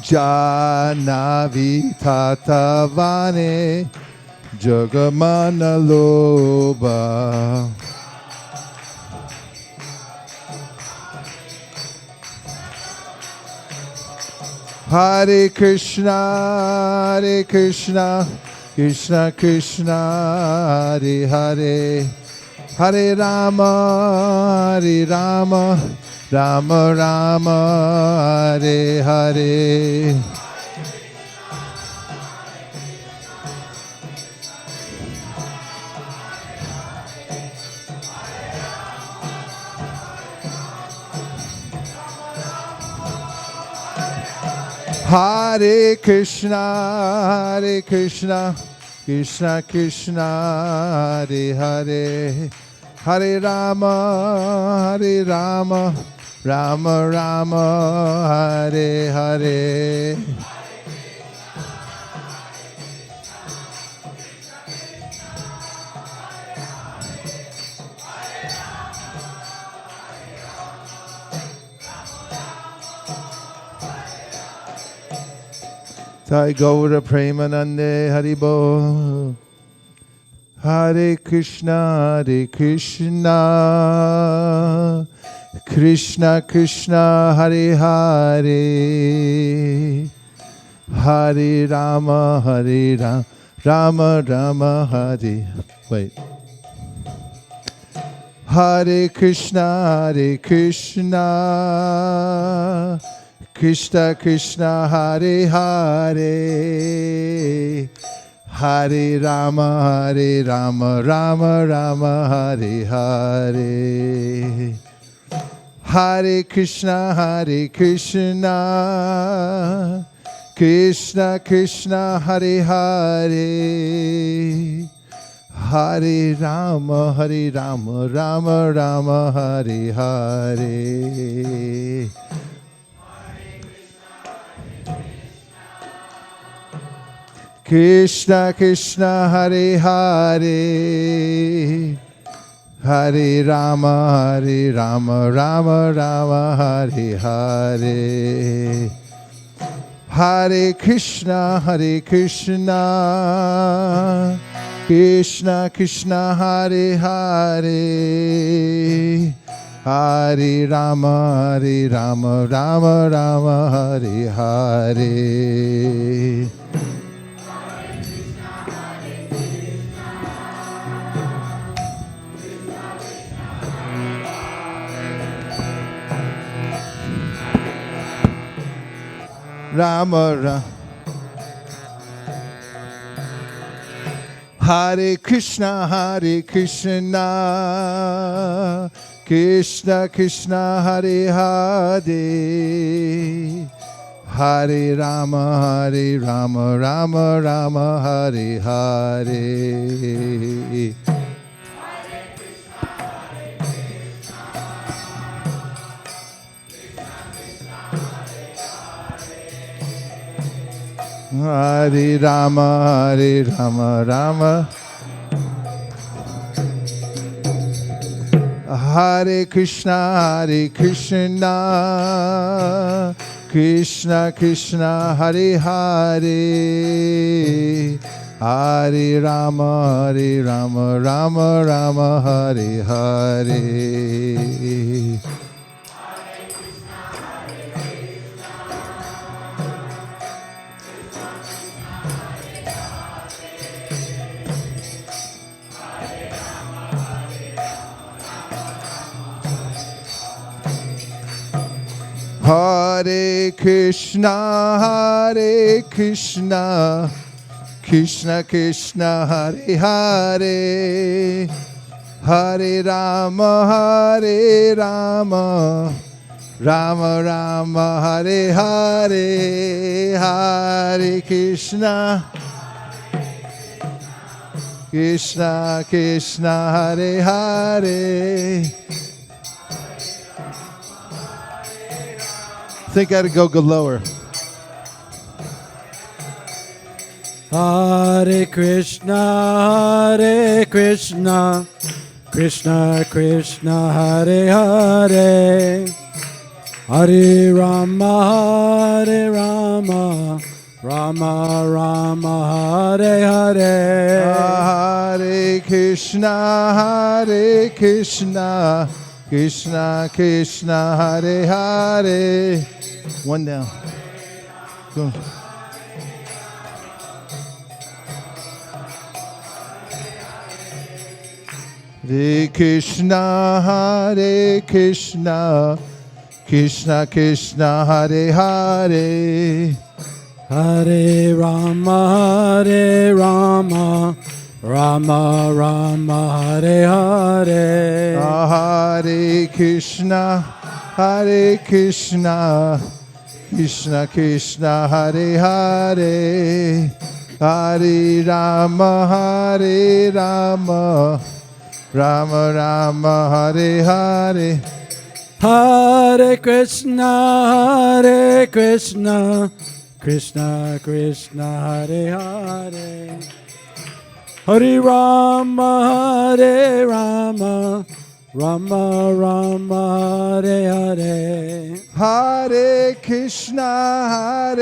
Janavitatavane Jagamana Lobha. Hare Krishna, Hare Krishna, Krishna Krishna, Hare Hare, Hare Rama, Hare Rama, Rama Rama, Hare Hare. Hare Krishna, Hare Krishna, Krishna Krishna, Hare Hare, Hare Rama, Hare Rama, Rama Rama, Hare Hare. Sai Gaura Premanande Haribo. Hare Krishna, Krishna Krishna, Hare Hare, Hare Rama, Rama Rama, Hare. Wait. Hare Krishna, Krishna Krishna, Hare Hare. Hare Rama, Rama Rama, Hare Hare. Hare Krishna, Krishna Krishna, Hare Hare. Hare Rama, Rama Rama, Hare Hare. Krishna Krishna, Hare Hare. Hare Rama, Rama Rama, Hare Hare. Hare Krishna, Krishna Krishna, Hare Hare. Hare Rama, Rama Rama, Hare Hare. Rama Rama. Hare Krishna, Krishna Krishna, Hare Hare. Hare Rama, Rama Rama, Hare Hare. Hare Rama, Rama. Hare Krishna, Krishna Krishna, Hare Hare. Hare Rama, Rama Rama, Hare Hare. Hare Krishna, Krishna Krishna, Hare Hare. Hare Rama, Rama Rama, Hare Hare. Hare Krishna, Krishna Krishna, Hare Hare. I think I gotta go lower. Hare Krishna, Krishna Krishna, Hare Hare. Hare Rama, Rama Rama, Hare Hare. Hare Krishna, Krishna Krishna, Hare Hare. One down. Go. Hare Krishna, Krishna Krishna, Hare Hare. Hare Rama, Rama Rama, Hare Hare. Hare Krishna, Krishna Krishna, Hare Hare. Hare Rama, Rama Rama, Hare Hare. Hare Krishna, Krishna Krishna, Hare Hare. Hare Rama, Rama Rama Hare Hare. Hare Krishna,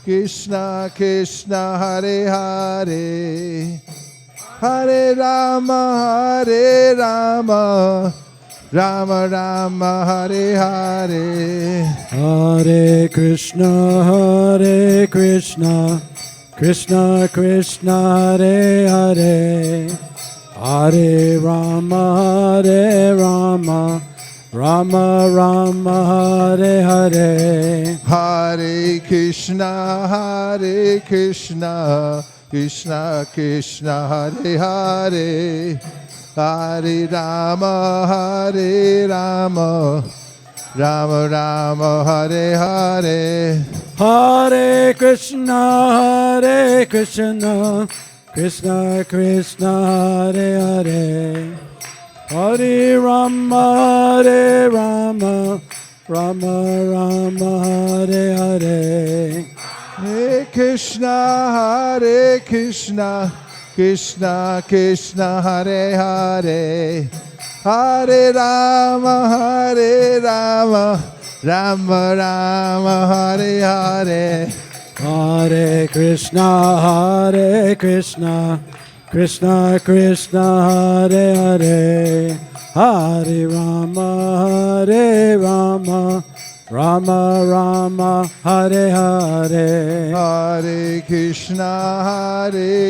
Krishna Krishna, Hare Hare. Hare Rama, Rama Rama, Hare Hare. Hare Krishna, Krishna Krishna, Hare Hare. Hare Rama, Rama Rama, Hare Hare. Hare Krishna, Krishna Krishna, Hare Hare. Hare Rama, Rama Rama, Hare Hare. Hare Krishna, Krishna Krishna, Hare Hare. Hare Rama, Rama Rama, Hare Hare. Hare Krishna, Krishna Krishna, Hare Hare. Hare Rama, Rama Rama, Hare Hare. Hare Krishna, Krishna Krishna, Hare Hare. Hare Rama, Rama Rama, Hare Hare. Hare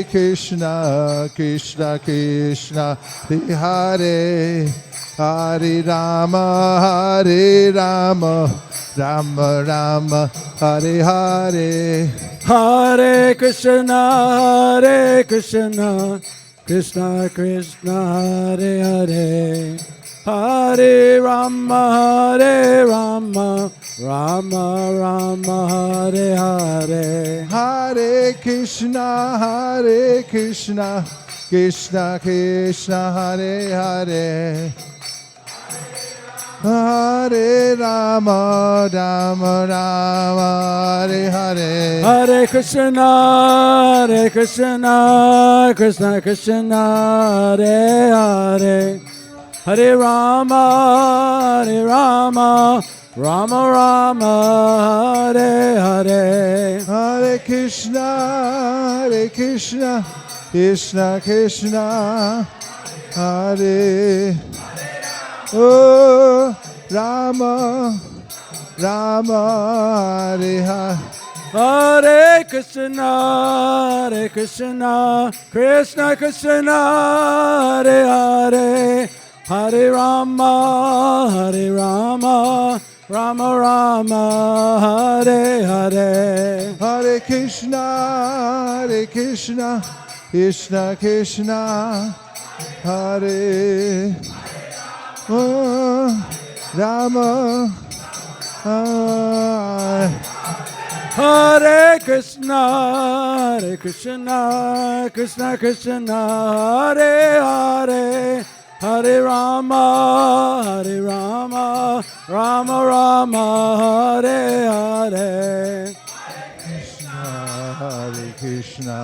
Krishna, Krishna Krishna, Hare Hare. Hare Rama, Rama Rama, Hare Hare. Hare Krishna, Krishna Krishna, Hare Hare. Hare Rama, Rama Rama, Hare Hare. Hare Krishna, Krishna Krishna, Hare Hare. Hare Rama, Rama, Hare Hare. Hare Krishna, Krishna Krishna, Hare Hare. Hare Rama, Rama Rama, Hare Hare. Hare Krishna, Krishna Krishna, Hare. Oh, Rama, Hare Hare. Hare Krishna, Krishna Krishna, Hare Hare. Hare Rama, Rama Rama, Hare Hare. Hare Krishna, Krishna Krishna, Hare. Oh, Rama, Hare Krishna, Krishna Krishna, Hare Hare. Hare Rama, Rama Rama, Hare Hare. Hare Krishna,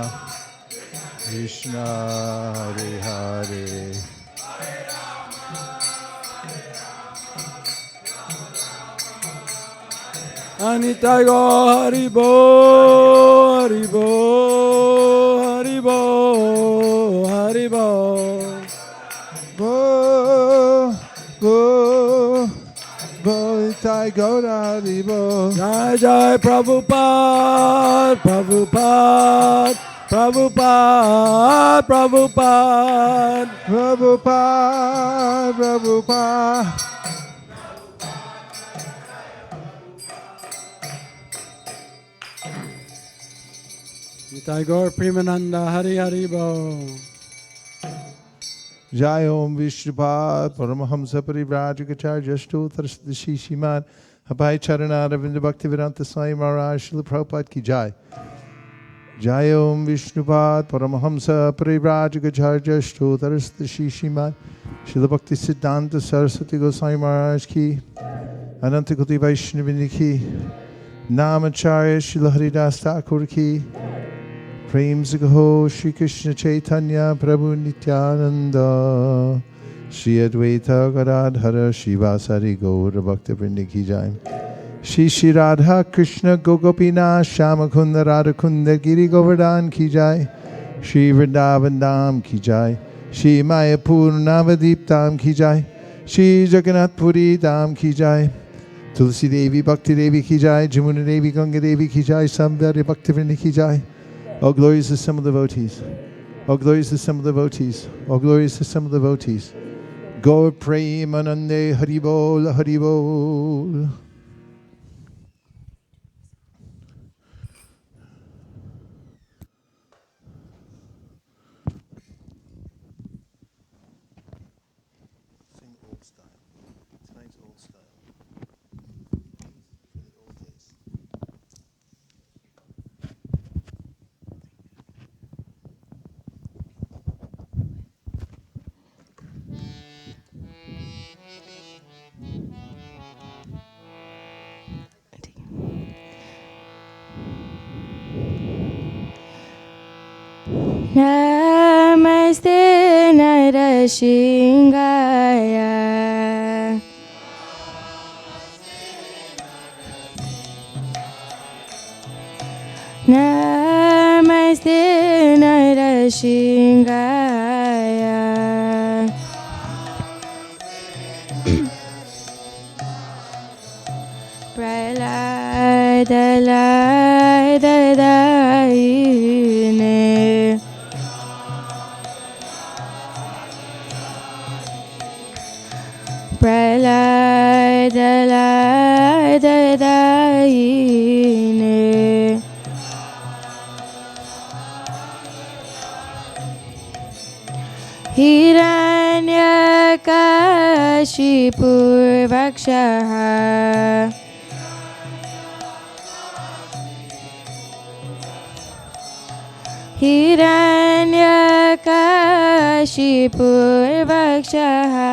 Krishna Hare Hare. Anita go Haribo, Haribo, Haribo, Haribo. Bo, bo, bo, Itai Gaura Haribo. Jai Jai Prabhupada, Prabhupada, Prabhupada, Prabhupada, Prabhupada, Prabhupada. Nitai Gaur Premananda, Hari Haribo. Jai Om Vishnupad, Paramahamsa Parivrajagacharya Stotra Shishiman, Abhay Charana Ravinda Bhaktivedanta Swami Maharaj, Srila Prabhupada Ki Jai. Jai Om Vishnupad, Paramahamsa Parivrajagacharya Stotra Shishiman, Srila Bhakti Siddhanta Saraswati Goswami Maharaj Ki, Ananta Koti Vaishnavini Ki, Namacharya Srila Haridas Thakur Ki, Prem Sagaho Shri Krishna Chaitanya Prabhu Nityananda Shri Advaita Gadadhara Shivasari Gaura Bhakta Vrinda Ki Jai. Shri Shri Radha Krishna Gogopina Shamakunda Radhakunda Giri Govardhan Ki Jai. Shri Vrindavan Dham Ki Jai. Shri Mayapur Navadip Dham Ki Jai. Shri Jagannath Puri Dham Ki Jai. Tulsi Devi Bhakti Devi Ki Jai. Jamuna Devi Ganga Devi Ki Jai. Samvara Bhakti Vrinda Ki Jai. All glories to some of the devotees. All glories to some of the devotees. All glories to some of the devotees. Gaur Premanande Haribol Haribol. Sing old style. Tonight's old style. Namaste Narashingaya. Namaste Narashingaya. Praladalaidadaine. Praladalaidadaine. Hiranyakashipurvakshaha. Hiranyakashipurvakshaha.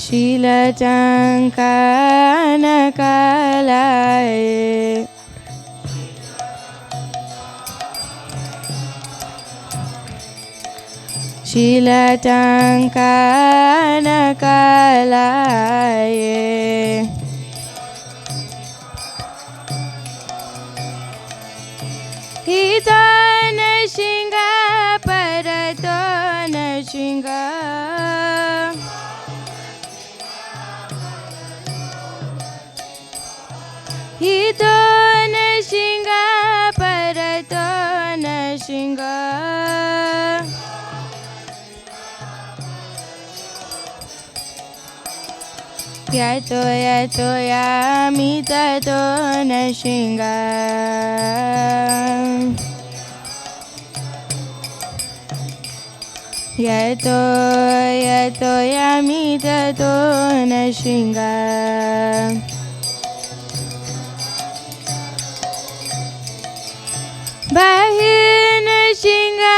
Shilachankanakalaya. Shilachankanakalaya. Hitana shinga paratona shinga. Hitana shinga paratona shinga. Yato yato yamita tona shinga. Yato yato yamita tona shinga. Bahina shinga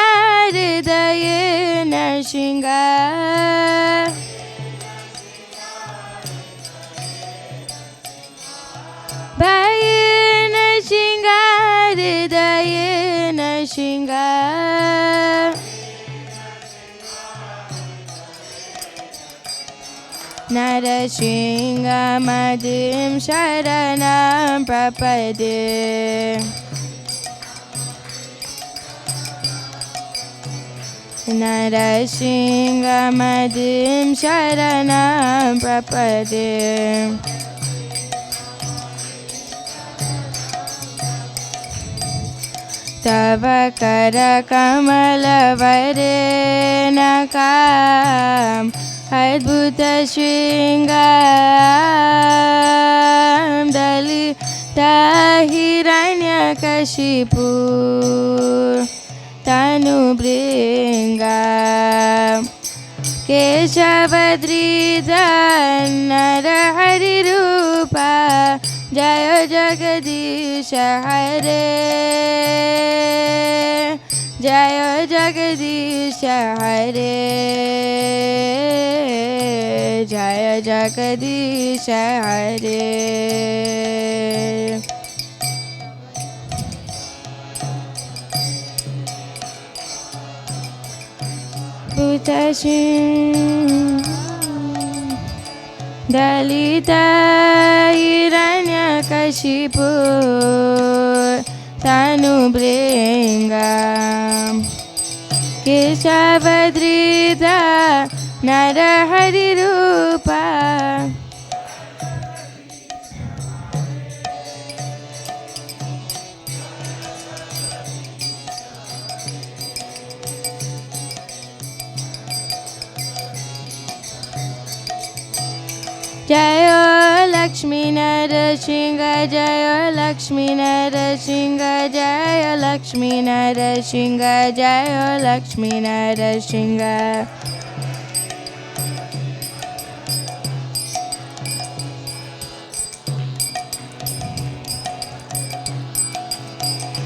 hridayena shinga. Bahina shinga hridayena shinga. Narashinga madim sharanam prapade. Narashinga madim sharanam prapade. Tava kara kamala varenakam adbhuta shringam dalita hiranyakashipu tanu bringam keshavadrita narahari rupa Jaya Jagadisha Hare. Jaya Jagadisha Hare. Jaya Jagadisha Hare. Putashim Dalita Hiranyakashipu Tanu Bringam Keshavadrita Narahari Rupa Jayo Lakshmi Narasingha Jayo Lakshmi Narasingha Jayo Lakshmi Narasingha Jayo Lakshmi Narasingha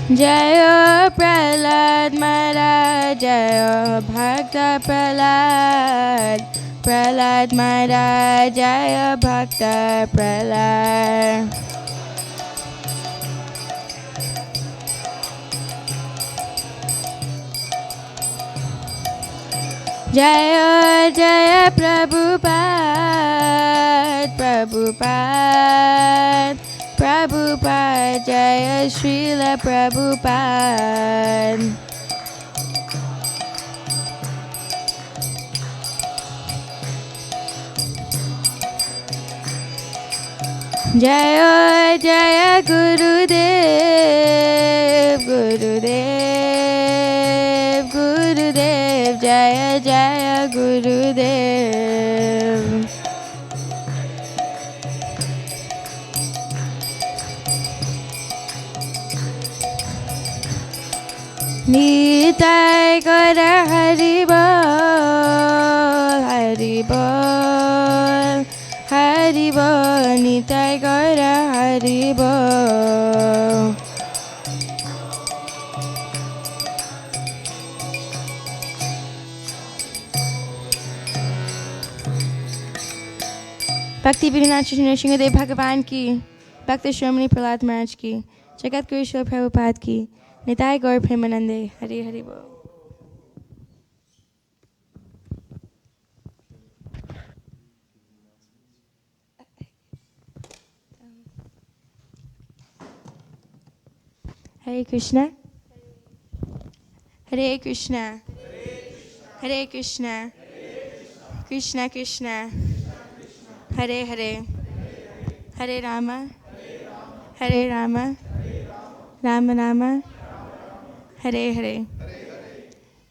Jayo Prahlad Maharaj Jayo Bhakta Prahlad Prahlad Maharaj Jaya Bhakta Prahlad Jaya Jaya Prabhupada Prabhupada Prabhupada Jaya Srila Prabhupada Jaya Jaya Gurudev Gurudev Gurudev Jaya Jaya Gurudev Nitai Gora Haribol Haribol Haribol Nitai Gora Haribol Bhakti Vinod Sringadev Bhagavan ki Bhakti Shramani Prahlad Maharaj ki Jagat Guru Srila Prabhupada ki Nitai Gaur Premanande Hari Hari Bol Hare Krishna Hare Krishna Hare Krishna Krishna Krishna Hare Hare Hare Rama Hare Rama Rama Rama Hare Hare.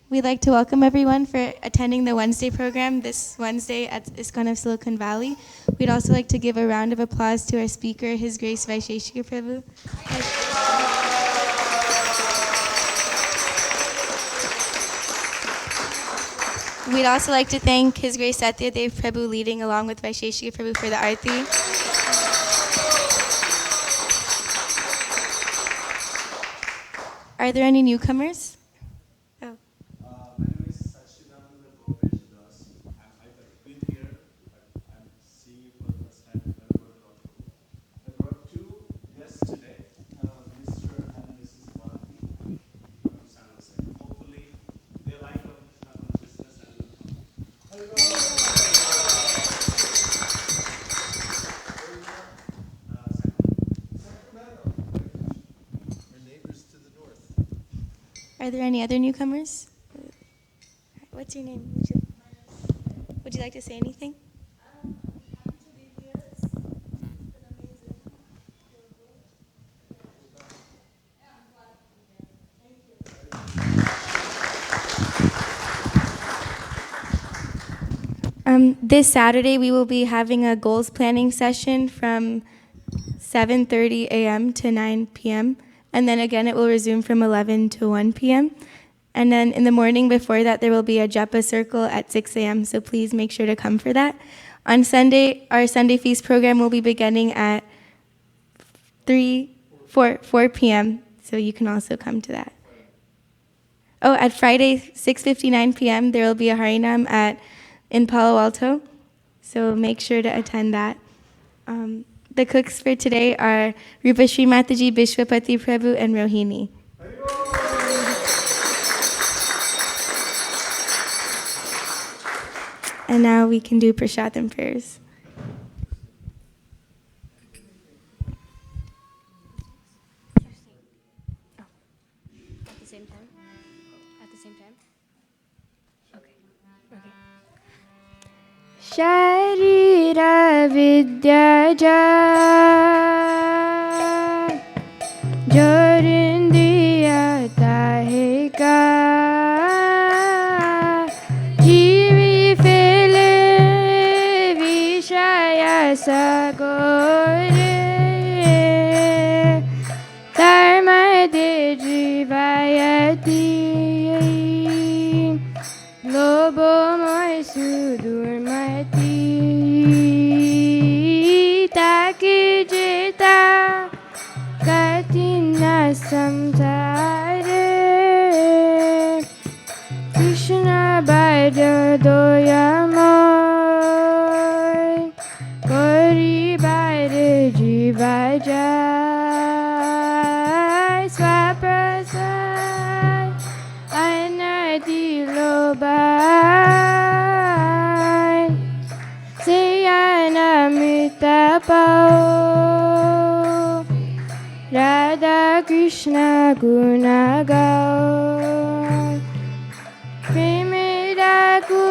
We'd like to welcome everyone for attending the Wednesday program this Wednesday at ISKCON of Silicon Valley. We'd also like to give a round of applause to our speaker, His Grace Vaisheshika Prabhu. We'd also like to thank His Grace Satyadev Prabhu leading along with Vaisheshika Prabhu for the Aarti. Are there any newcomers? Oh. My name is Sachidananda Gopesh Das. I've been here, but I'm seeing you for the first time. I brought two guests today, Mr. and Mrs. Bharati from San Jose. Hopefully, they like our business and Are there any other newcomers? What's your name? Would you like to say anything? This Saturday, we will be having a goals planning session from 7:30 a.m. to 9 p.m. And then again, it will resume from 11 to 1 p.m. And then in the morning before that, there will be a japa circle at 6 a.m. So please make sure to come for that. On Sunday, our Sunday Feast program will be beginning at 4 p.m. So you can also come to that. Oh, at Friday, 6:59 p.m., there will be a Harinam in Palo Alto. So make sure to attend that. The cooks for today are Rupa Shri Mataji, Bishwapati Prabhu, and Rohini. And now we can do prasadam prayers. At the same time? At the same time? Okay. Okay. Sharira Vidyaja Jorindiya Tahika Jivi Fele Vishaya Sagore Dharmade Jivayati Lobo Moy Sudurmati Taki Jita Katina Samtare Krishna Bhaja Doyamoy Gori Bhaja Jivajai Swaprasad Anadi Lobai Seyana Mitapao Radha Krishna Gunagao Premiraku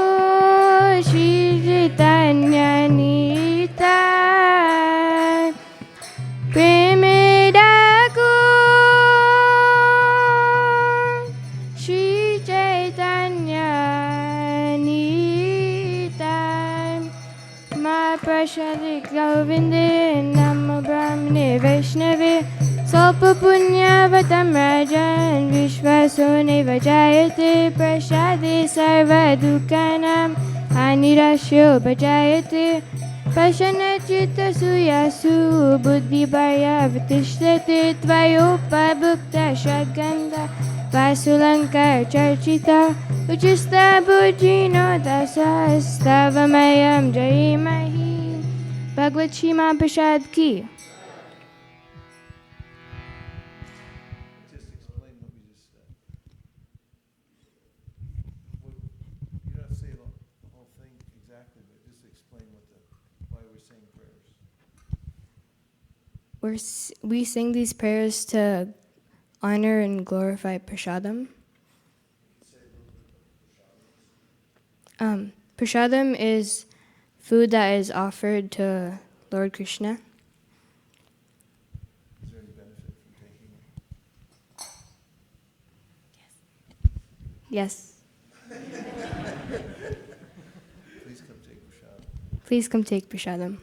Shri Chaitanya Nita Premiraku Shri Chaitanya Nita Ma Prashadi Govinde Namo Brahmane Vaishnave Sopa Punyavatam Rajan Vishvasone Vajayate Prashade Sarva Dukkanam Anirashyo Bhajayate Pashana Chitta Suyasu Buddhi Bhaya Vitishtete Tvayopa Bhukta Shaganda Vasulankar Charchita Uchista Bhujino Dasa Stavamayam Jaimahi Bhagavad Shima Prasad Ki Just explain what we just said. You don't have to say the whole thing exactly, but just explain why we're saying prayers. we sing these prayers to honor and glorify prasadam. Prasadam is food that is offered to Lord Krishna. Is there any benefit from taking it? Yes. Please come take prasad. Please come take prasadam.